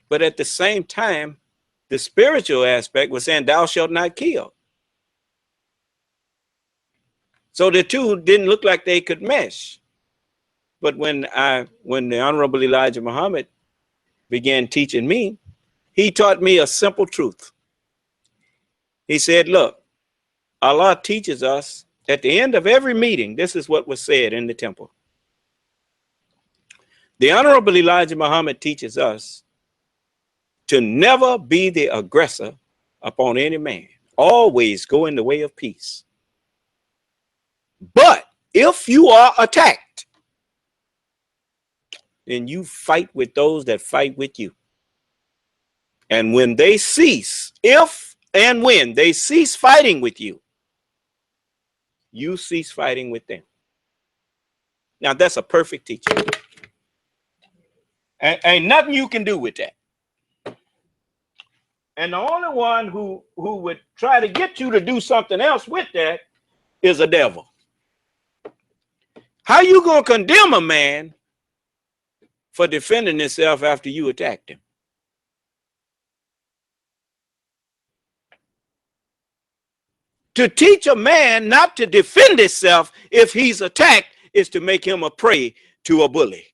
But at the same time, the spiritual aspect was saying, thou shalt not kill. So the two didn't look like they could mesh. But when the Honorable Elijah Muhammad began teaching me, he taught me a simple truth. He said, look, Allah teaches us at the end of every meeting, this is what was said in the temple. The Honorable Elijah Muhammad teaches us to never be the aggressor upon any man. Always go in the way of peace. But if you are attacked, then you fight with those that fight with you. And when they cease, if and when they cease fighting with you, you cease fighting with them. Now that's a perfect teaching. Ain't nothing you can do with that. And the only one who would try to get you to do something else with that is a devil. How you gonna condemn a man for defending himself after you attacked him? To teach a man not to defend himself if he's attacked is to make him a prey to a bully.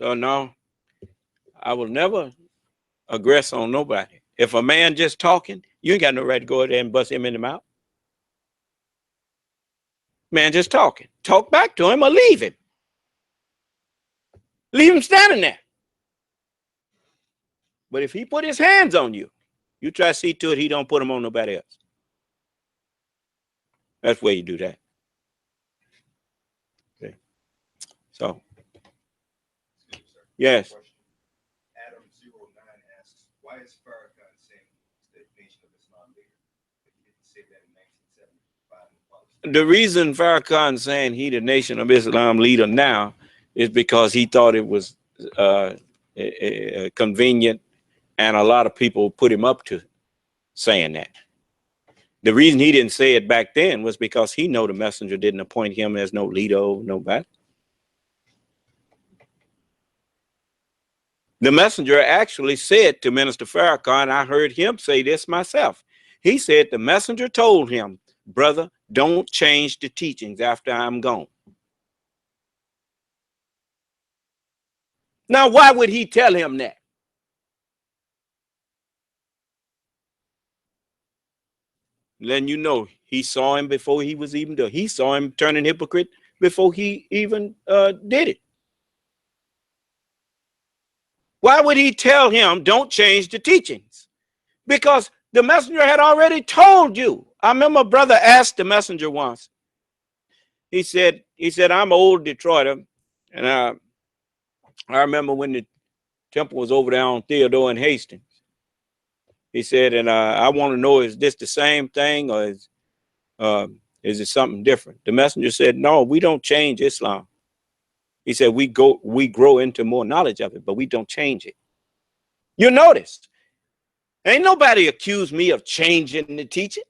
So no, I will never aggress on nobody. If a man just talking, you ain't got no right to go there and bust him in the mouth. Man just talking. Talk back to him or leave him. Leave him standing there. But if he put his hands on you, you try to see to it he don't put them on nobody else. That's where you do that. Okay. So, yes. Adam 09 asks, why is Farrakhan saying the Nation of Islam leader? But he didn't say that in 1975. The reason Farrakhan saying he the Nation of Islam leader now is because he thought it was convenient, and a lot of people put him up to saying that. The reason he didn't say it back then was because he know the messenger didn't appoint him as no leader or nobody. The messenger actually said to Minister Farrakhan, I heard him say this myself. He said the messenger told him, brother, don't change the teachings after I'm gone. Now, why would he tell him that? Letting you know, he saw him before he was even done. He saw him turning hypocrite before he even did it. Why would he tell him, don't change the teachings? Because the messenger had already told you. I remember a brother asked the messenger once. He said, I'm old Detroiter. And I remember when the temple was over there on Theodore and Hastings. He said, and I want to know, is this the same thing or is it something different? The messenger said, no, we don't change Islam. He said, we grow into more knowledge of it, but we don't change it. You notice, ain't nobody accused me of changing the teaching.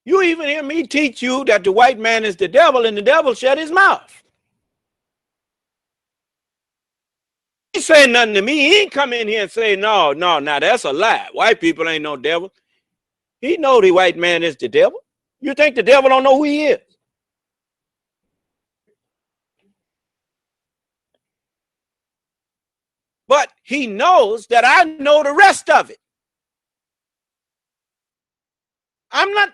You even hear me teach you that the white man is the devil and the devil shut his mouth. ain't saying nothing to me. He ain't come in here and say, no, now that's a lie. White people ain't no devil. He know the white man is the devil. You think the devil don't know who he is? But he knows that I know the rest of it. I'm not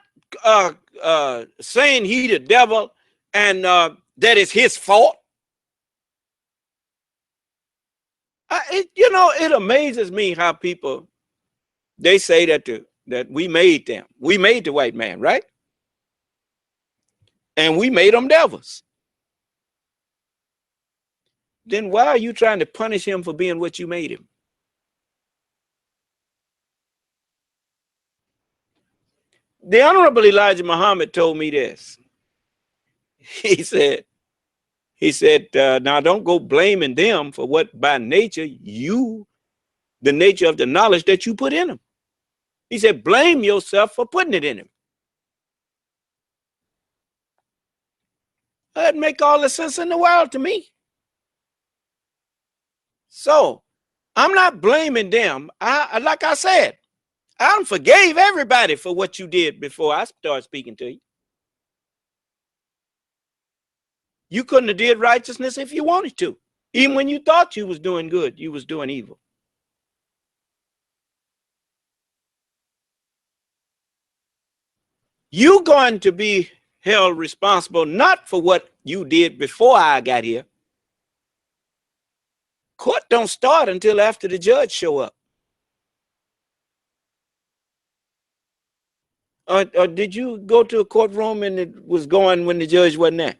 saying he the devil and that is his fault. It amazes me how people, they say that we made them. We made the white man, right? And we made them devils. Then why are you trying to punish him for being what you made him? The Honorable Elijah Muhammad told me this. He said, now don't go blaming them for what by nature the nature of the knowledge that you put in them. He said, blame yourself for putting it in him. That'd make all the sense in the world to me. So I'm not blaming them. Like I said, I forgave everybody for what you did before I started speaking to you. You couldn't have did righteousness if you wanted to. Even when you thought you was doing good, you was doing evil. You're going to be held responsible not for what you did before I got here. Court don't start until after the judge show up. Or did you go to a courtroom and it was going when the judge wasn't there?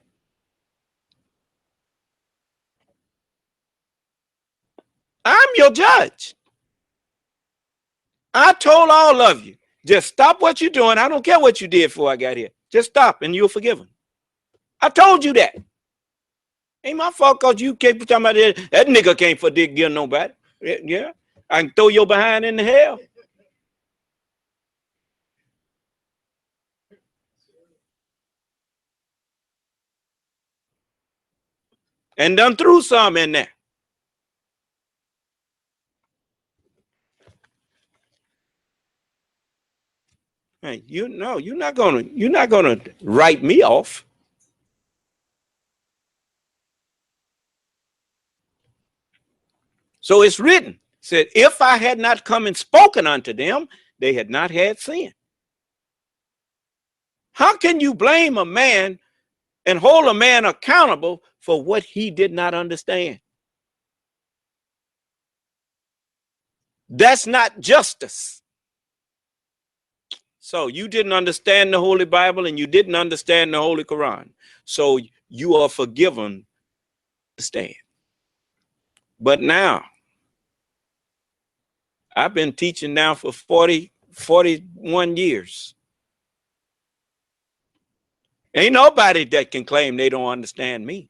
I'm your judge. I told all of you, just stop what you're doing. I don't care what you did before I got here. Just stop and you're forgiven. I told you that. Ain't my fault because you keep talking about that. That nigga can't forgive nobody. Yeah. I can throw your behind in the hell. And done threw some in there. Hey, you're not gonna write me off. So it's written, said, if I had not come and spoken unto them, they had not had sin. How can you blame a man and hold a man accountable for what he did not understand? That's not justice. So you didn't understand the Holy Bible and you didn't understand the Holy Quran. So you are forgiven. Understand. But now, I've been teaching now for 41 years. Ain't nobody that can claim they don't understand me.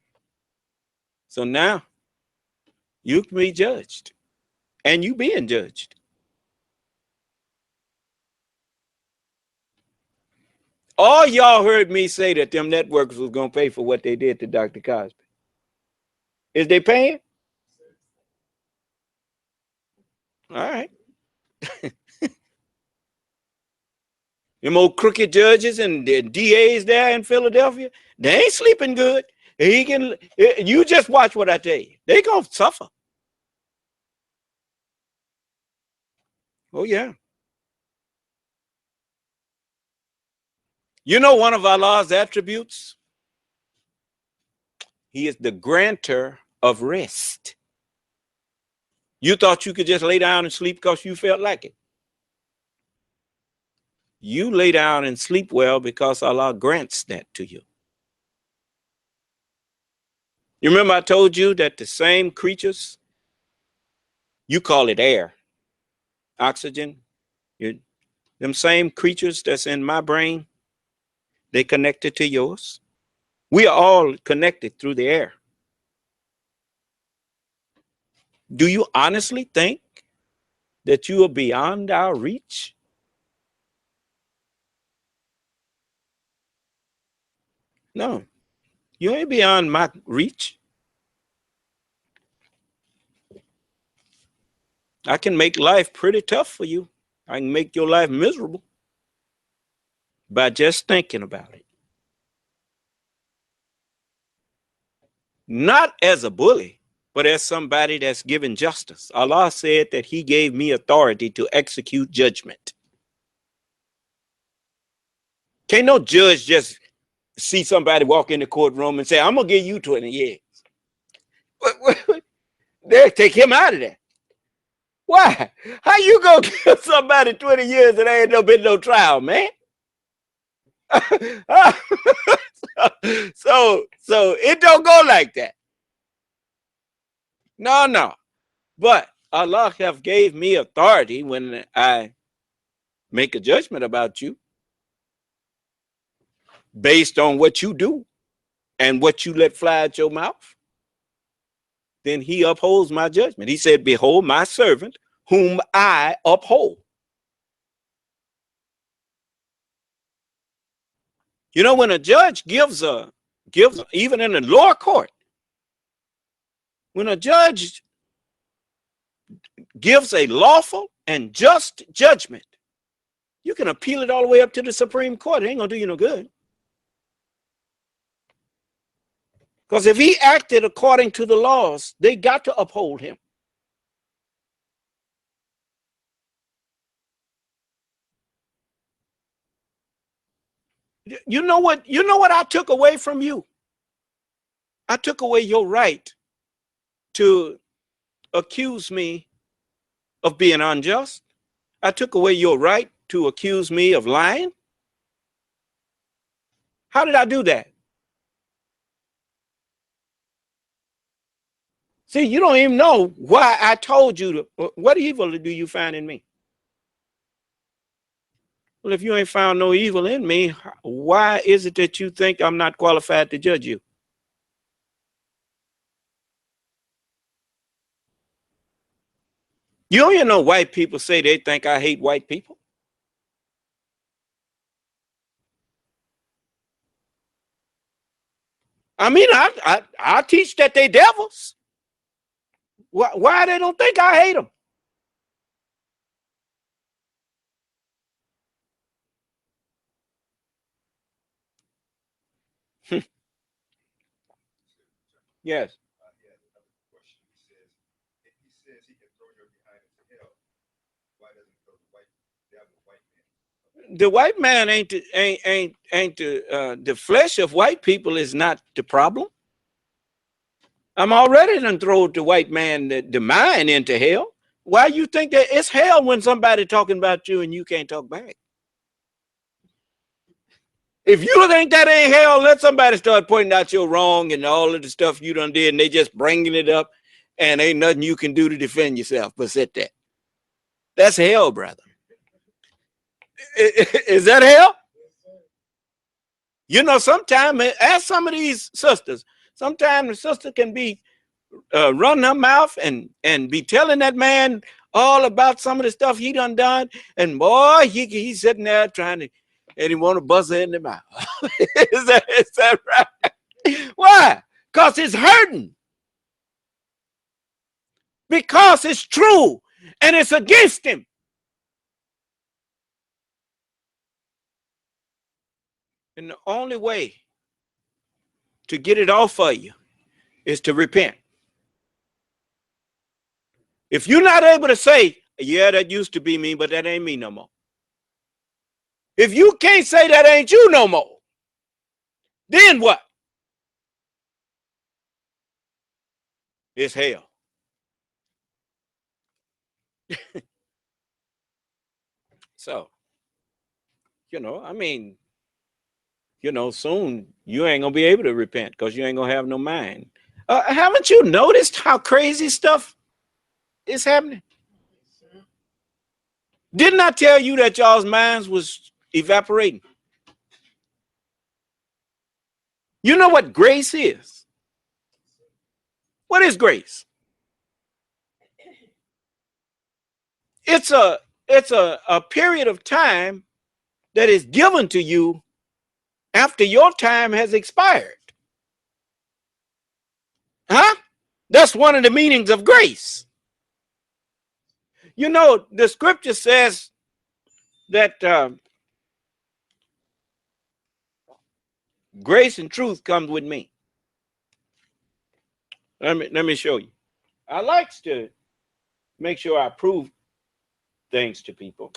So now, you can be judged. And you being judged. All y'all heard me say that them networks was going to pay for what they did to Dr. Cosby. Is they paying? All right. Them old crooked judges and the DAs there in Philadelphia, they ain't sleeping good. You just watch what I tell you. They going to suffer. Oh, yeah. You know one of Allah's attributes? He is the granter of rest. You thought you could just lay down and sleep because you felt like it. You lay down and sleep well because Allah grants that to you. You remember I told you that the same creatures, you call it air, oxygen, them same creatures that's in my brain, they connected to yours. We are all connected through the air. Do you honestly think that you are beyond our reach? No, you ain't beyond my reach. I can make life pretty tough for you. I can make your life miserable by just thinking about it. Not as a bully, but as somebody that's given justice. Allah said that he gave me authority to execute judgment. Can't no judge just see somebody walk in the courtroom and say, I'm going to give you 20 years. They'll take him out of there. Why? How you going to give somebody 20 years and there ain't been no trial, man? So it don't go like that. No. But Allah have gave me authority when I make a judgment about you based on what you do and what you let fly out your mouth. Then he upholds my judgment. He said, behold my servant whom I uphold. You know, when a judge gives even in the lower court, when a judge gives a lawful and just judgment, you can appeal it all the way up to the Supreme Court. It ain't gonna do you no good. Because if he acted according to the laws, they got to uphold him. You know what I took away from you? I took away your right to accuse me of being unjust. I took away your right to accuse me of lying. How did I do that? See, you don't even know why I told you to. What evil do you find in me? Well, if you ain't found no evil in me, why is it that you think I'm not qualified to judge you? You don't even know white people say they think I hate white people. I mean, I teach that they devils. Why they don't think I hate them? Yes. The white man ain't the flesh of white people is not the problem. I'm already done throw the white man, the mind into hell. Why you think that it's hell when somebody talking about you and you can't talk back? If you think that ain't hell, let somebody start pointing out your wrong and all of the stuff you done did, and they just bringing it up, and ain't nothing you can do to defend yourself but sit there. That's hell, brother. Is that hell? You know, sometimes, ask some of these sisters, sometimes the sister can be running her mouth and be telling that man all about some of the stuff he done, and boy, he's sitting there trying to, and he want to buzz her in the mouth. Is that right? Why? Because it's hurting. Because it's true and it's against him. And the only way to get it off of you is to repent. If you're not able to say, yeah, that used to be me, but that ain't me no more. If you can't say that ain't you no more, then what? It's hell. So, you know, I mean, you know, soon you ain't gonna be able to repent because you ain't gonna have no mind. Haven't you noticed how crazy stuff is happening? Didn't I tell you that y'all's minds was evaporating? You know what grace is? What is grace? It's a period of time that is given to you after your time has expired. Huh? That's one of the meanings of grace. You know, the scripture says that grace and truth comes with me. Let me show you. I like to make sure I prove things to people.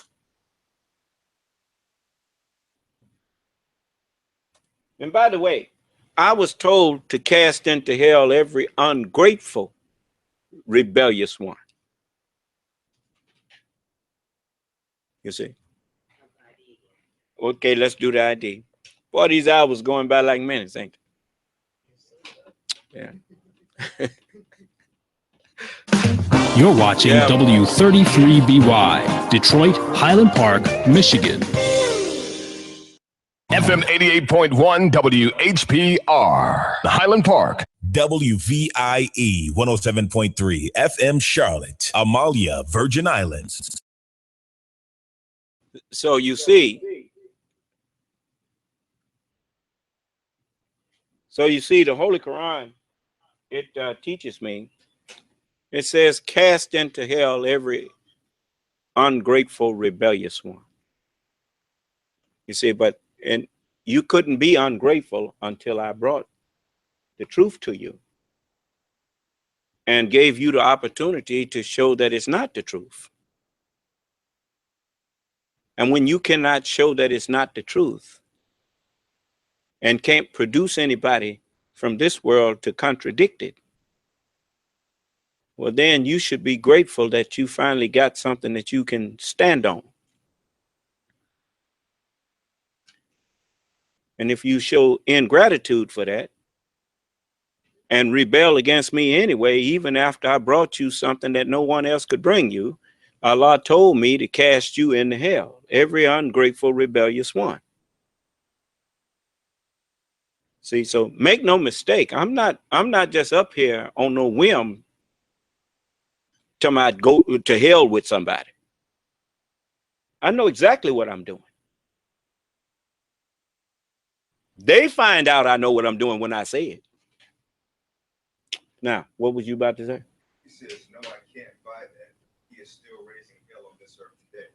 And by the way, I was told to cast into hell every ungrateful, rebellious one. You see? Okay, let's do the ID. Boy, these hours going by like minutes, ain't they? Yeah. You're watching W33BY, Detroit, Highland Park, Michigan. FM 88.1 WHPR, Highland Park. WVIE 107.3 FM Charlotte, Amalia, Virgin Islands. So you see, the Holy Quran, it teaches me. It says, cast into hell every ungrateful, rebellious one. You see, and you couldn't be ungrateful until I brought the truth to you and gave you the opportunity to show that it's not the truth. And when you cannot show that it's not the truth and can't produce anybody from this world to contradict it, well, then you should be grateful that you finally got something that you can stand on. And if you show ingratitude for that and rebel against me anyway, even after I brought you something that no one else could bring you, Allah told me to cast you into hell, every ungrateful, rebellious one. See, so make no mistake, I'm not just up here on no whim to go to hell with somebody. I know exactly what I'm doing. They find out I know what I'm doing when I say it. Now, what was you about to say? He says, no, I can't buy that. He is still raising hell on this earth today.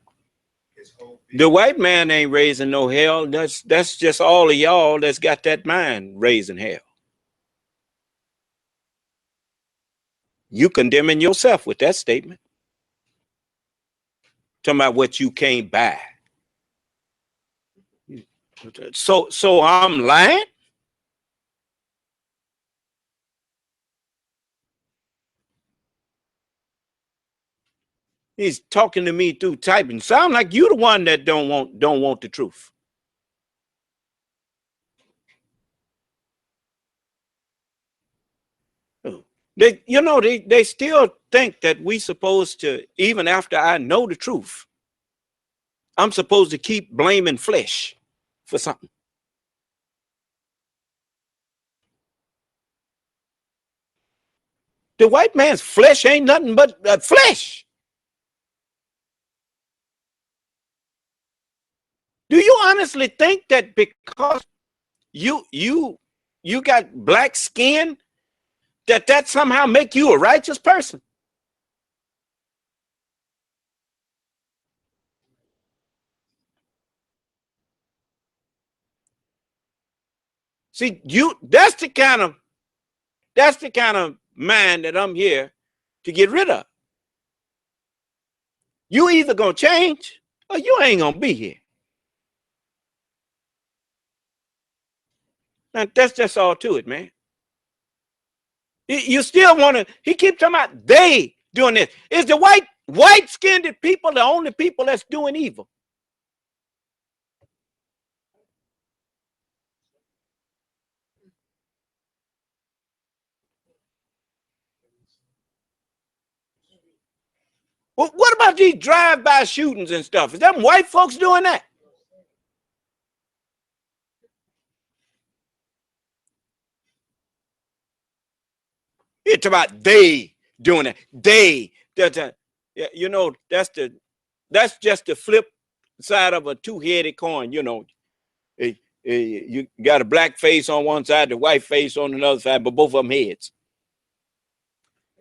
His whole The white man ain't raising no hell. That's just all of y'all that's got that mind raising hell. You condemning yourself with that statement. Talking about what you can't buy. So I'm lying? He's talking to me through typing. Sound like you the one that don't want the truth. They still think that we supposed to, even after I know the truth, I'm supposed to keep blaming flesh for something. The white man's flesh ain't nothing but flesh. Do you honestly think that because you got black skin, that somehow make you a righteous person? See, that's the kind of mind that I'm here to get rid of. You either gonna change or you ain't gonna be here. Now, that's just all to it, man. You still want to, he keeps talking about they doing this. Is the white-skinned people the only people that's doing evil? Well, what about these drive-by shootings and stuff? Is them white folks doing that? It's about they doing it. That's just the flip side of a two-headed coin. You got a black face on one side, the white face on another side, but both of them heads.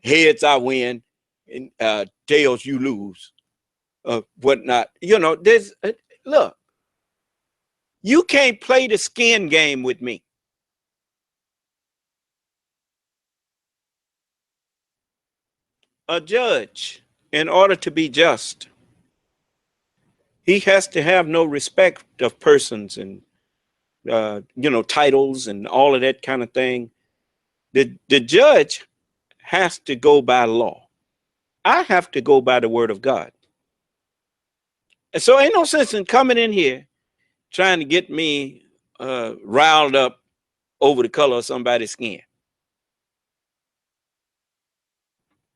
Heads I win, tails you lose, whatnot. You know, there's look, you can't play the skin game with me. A judge, in order to be just, he has to have no respect of persons and titles and all of that kind of thing. The judge has to go by law. I have to go by the word of God. And so ain't no sense in coming in here trying to get me riled up over the color of somebody's skin.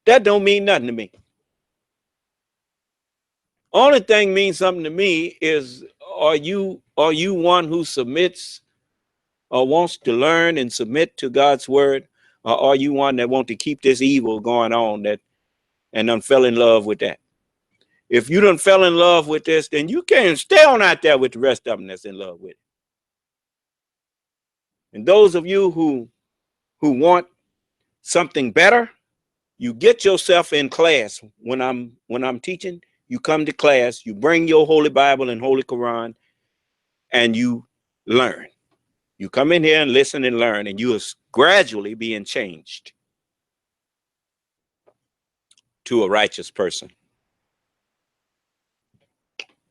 That don't mean nothing to me. Only thing means something to me is, are you one who submits or wants to learn and submit to God's word, or are you one that wants to keep this evil going on and done fell in love with that? If you done fell in love with this, then you can't stay on out there with the rest of them that's in love with it. And those of you who want something better, you get yourself in class. When I'm teaching, you come to class, you bring your Holy Bible and Holy Quran, and you learn. You come in here and listen and learn, and you are gradually being changed to a righteous person.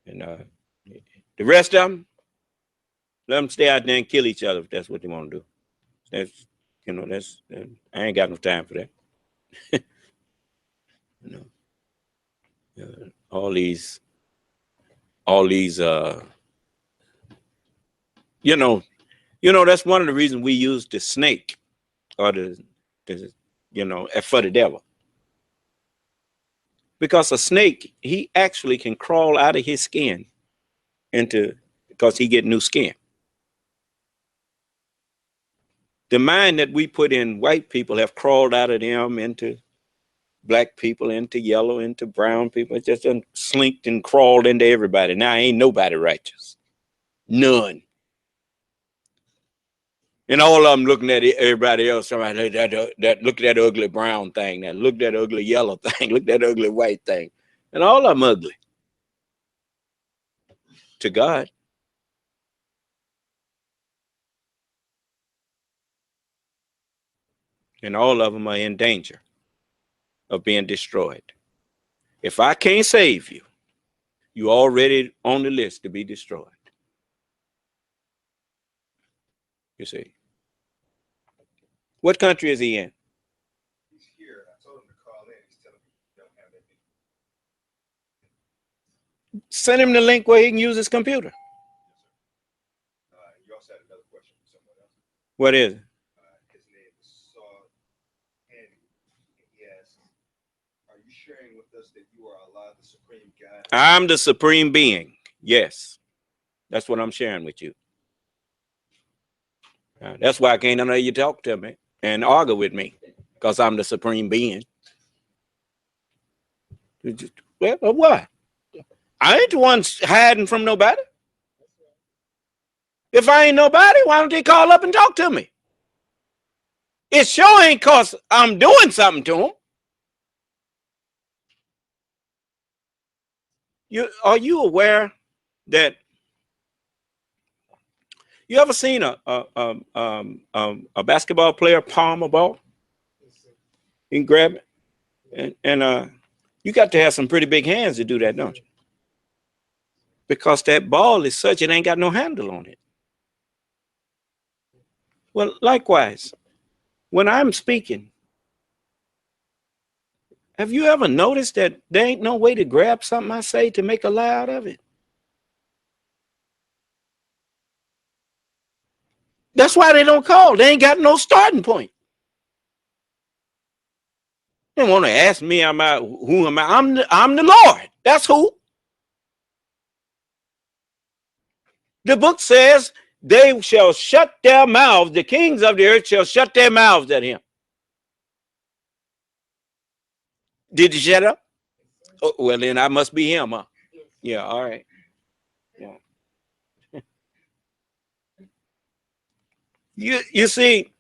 And the rest of them, let them stay out there and kill each other if that's what they want to do. That's I ain't got no time for that. All these that's one of the reasons we use the snake or the for the devil. Because a snake, he actually can crawl out of his skin because he get new skin. The mind that we put in white people have crawled out of them into black people, into yellow, into brown people. It just done slinked and crawled into everybody. Now ain't nobody righteous. None. And all of them looking at everybody else, somebody that look at that ugly brown thing, that look at that ugly yellow thing, look at that ugly white thing. And all of them ugly. To God. And all of them are in danger of being destroyed. If I can't save you, you're already on the list to be destroyed. You see. What country is he in? He's here. I told him to call in. He's telling me he don't have that. Send him the link where he can use his computer. You also had another question from someone else. What is it? His name is Saul Handy. He asked, are you sharing with us that you are Allah, the supreme God? I'm the supreme being. Yes. That's what I'm sharing with you. That's why I can't know you talk to me and argue with me, because I'm the supreme being. Well, what? I ain't the one hiding from nobody. If I ain't nobody, why don't they call up and talk to me? It sure ain't because I'm doing something to them. Are you aware that you ever seen a basketball player palm a ball? You can grab it, and you got to have some pretty big hands to do that, don't you? Because that ball is such, it ain't got no handle on it. Well, likewise, when I'm speaking, have you ever noticed that there ain't no way to grab something I say to make a lie out of it? That's why they don't call. They ain't got no starting point. They want to ask me, who am I? I'm the Lord. That's who. The book says they shall shut their mouths. The kings of the earth shall shut their mouths at him. Did you shut up? Oh, well, then I must be him, huh? Yeah, all right. Yeah. You see,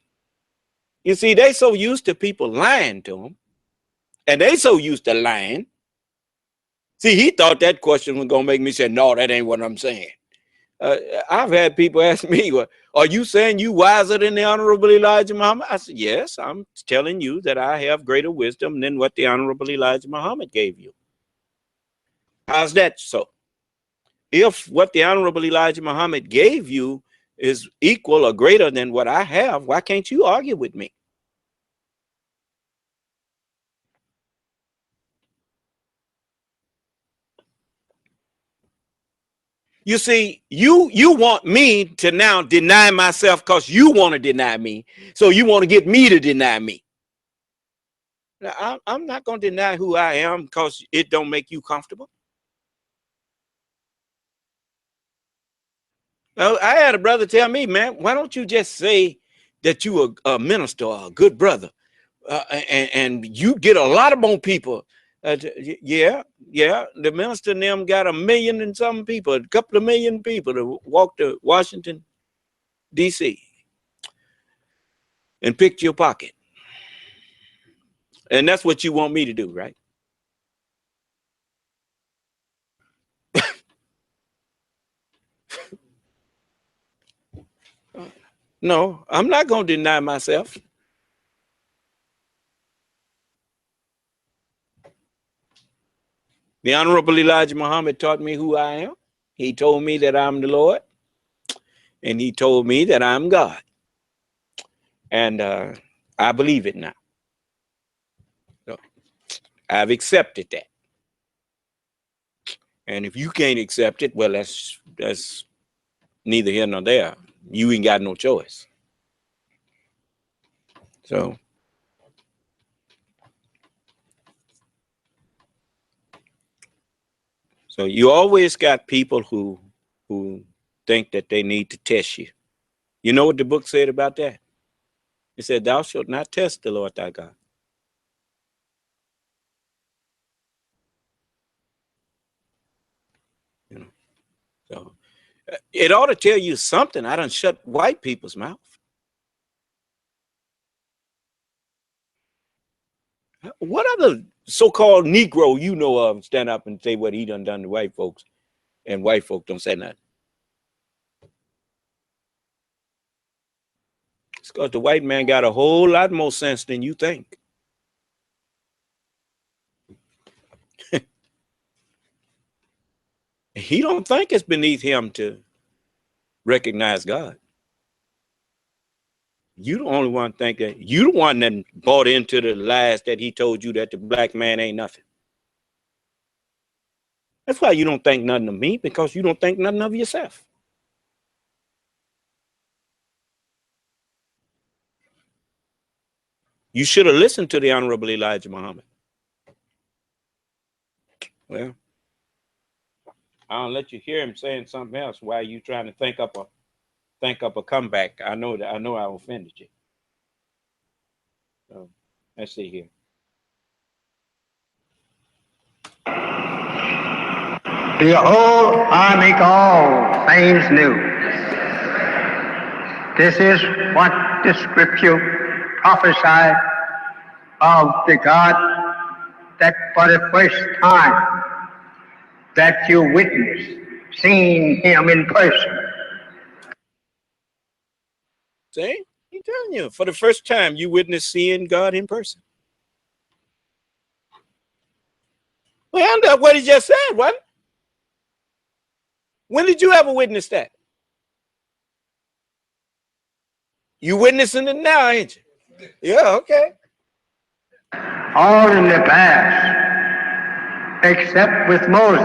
they so used to people lying to them And they so used to lying. See, he thought that question was going to make me say, no, that ain't what I'm saying. I've had people ask me, well, are you saying you wiser than the Honorable Elijah Muhammad? I said, yes, I'm telling you that I have greater wisdom than what the Honorable Elijah Muhammad gave you. How's that so? If what the Honorable Elijah Muhammad gave you is equal or greater than what I have, why can't you argue with me? You see, you want me to now deny myself because you want to deny me. So you want to get me to deny me. Now, I'm not going to deny who I am because it don't make you comfortable. Well, I had a brother tell me, man, why don't you just say that you a minister or a good brother? And you get a lot of more people. Yeah. The minister and them got 1 million and some people, a couple of million people to walk to Washington, D.C. and pick your pocket. And that's what you want me to do, right? No, I'm not going to deny myself. The Honorable Elijah Muhammad taught me who I am. He told me that I'm the Lord. And he told me that I'm God. And I believe it now. So I've accepted that. And if you can't accept it, well, that's neither here nor there. You ain't got no choice. So you always got people who think that they need to test you. You know what the book said about that? It said, thou shalt not test the Lord thy God. You know, so it ought to tell you something. I done shut white people's mouth. What other so-called Negro you know of stand up and say what he done to white folks, and white folk don't say nothing? It's because the white man got a whole lot more sense than you think. He don't think it's beneath him to recognize God. You the only one think that you the one that bought into the lies that he told you that the black man ain't nothing. That's why you don't think nothing of me, because you don't think nothing of yourself. You should have listened to the Honorable Elijah Muhammad. Well, I'll let you hear him saying something else while you trying to think up a comeback. I know I offended you. So let's see here. Behold, I make all things new. This is what the scripture prophesied of the God that for the first time that you witnessed seeing him in person. See? He's telling you, for the first time you witnessed seeing God in person. Well, that's what he just said, wasn't it? When did you ever witness that? You witnessing it now, ain't you? Yeah, okay. All in the past, except with Moses,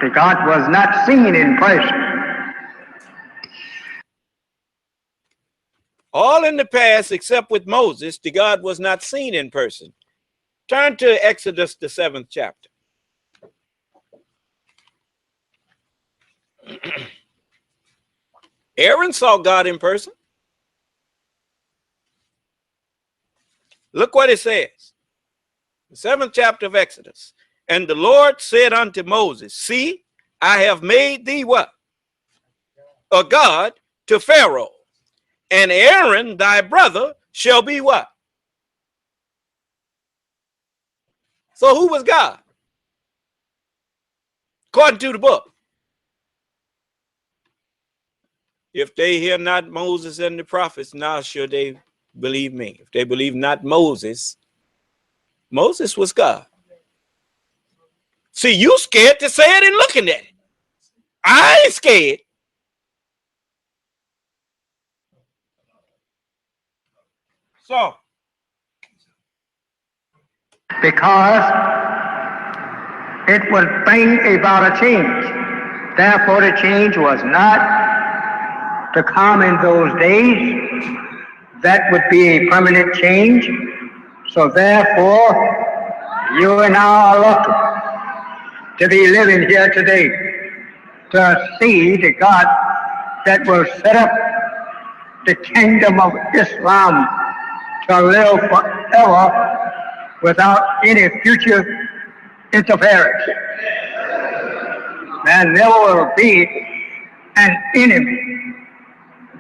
the God was not seen in person. All in the past, except with Moses, the God was not seen in person. Turn to Exodus, the 7th chapter. Aaron saw God in person. Look what it says. The 7th chapter of Exodus. And the Lord said unto Moses, see, I have made thee what? A God to Pharaoh. And Aaron, thy brother, shall be what? So who was God? According to the book. If they hear not Moses and the prophets, now should they believe me. If they believe not Moses, Moses was God. See, you scared to say it and looking at it. I ain't scared. So, because it would bring about a change. Therefore, the change was not to come in those days. That would be a permanent change. So therefore, you and I are lucky to be living here today to see the God that will set up the kingdom of Islam to live forever without any future interference. There never will be an enemy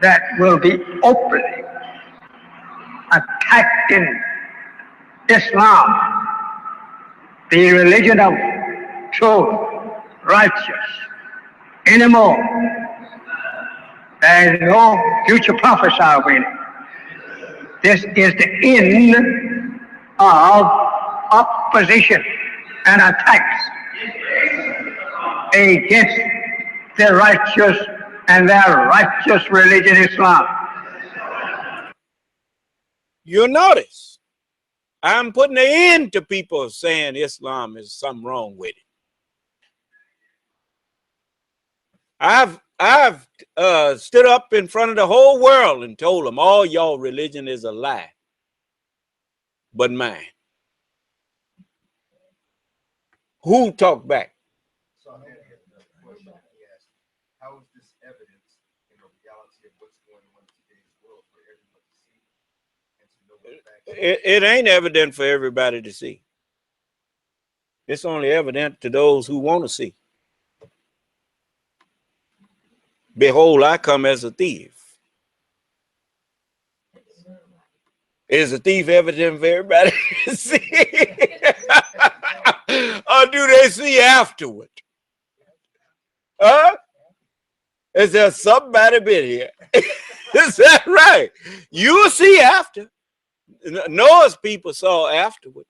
that will be openly attacking Islam, the religion of truth, righteous, anymore. There is no future prophesy in it. This is the end of opposition and attacks against the righteous and their righteous religion, Islam. you'll notice I'm putting an end to people saying Islam is something wrong with it. I've stood up in front of the whole world and told them all y'all religion is a lie, but mine. Who talked back? So I had another question. He asked, how is this evidence in the reality of what's going on in today's world for everyone to see and to know the facts? It ain't evident for everybody to see. It's only evident to those who want to see. Behold, I come as a thief. Is a thief evident for everybody to see? Or do they see afterward? Huh? Is there somebody been here? Is that right? You'll see after. Noah's people saw afterward.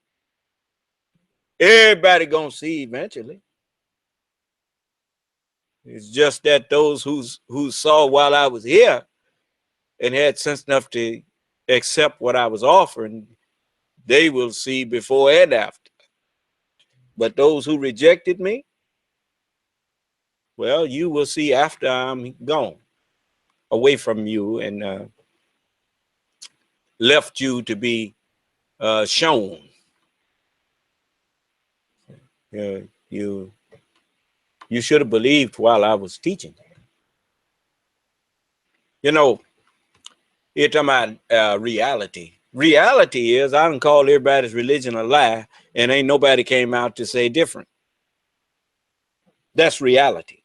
Everybody gonna see eventually. It's just that those who saw while I was here and had sense enough to accept what I was offering, they will see before and after. But those who rejected me, well, you will see after I'm gone, away from you, and left you to be shown. You should have believed while I was teaching. You know, you're talking about reality. Reality is I done call everybody's religion a lie, and ain't nobody came out to say different. That's reality.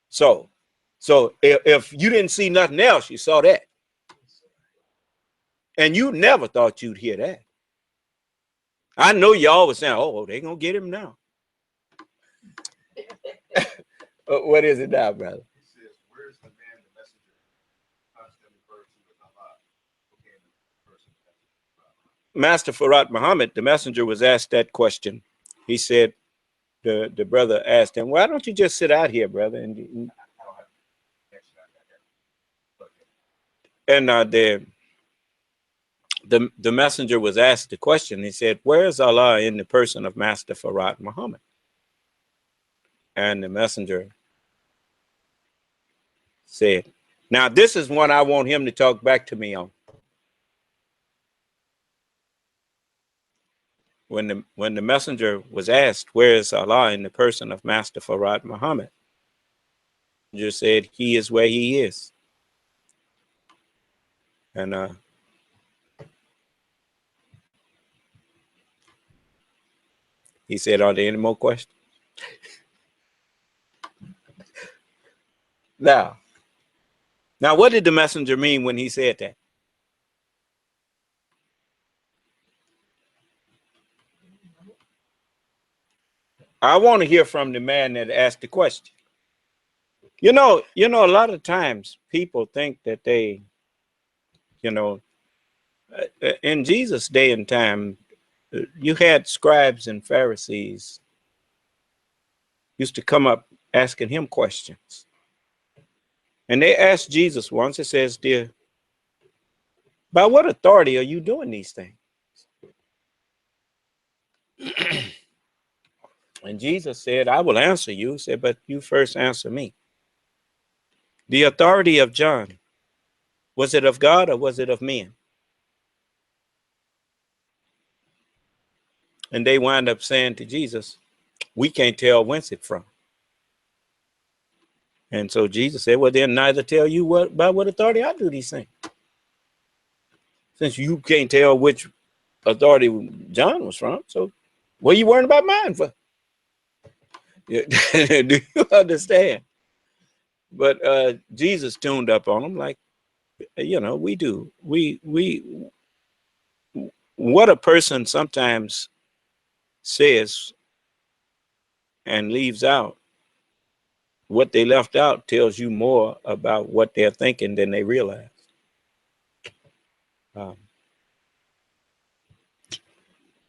So if you didn't see nothing else, you saw that. And you never thought you'd hear that. I know y'all was saying, oh, they gonna get him now. What is it now, brother? He says, where's the man, the messenger, constantly refers to as Allah? Okay, the person. Master Farad Muhammad, the messenger, was asked that question. He said, the brother asked him, why don't you just sit out here, brother? And the messenger was asked the question. He said, where is Allah in the person of Master Farad Muhammad? And the messenger said, now this is one I want him to talk back to me on. When the messenger was asked, where is Allah in the person of Master Farad Muhammad? He just said, he is where he is. And he said, are there any more questions? Now, what did the messenger mean when he said that? I want to hear from the man that asked the question. You know, a lot of times people think that they, in Jesus' day and time, you had scribes and Pharisees used to come up asking him questions. And they asked Jesus once, it says, "Dear, by what authority are you doing these things?" And Jesus said, "I will answer you." He said, "But you first answer me. The authority of John, was it of God or was it of men?" And they wind up saying to Jesus, "We can't tell whence it's from." And so Jesus said, "Well, then neither tell you by what authority I do these things. Since you can't tell which authority John was from, so what are you worrying about mine for?" Do you understand? But Jesus tuned up on them like, we do. What a person sometimes says and leaves out, what they left out tells you more about what they're thinking than they realize.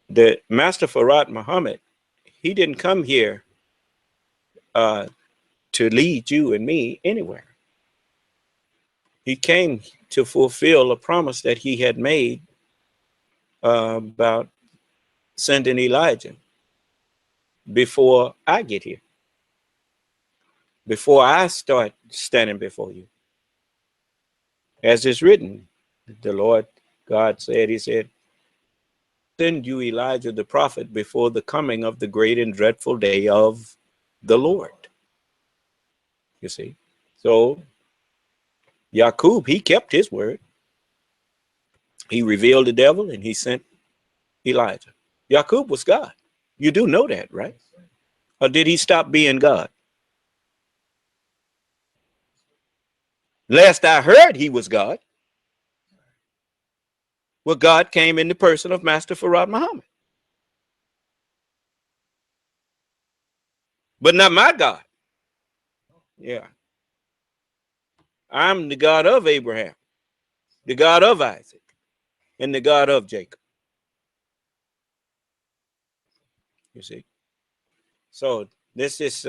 The Master Farad Muhammad, he didn't come here to lead you and me anywhere. He came to fulfill a promise that he had made about sending Elijah before I get here, before I start standing before you. As it's written, the Lord God said, he said, "Send you Elijah the prophet before the coming of the great and dreadful day of the Lord." You see? So Yaqub, he kept his word. He revealed the devil and he sent Elijah. Yaqub was God. You do know that, right? Or did he stop being God? Last I heard, he was God. Well, God came in the person of Master Farad Muhammad. But not my God. Yeah. I'm the God of Abraham, the God of Isaac, and the God of Jacob. You see? So this is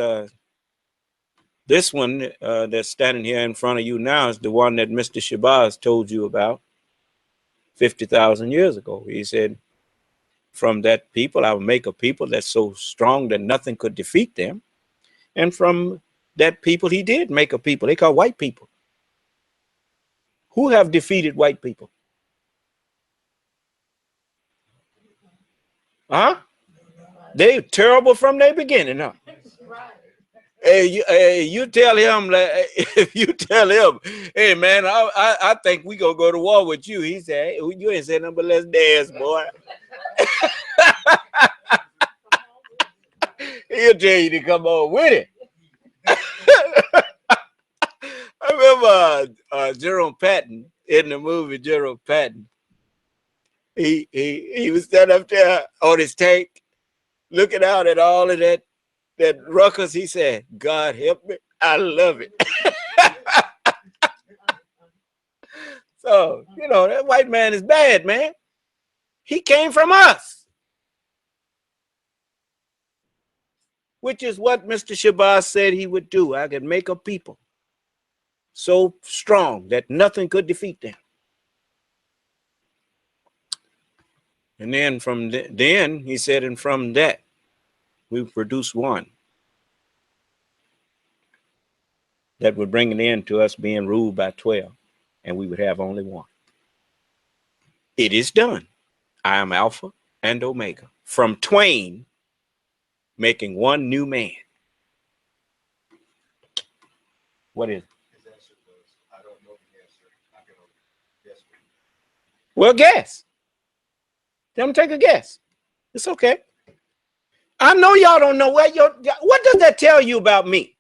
this one that's standing here in front of you now is the one that Mr. Shabazz told you about 50,000 years ago. He said, "From that people, I will make a people that's so strong that nothing could defeat them." And from that people, he did make a people. They call white people. Who have defeated white people? Huh? They terrible from their beginning, huh? Hey, you tell him, if you tell him, "Hey man, I think we gonna go to war with you," he said, "Hey, you ain't saying nothing but let's dance, boy." He'll tell you to come on with it. I remember Jerome Patton in the movie Jerome Patton. He was standing up there on his tank, looking out at all of that ruckus. He said, "God help me, I love it." So, that white man is bad, man. He came from us, which is what Mr. Shabazz said he would do. I could make a people so strong that nothing could defeat them. And then then he said, and from that, we produce one that would bring an end to us being ruled by 12, and we would have only one. It is done. I am Alpha and Omega. From twain, making one new man. What is it? His answer was, "I don't know the answer. I can only guess." Well, guess. Let them take a guess. It's okay. I know y'all don't know what does that tell you about me?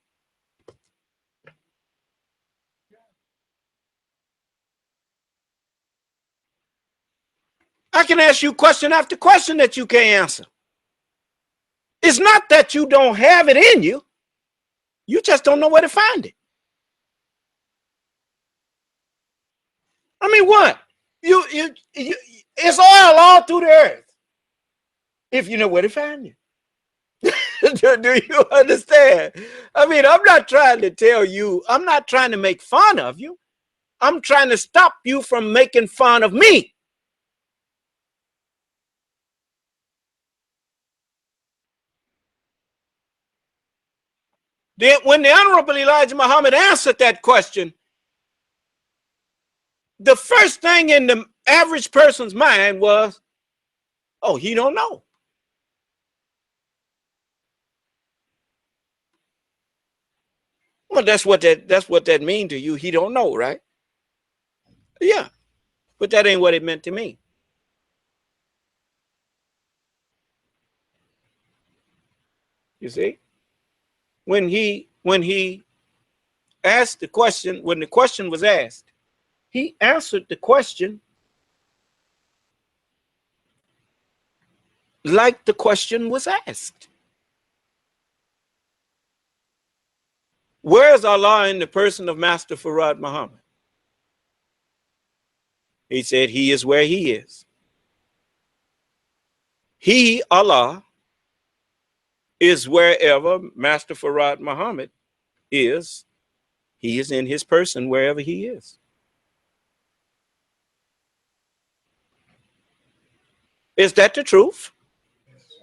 I can ask you question after question that you can't answer. It's not that you don't have it in you. You just don't know where to find it. I mean, what? It's oil all through the earth. If you know where to find it. Do you understand? I mean, I'm not trying to tell you, I'm not trying to make fun of you. I'm trying to stop you from making fun of me. Then when the Honorable Elijah Muhammad answered that question, the first thing in the average person's mind was, oh, he don't know. Well, that's what that means to you. He don't know, right? Yeah. But that ain't what it meant to me. You see? When he asked the question, when the question was asked, he answered the question like the question was asked. Where is Allah in the person of Master Farad Muhammad? He said he is where he is. He, Allah, is wherever Master Farad Muhammad is. He is in his person wherever he is. Is that the truth?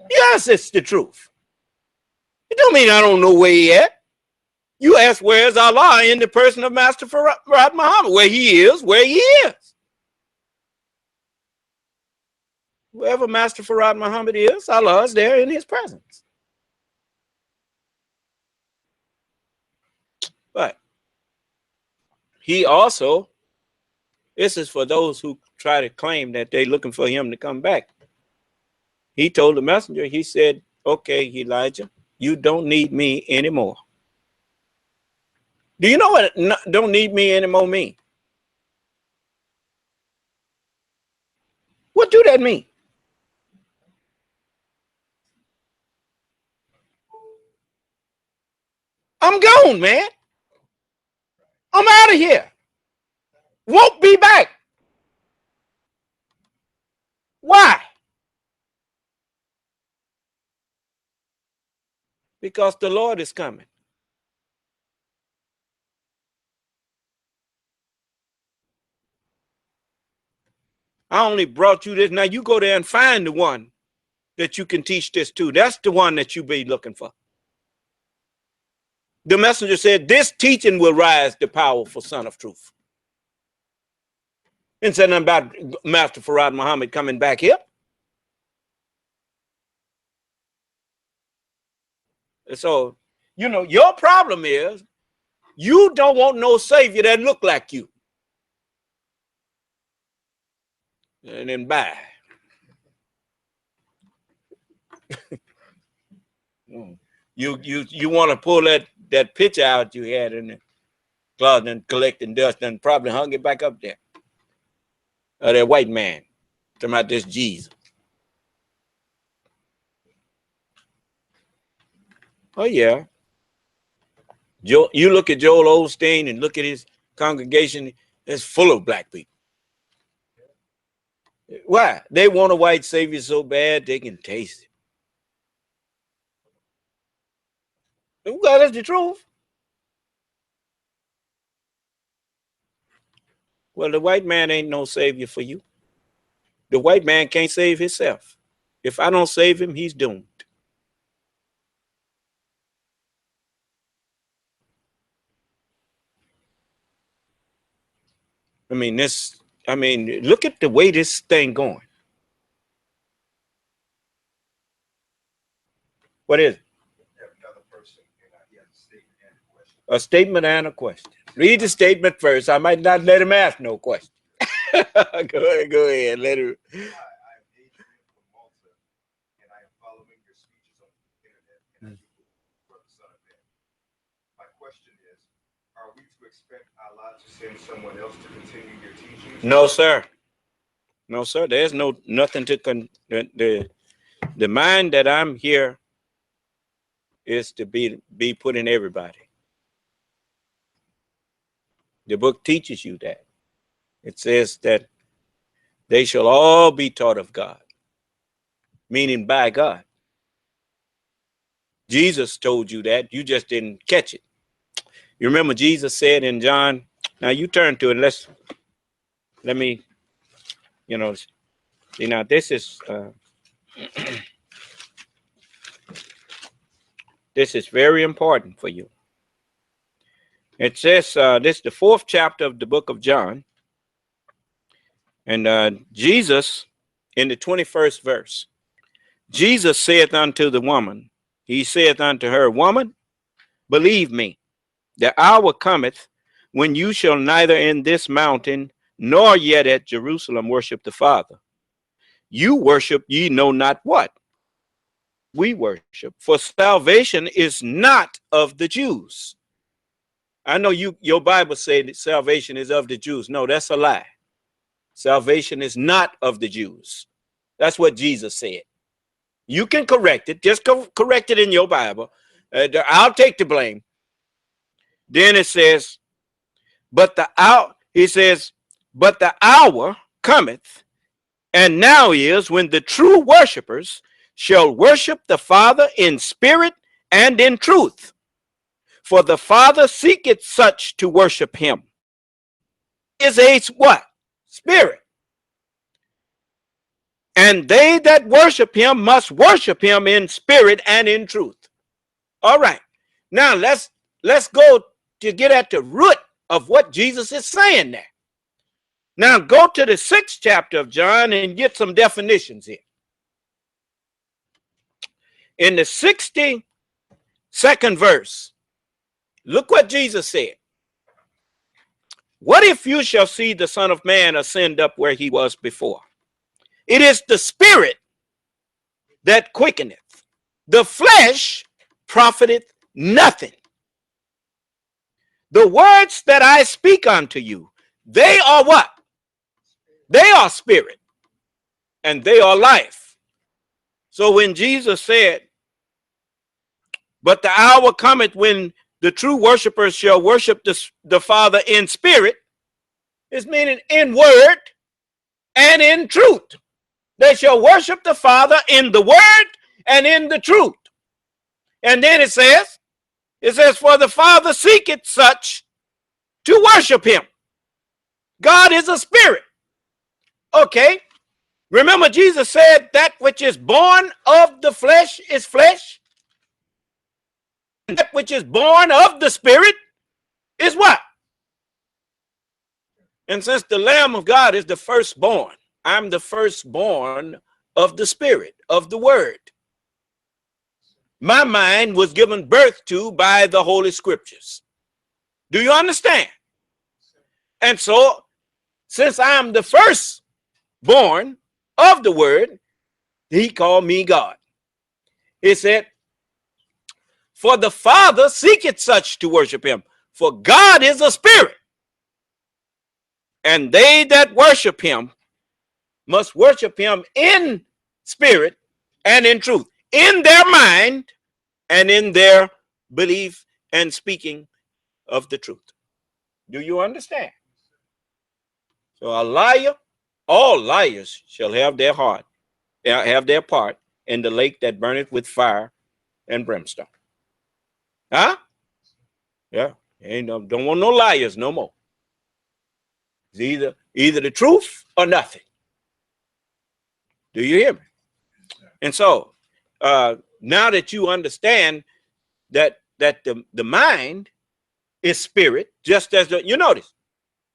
Yes, it's the truth. It don't mean I don't know where he at. You ask, where's Allah in the person of Master Farad Muhammad? Where he is, where he is. Wherever Master Farad Muhammad is, Allah is there in his presence. But he also, this is for those who try to claim that they're looking for him to come back. He told the messenger, he said, okay, Elijah, you don't need me anymore. Do you know what don't need me anymore mean? What do that mean? I'm gone, man. I'm out of here. Won't be back. Why? Because the Lord is coming. I only brought you this. Now you go there and find the one that you can teach this to. That's the one that you be looking for. The messenger said, this teaching will rise the powerful son of truth. And said nothing about Master Farad Muhammad coming back here. And so, you know, your problem is you don't want no savior that look like you. And then bye. You want to pull that picture out you had in the closet and collecting dust and probably hung it back up there. That white man talking about this Jesus. Oh yeah. You look at Joel Osteen and look at his congregation, it's full of black people. Why? They want a white savior so bad they can taste it. Well, that's the truth. Well, the white man ain't no savior for you. The white man can't save himself. If I don't save him, he's doomed. I mean, look at the way this thing going. What is it? A statement and a question. Read the statement first. I might not let him ask no question. Go ahead. Let him. My question is, are we to expect Allah to send someone else to continue your teachings? No, sir. No, sir. There's nothing to the mind that I'm here is to be put in everybody. The book teaches you that. It says that they shall all be taught of God, meaning by God. Jesus told you that. You just didn't catch it. You remember Jesus said in John, now you turn to it. Let me, see now this is, this is very important for you. It says, this is the 4th chapter of the book of John. And Jesus, in the 21st verse, Jesus saith unto the woman, he saith unto her, woman, believe me, the hour cometh when you shall neither in this mountain nor yet at Jerusalem worship the Father. You worship ye know not what we worship, for salvation is not of the Jews. I know your Bible said that salvation is of the Jews. No, that's a lie. Salvation is not of the Jews. That's what Jesus said. You can correct it. Just correct it in your Bible. I'll take the blame. Then it says, but the hour cometh, and now is when the true worshipers shall worship the Father in spirit and in truth. For the Father seeketh such to worship him. Is a what? Spirit. And they that worship him must worship him in spirit and in truth. All right. Now let's go to get at the root of what Jesus is saying there. Now go to the 6th chapter of John and get some definitions here. In the 62nd verse, look what Jesus said. What if you shall see the Son of Man ascend up where he was before? It is the spirit that quickeneth. The flesh profiteth nothing. The words that I speak unto you, they are what? They are spirit, and they are life. So when Jesus said, but the hour cometh when the true worshipers shall worship the Father in spirit, it's meaning in word and in truth. They shall worship the Father in the word and in the truth. And then it says, for the Father seeketh such to worship him. God is a spirit. Okay. Remember Jesus said that which is born of the flesh is flesh. And that which is born of the spirit is what? And since the Lamb of God is the firstborn, I'm the firstborn of the spirit, of the word. My mind was given birth to by the Holy Scriptures. Do you understand? And so, since I'm the firstborn of the word, he called me God. He said, for the Father seeketh such to worship him, for God is a spirit. And they that worship him must worship him in spirit and in truth, in their mind and in their belief and speaking of the truth. Do you understand? So a liar, all liars shall have their part in the lake that burneth with fire and brimstone. Huh? Yeah. Don't want no liars no more. It's either the truth or nothing. Do you hear me? And so now that you understand that the mind is spirit, just as you notice.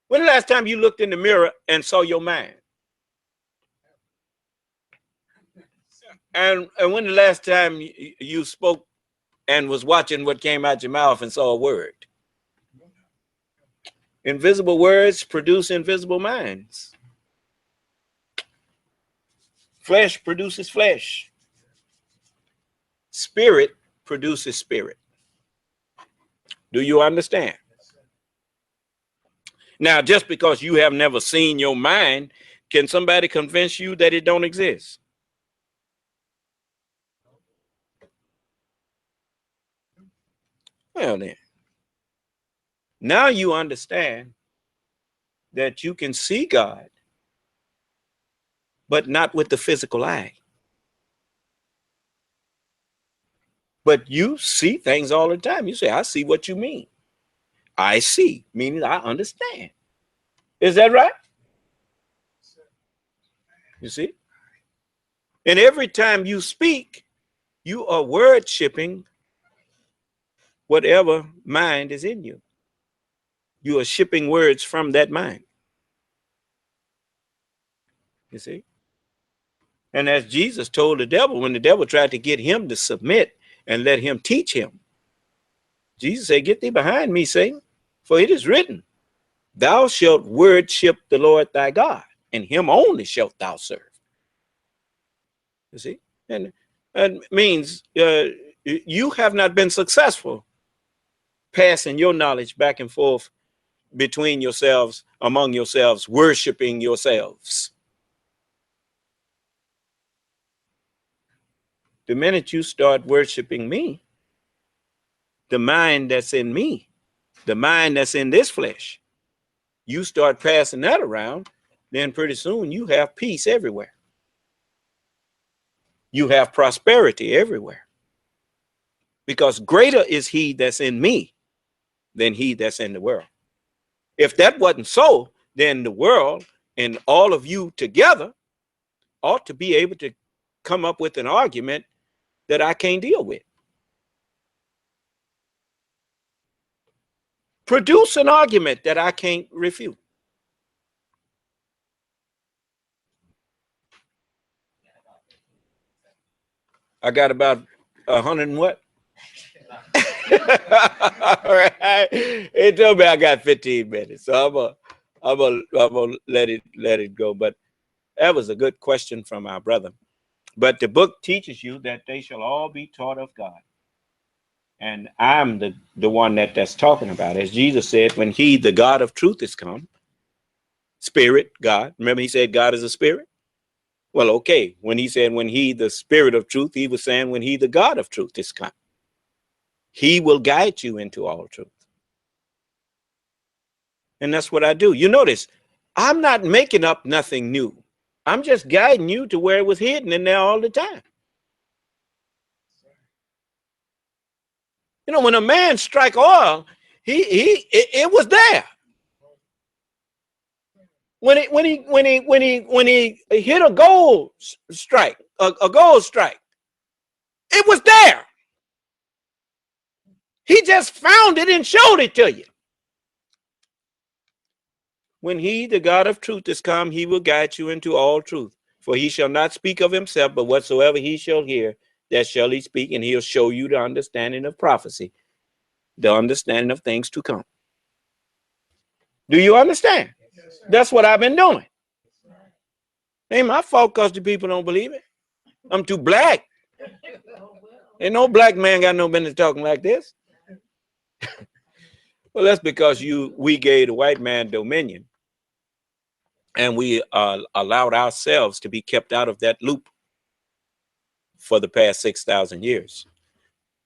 When the last time you looked in the mirror and saw your mind? And when the last time you spoke and was watching what came out your mouth and saw a word? Invisible words produce invisible minds. Flesh produces flesh. Spirit produces spirit. Do you understand? Now, just because you have never seen your mind, can somebody convince you that it don't exist? Well then, now you understand that you can see God, but not with the physical eye. But you see things all the time. You say, I see what you mean. I see, meaning I understand. Is that right? You see? And every time you speak, you are word shipping whatever mind is in you. You are shipping words from that mind. You see? And as Jesus told the devil, when the devil tried to get him to submit and let him teach him, Jesus said, get thee behind me, Satan, for it is written, thou shalt worship the Lord thy God, and him only shalt thou serve. You see? And means you have not been successful passing your knowledge back and forth between yourselves, among yourselves, worshiping yourselves. The minute you start worshiping me, the mind that's in me, the mind that's in this flesh, you start passing that around, then pretty soon you have peace everywhere. You have prosperity everywhere. Because greater is he that's in me than he that's in the world. If that wasn't so, then the world and all of you together ought to be able to come up with an argument that I can't deal with. Produce an argument that I can't refute. I got about 100 and what? All right. He told me I got 15 minutes, so I'm gonna let it go. But that was a good question from our brother. But the book teaches you that they shall all be taught of God. And I'm the one that's talking about it. As Jesus said, when he, the God of truth, is come, spirit, God. Remember he said God is a spirit? Well, okay. When he said when he, the spirit of truth, he was saying when he, the God of truth, is come. He will guide you into all truth. And that's what I do. You notice, I'm not making up nothing new. I'm just guiding you to where it was hidden in there all the time. You know, when a man strike oil, it was there. When he hit a gold strike, a gold strike, it was there. He just found it and showed it to you. When he, the God of truth, is come, he will guide you into all truth. For he shall not speak of himself, but whatsoever he shall hear, that shall he speak, and he'll show you the understanding of prophecy, the understanding of things to come. Do you understand? That's what I've been doing. Ain't my fault because the people don't believe it. I'm too black. Ain't no black man got no business talking like this. Well, that's because we gave the white man dominion, and we allowed ourselves to be kept out of that loop for the past 6,000 years.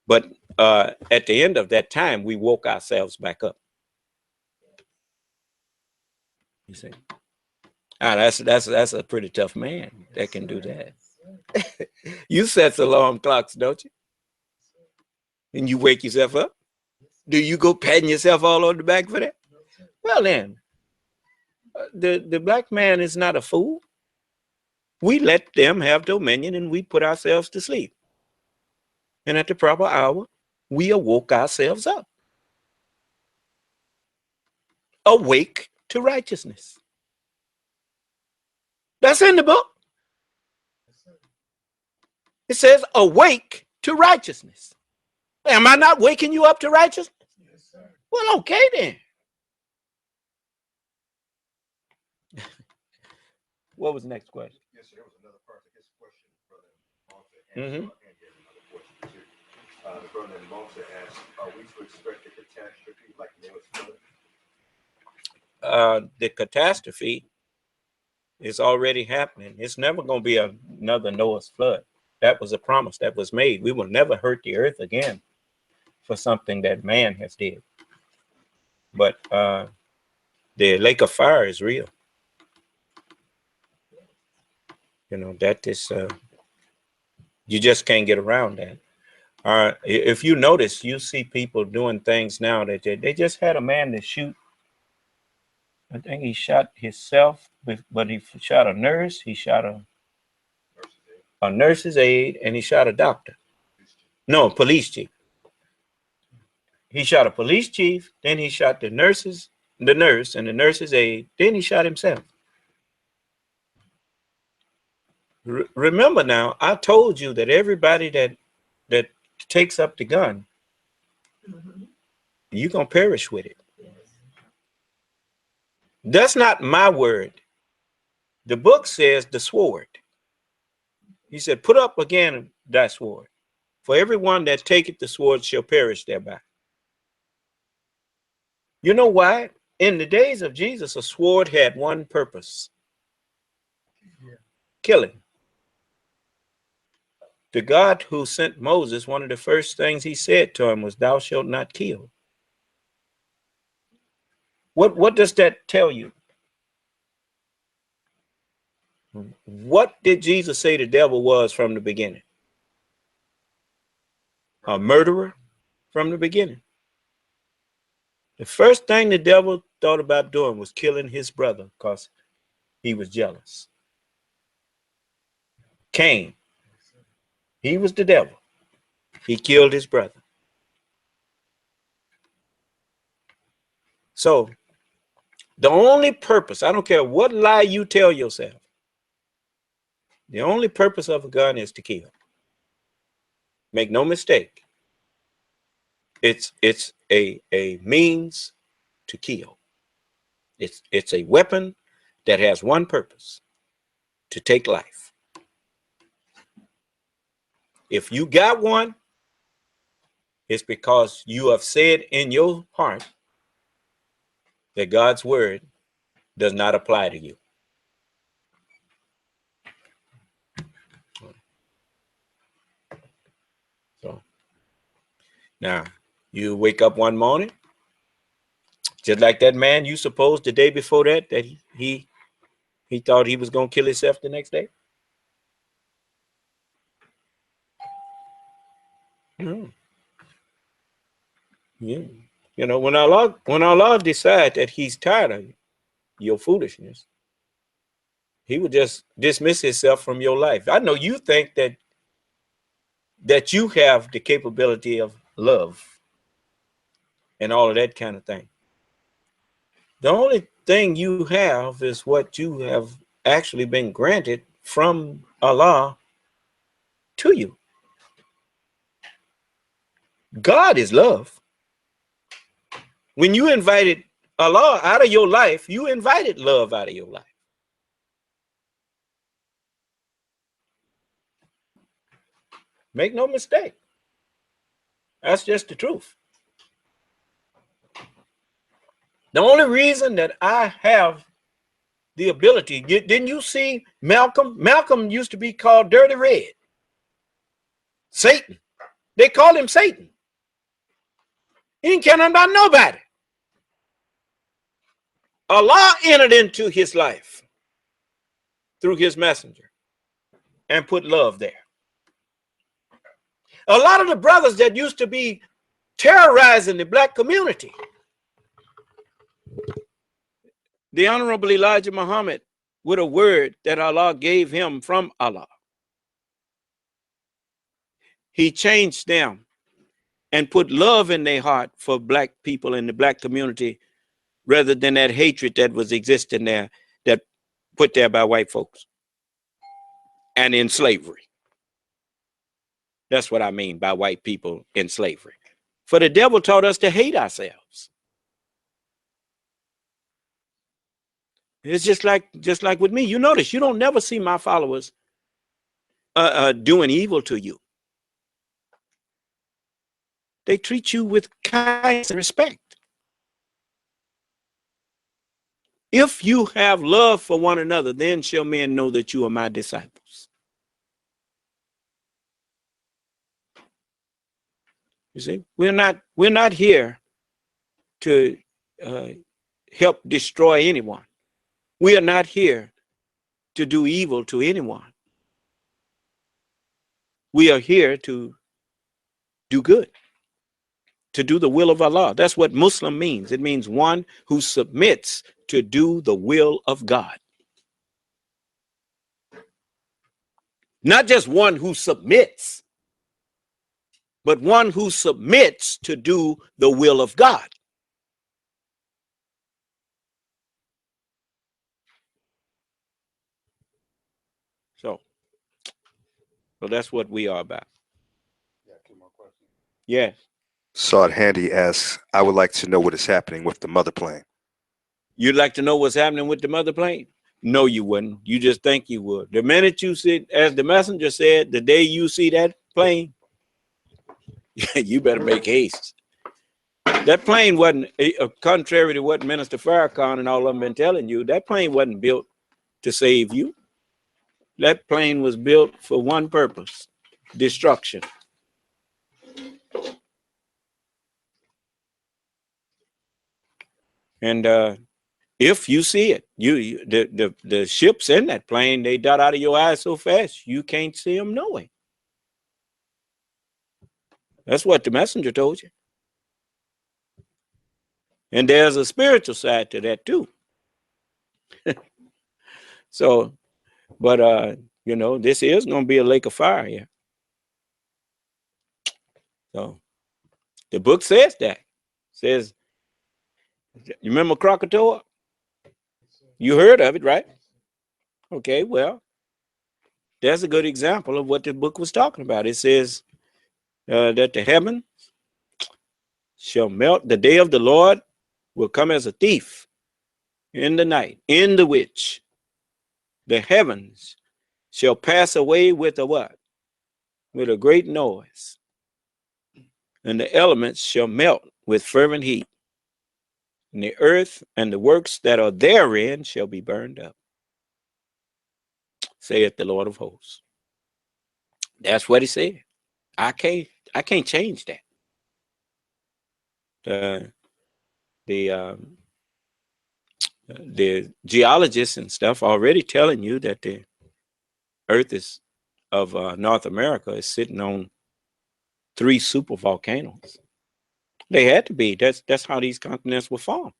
But at the end of that time, we woke ourselves back up. You see, that's a pretty tough man that can do that. You set alarm clocks, don't you? And you wake yourself up. Do you go patting yourself all on the back for that? Well, then, the black man is not a fool. We let them have dominion and we put ourselves to sleep. And at the proper hour, we awoke ourselves up. Awake to righteousness. That's in the book. It says, awake to righteousness. Am I not waking you up to righteousness? Yes, sir. Well, okay then. What was the next question? Yes, sir. There was another part of his question, brother. The brother in Malta asked, are we to expect a catastrophe like Noah's flood? The catastrophe is already happening. It's never going to be another Noah's flood. That was a promise that was made. We will never hurt the earth again for something that man has did. But the lake of fire is real. You know, that is, you just can't get around that. If you notice, you see people doing things now that they just had a man to shoot. I think he shot himself, but he shot a nurse. He shot a nurse's aide, and he shot a doctor. No, police chief. He shot a police chief, then he shot the nurse and the nurse's aide, then he shot himself. Remember now, I told you that everybody that takes up the gun, you're going to perish with it. That's not my word. The book says the sword. He said, put up again thy sword. For everyone that taketh the sword shall perish thereby. You know why? In the days of Jesus, a sword had one purpose. Killing. The God who sent Moses, one of the first things he said to him was, thou shalt not kill. What does that tell you? What did Jesus say the devil was from the beginning? A murderer from the beginning. The first thing the devil thought about doing was killing his brother because he was jealous. Cain, he was the devil. He killed his brother. So the only purpose, I don't care what lie you tell yourself, the only purpose of a gun is to kill. Make no mistake. It's a means to kill. It's a weapon that has one purpose, to take life. If you got one, it's because you have said in your heart that God's word does not apply to you. So now you wake up one morning, just like that man you supposed the day before that he thought he was going to kill himself the next day. No. Yeah. You know, when Allah decides that he's tired of your foolishness, he would just dismiss himself from your life. I know you think that you have the capability of love and all of that kind of thing. The only thing you have is what you have actually been granted from Allah to you. God is love. When you invited Allah out of your life, you invited love out of your life. Make no mistake. That's just the truth. The only reason that I have the ability, didn't you see Malcolm? Malcolm used to be called Dirty Red. Satan. They called him Satan. He didn't care nothing about nobody. Allah entered into his life through his messenger and put love there. A lot of the brothers that used to be terrorizing the black community, the Honorable Elijah Muhammad, with a word that Allah gave him from Allah, he changed them and put love in their heart for black people in the black community, rather than that hatred that was existing there, that put there by white folks and in slavery. That's what I mean by white people in slavery. For the devil taught us to hate ourselves. It's just like with me. You notice you don't never see my followers doing evil to you. They treat you with kindness and respect. If you have love for one another, then shall men know that you are my disciples. You see, we're not here to help destroy anyone. We are not here to do evil to anyone. We are here to do good, to do the will of Allah. That's what Muslim means. It means one who submits to do the will of God. Not just one who submits, but one who submits to do the will of God. So that's what we are about. Yes. Saud Handy asks, I would like to know what is happening with the mother plane. You'd like to know what's happening with the mother plane? No, you wouldn't. You just think you would. The minute you see, as the messenger said, the day you see that plane, you better make haste. That plane wasn't, contrary to what Minister Farrakhan and all of them been telling you, that plane wasn't built to save you. That plane was built for one purpose: destruction. And if you see it, the ships in that plane, they dot out of your eyes so fast you can't see them no way. That's what the messenger told you. And there's a spiritual side to that too. So, but you know, this is going to be a lake of fire here. So the book says that. It says, you remember Krakatoa? You heard of it, right? Okay, well, that's a good example of what the book was talking about. It says that the heaven shall melt. The day of the Lord will come as a thief in the night, in the which the heavens shall pass away with a what? With a great noise. And the elements shall melt with fervent heat. And the earth and the works that are therein shall be burned up, saith the Lord of hosts. That's what he said. I can't change that. The geologists and stuff are already telling you that the earth is of North America is sitting on 3 super volcanoes. They had to be. That's how these continents were formed.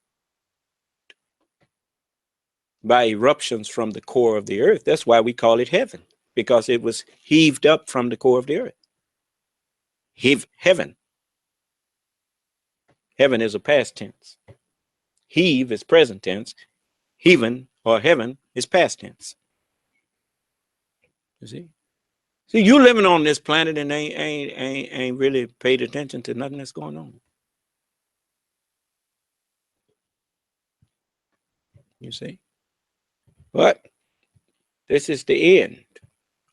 By eruptions from the core of the earth. That's why we call it heaven, because it was heaved up from the core of the earth. Heaven. Heaven is a past tense. Heave is present tense. Heaven or heaven is past tense. You see? See, you living on this planet and ain't really paid attention to nothing that's going on. You see? But this is the end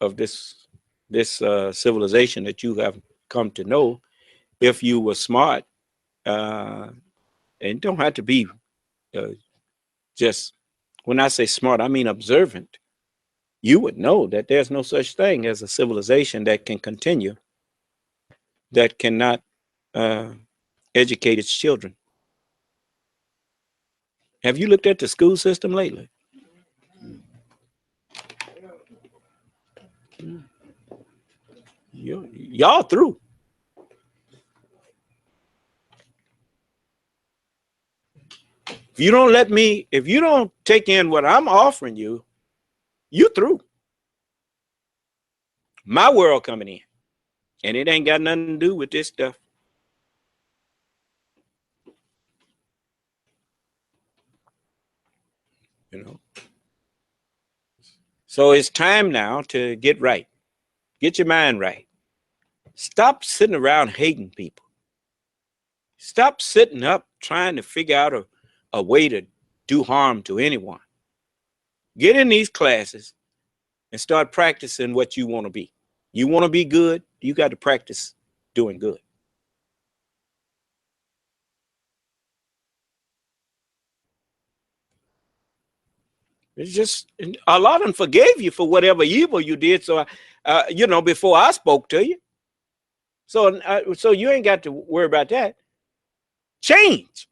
of this civilization that you have come to know. If you were smart, and don't have to be just, when I say smart, I mean observant, you would know that there's no such thing as a civilization that can continue, that cannot educate its children. Have you looked at the school system lately? Y'all through. If you don't take in what I'm offering you, you through. My world coming in. And it ain't got nothing to do with this stuff. You know. So it's time now to get right. Get your mind right. Stop sitting around hating people. Stop sitting up trying to figure out a way to do harm to anyone. Get in these classes and start practicing what you want to be. You want to be good, you got to practice doing good. It's just, Allah of them forgave you for whatever evil you did. So, you know, before I spoke to you, So you ain't got to worry about that. Change.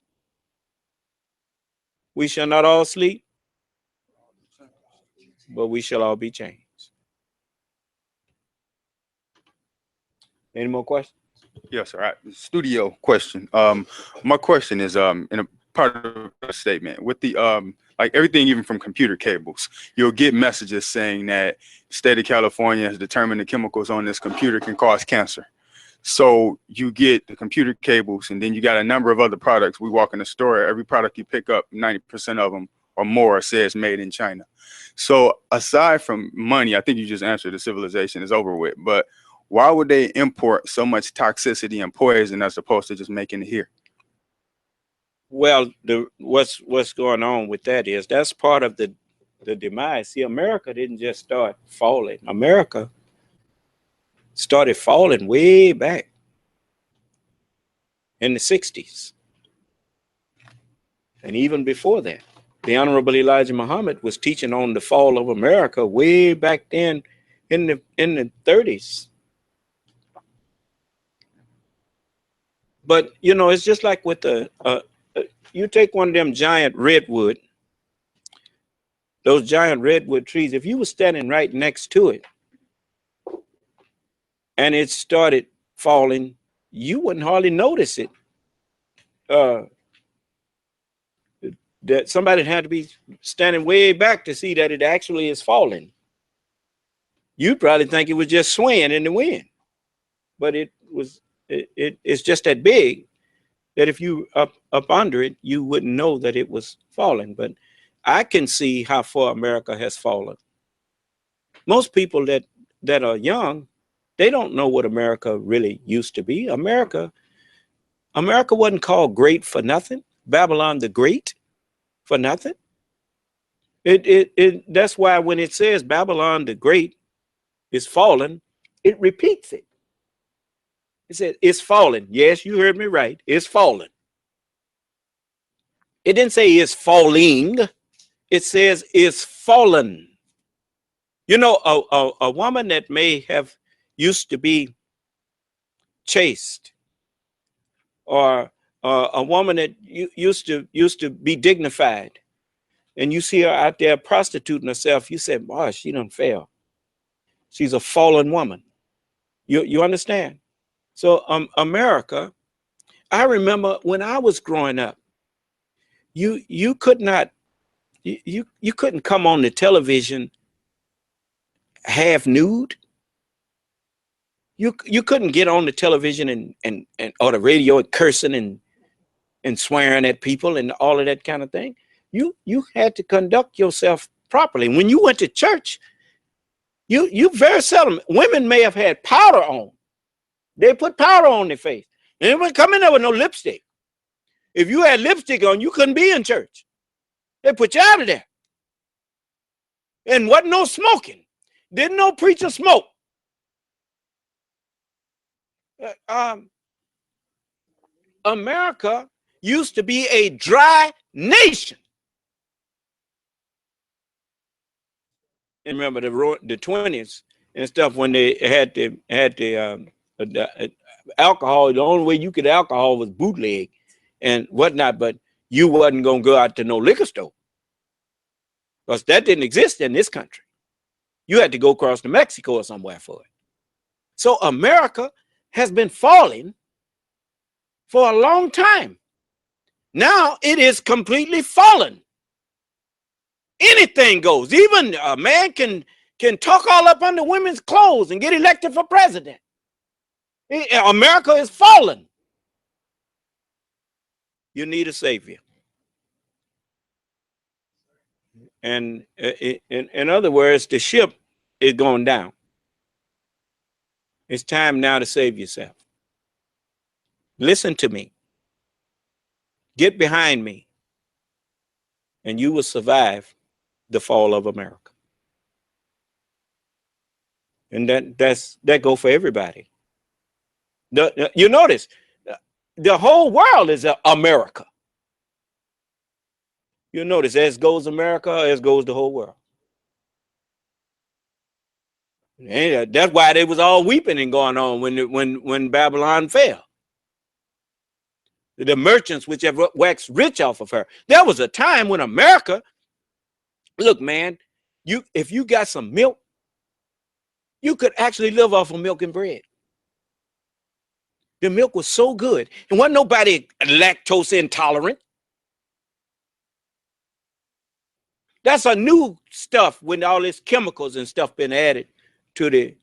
We shall not all sleep, but we shall all be changed. Any more questions? Yes, sir. Studio question. My question is in a part of the statement with the like everything, even from computer cables, you'll get messages saying that state of California has determined the chemicals on this computer can cause cancer. So you get the computer cables, and then you got a number of other products. We walk in the store, every product you pick up, 90% of them or more says made in China. So aside from money, I think you just answered the civilization is over with, but why would they import so much toxicity and poison as opposed to just making it here? Well, what's going on with that is that's part of the demise. See, America didn't just start falling. America started falling way back in the 60s. And even before that, the Honorable Elijah Muhammad was teaching on the fall of America way back then in the 30s. But, you know, it's just like with you take one of them giant redwood, those giant redwood trees, if you were standing right next to it and it started falling, you wouldn't hardly notice it. That somebody had to be standing way back to see that it actually is falling. You'd probably think it was just swaying in the wind, but it's just that big that if you up under it, you wouldn't know that it was falling. But I can see how far America has fallen. Most people that are young, they don't know what America really used to be. America wasn't called great for nothing. Babylon the Great for nothing. That's why when it says Babylon the Great is fallen, it repeats it. It says it's fallen. Yes, you heard me right. It's fallen. It didn't say it's falling. It says it's fallen. You know, a woman that may have used to be chaste, or a woman that used to be dignified, and you see her out there prostituting herself, you say, "Boy, she done fell. She's a fallen woman." You understand? So America, I remember when I was growing up, you could not, you couldn't come on the television half nude. You couldn't get on the television and or the radio and cursing and swearing at people and all of that kind of thing. You had to conduct yourself properly. When you went to church, you very seldom, women may have had powder on. They put powder on their face. And they wouldn't come in there with no lipstick. If you had lipstick on, you couldn't be in church. They put you out of there. And wasn't no smoking. Didn't no preacher smoke. America used to be a dry nation. And remember the 20s and stuff when they had the alcohol. The only way you could alcohol was bootleg and whatnot, but you wasn't gonna go out to no liquor store because that didn't exist in this country. You had to go across to Mexico or somewhere for it. So America has been falling for a long time. Now it is completely fallen. Anything goes. Even a man can talk all up under women's clothes and get elected for president. America is fallen. You need a savior. And in other words, the ship is going down. It's time now to save yourself. Listen to me. Get behind me, and you will survive the fall of America. And that go for everybody. You notice the whole world is America. You notice as goes America, as goes the whole world. And that's why they was all weeping and going on when Babylon fell. The merchants which have waxed rich off of her. There was a time when America, look, man, if you got some milk, you could actually live off of milk and bread. The milk was so good. And wasn't nobody lactose intolerant. That's a new stuff when all this chemicals and stuff been added to the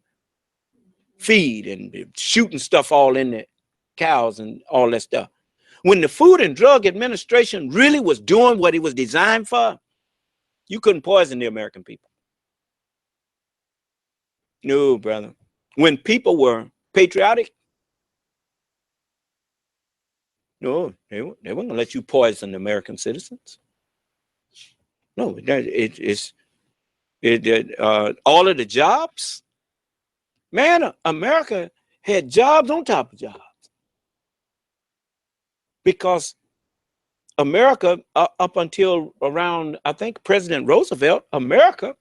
feed and shooting stuff all in the cows and all that stuff. When the Food and Drug Administration really was doing what it was designed for, you couldn't poison the American people. No, brother. When people were patriotic, no, they weren't going to let you poison the American citizens. No, all of the jobs, man, America had jobs on top of jobs. Because America, up until around, I think, President Roosevelt, America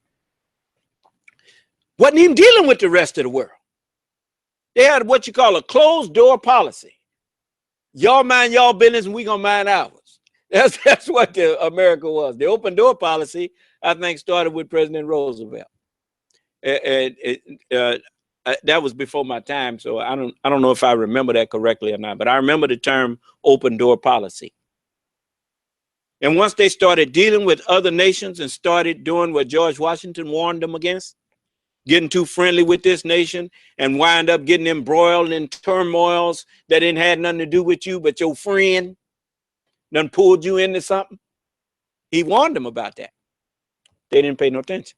wasn't even dealing with the rest of the world. They had what you call a closed door policy. Y'all mind y'all business and we gonna mind ours. That's what America was. The open door policy, I think, started with President Roosevelt. That was before my time, so I don't know if I remember that correctly or not, but I remember the term open door policy. And once they started dealing with other nations and started doing what George Washington warned them against, getting too friendly with this nation and wind up getting embroiled in turmoils that didn't have nothing to do with you, but your friend done pulled you into something. He warned them about that. They didn't pay no attention.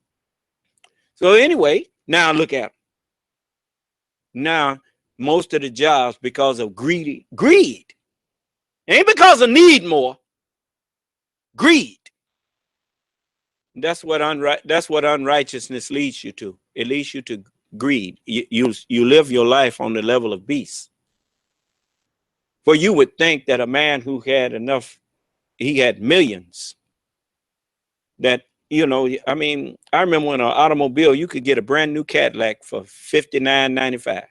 So anyway, now look at them. Now, most of the jobs, because of greed, ain't because of need more, greed. That's what unrighteousness leads you to. It leads you to greed. You live your life on the level of beasts. For you would think that a man who had enough, he had millions, that, you know, I mean, I remember when an automobile, you could get a brand new Cadillac for $59.95.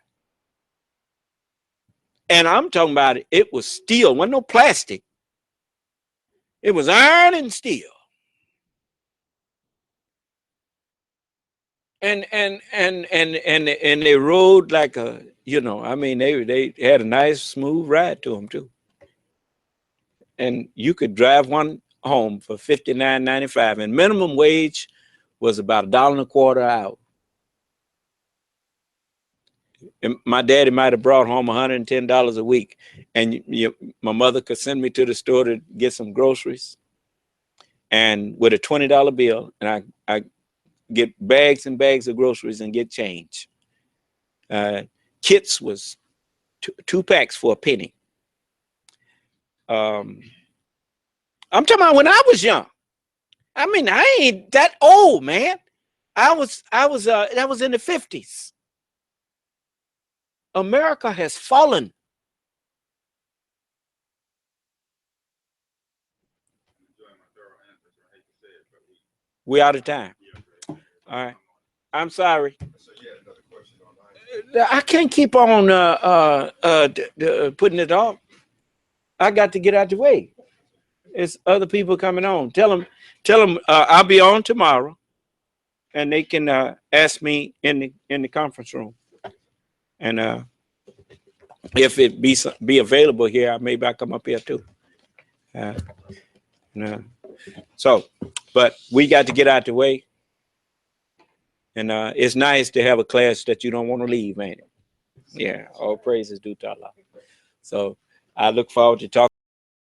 And I'm talking about it was steel, wasn't no plastic. It was iron and steel. And they rode like a, you know, I mean, they had a nice smooth ride to them too. And you could drive one home for $59.95, and minimum wage was about $1.25 an hour. And my daddy might have brought home $110 a week, and my mother could send me to the store to get some groceries, and with a $20 bill, and I get bags and bags of groceries and get change. Kits was two packs for a penny. I'm talking about when I was young. I mean, I ain't that old, man. That was in the 50s. America has fallen. We out of time. All right. I'm sorry. I can't keep on putting it off. I got to get out the way. It's other people coming on. Tell them I'll be on tomorrow, and they can ask me in the conference room. And if it be available here, maybe I come up here too. So, but we got to get out the way. And it's nice to have a class that you don't want to leave, ain't it? Yeah, all praises due to Allah. So I look forward to talking.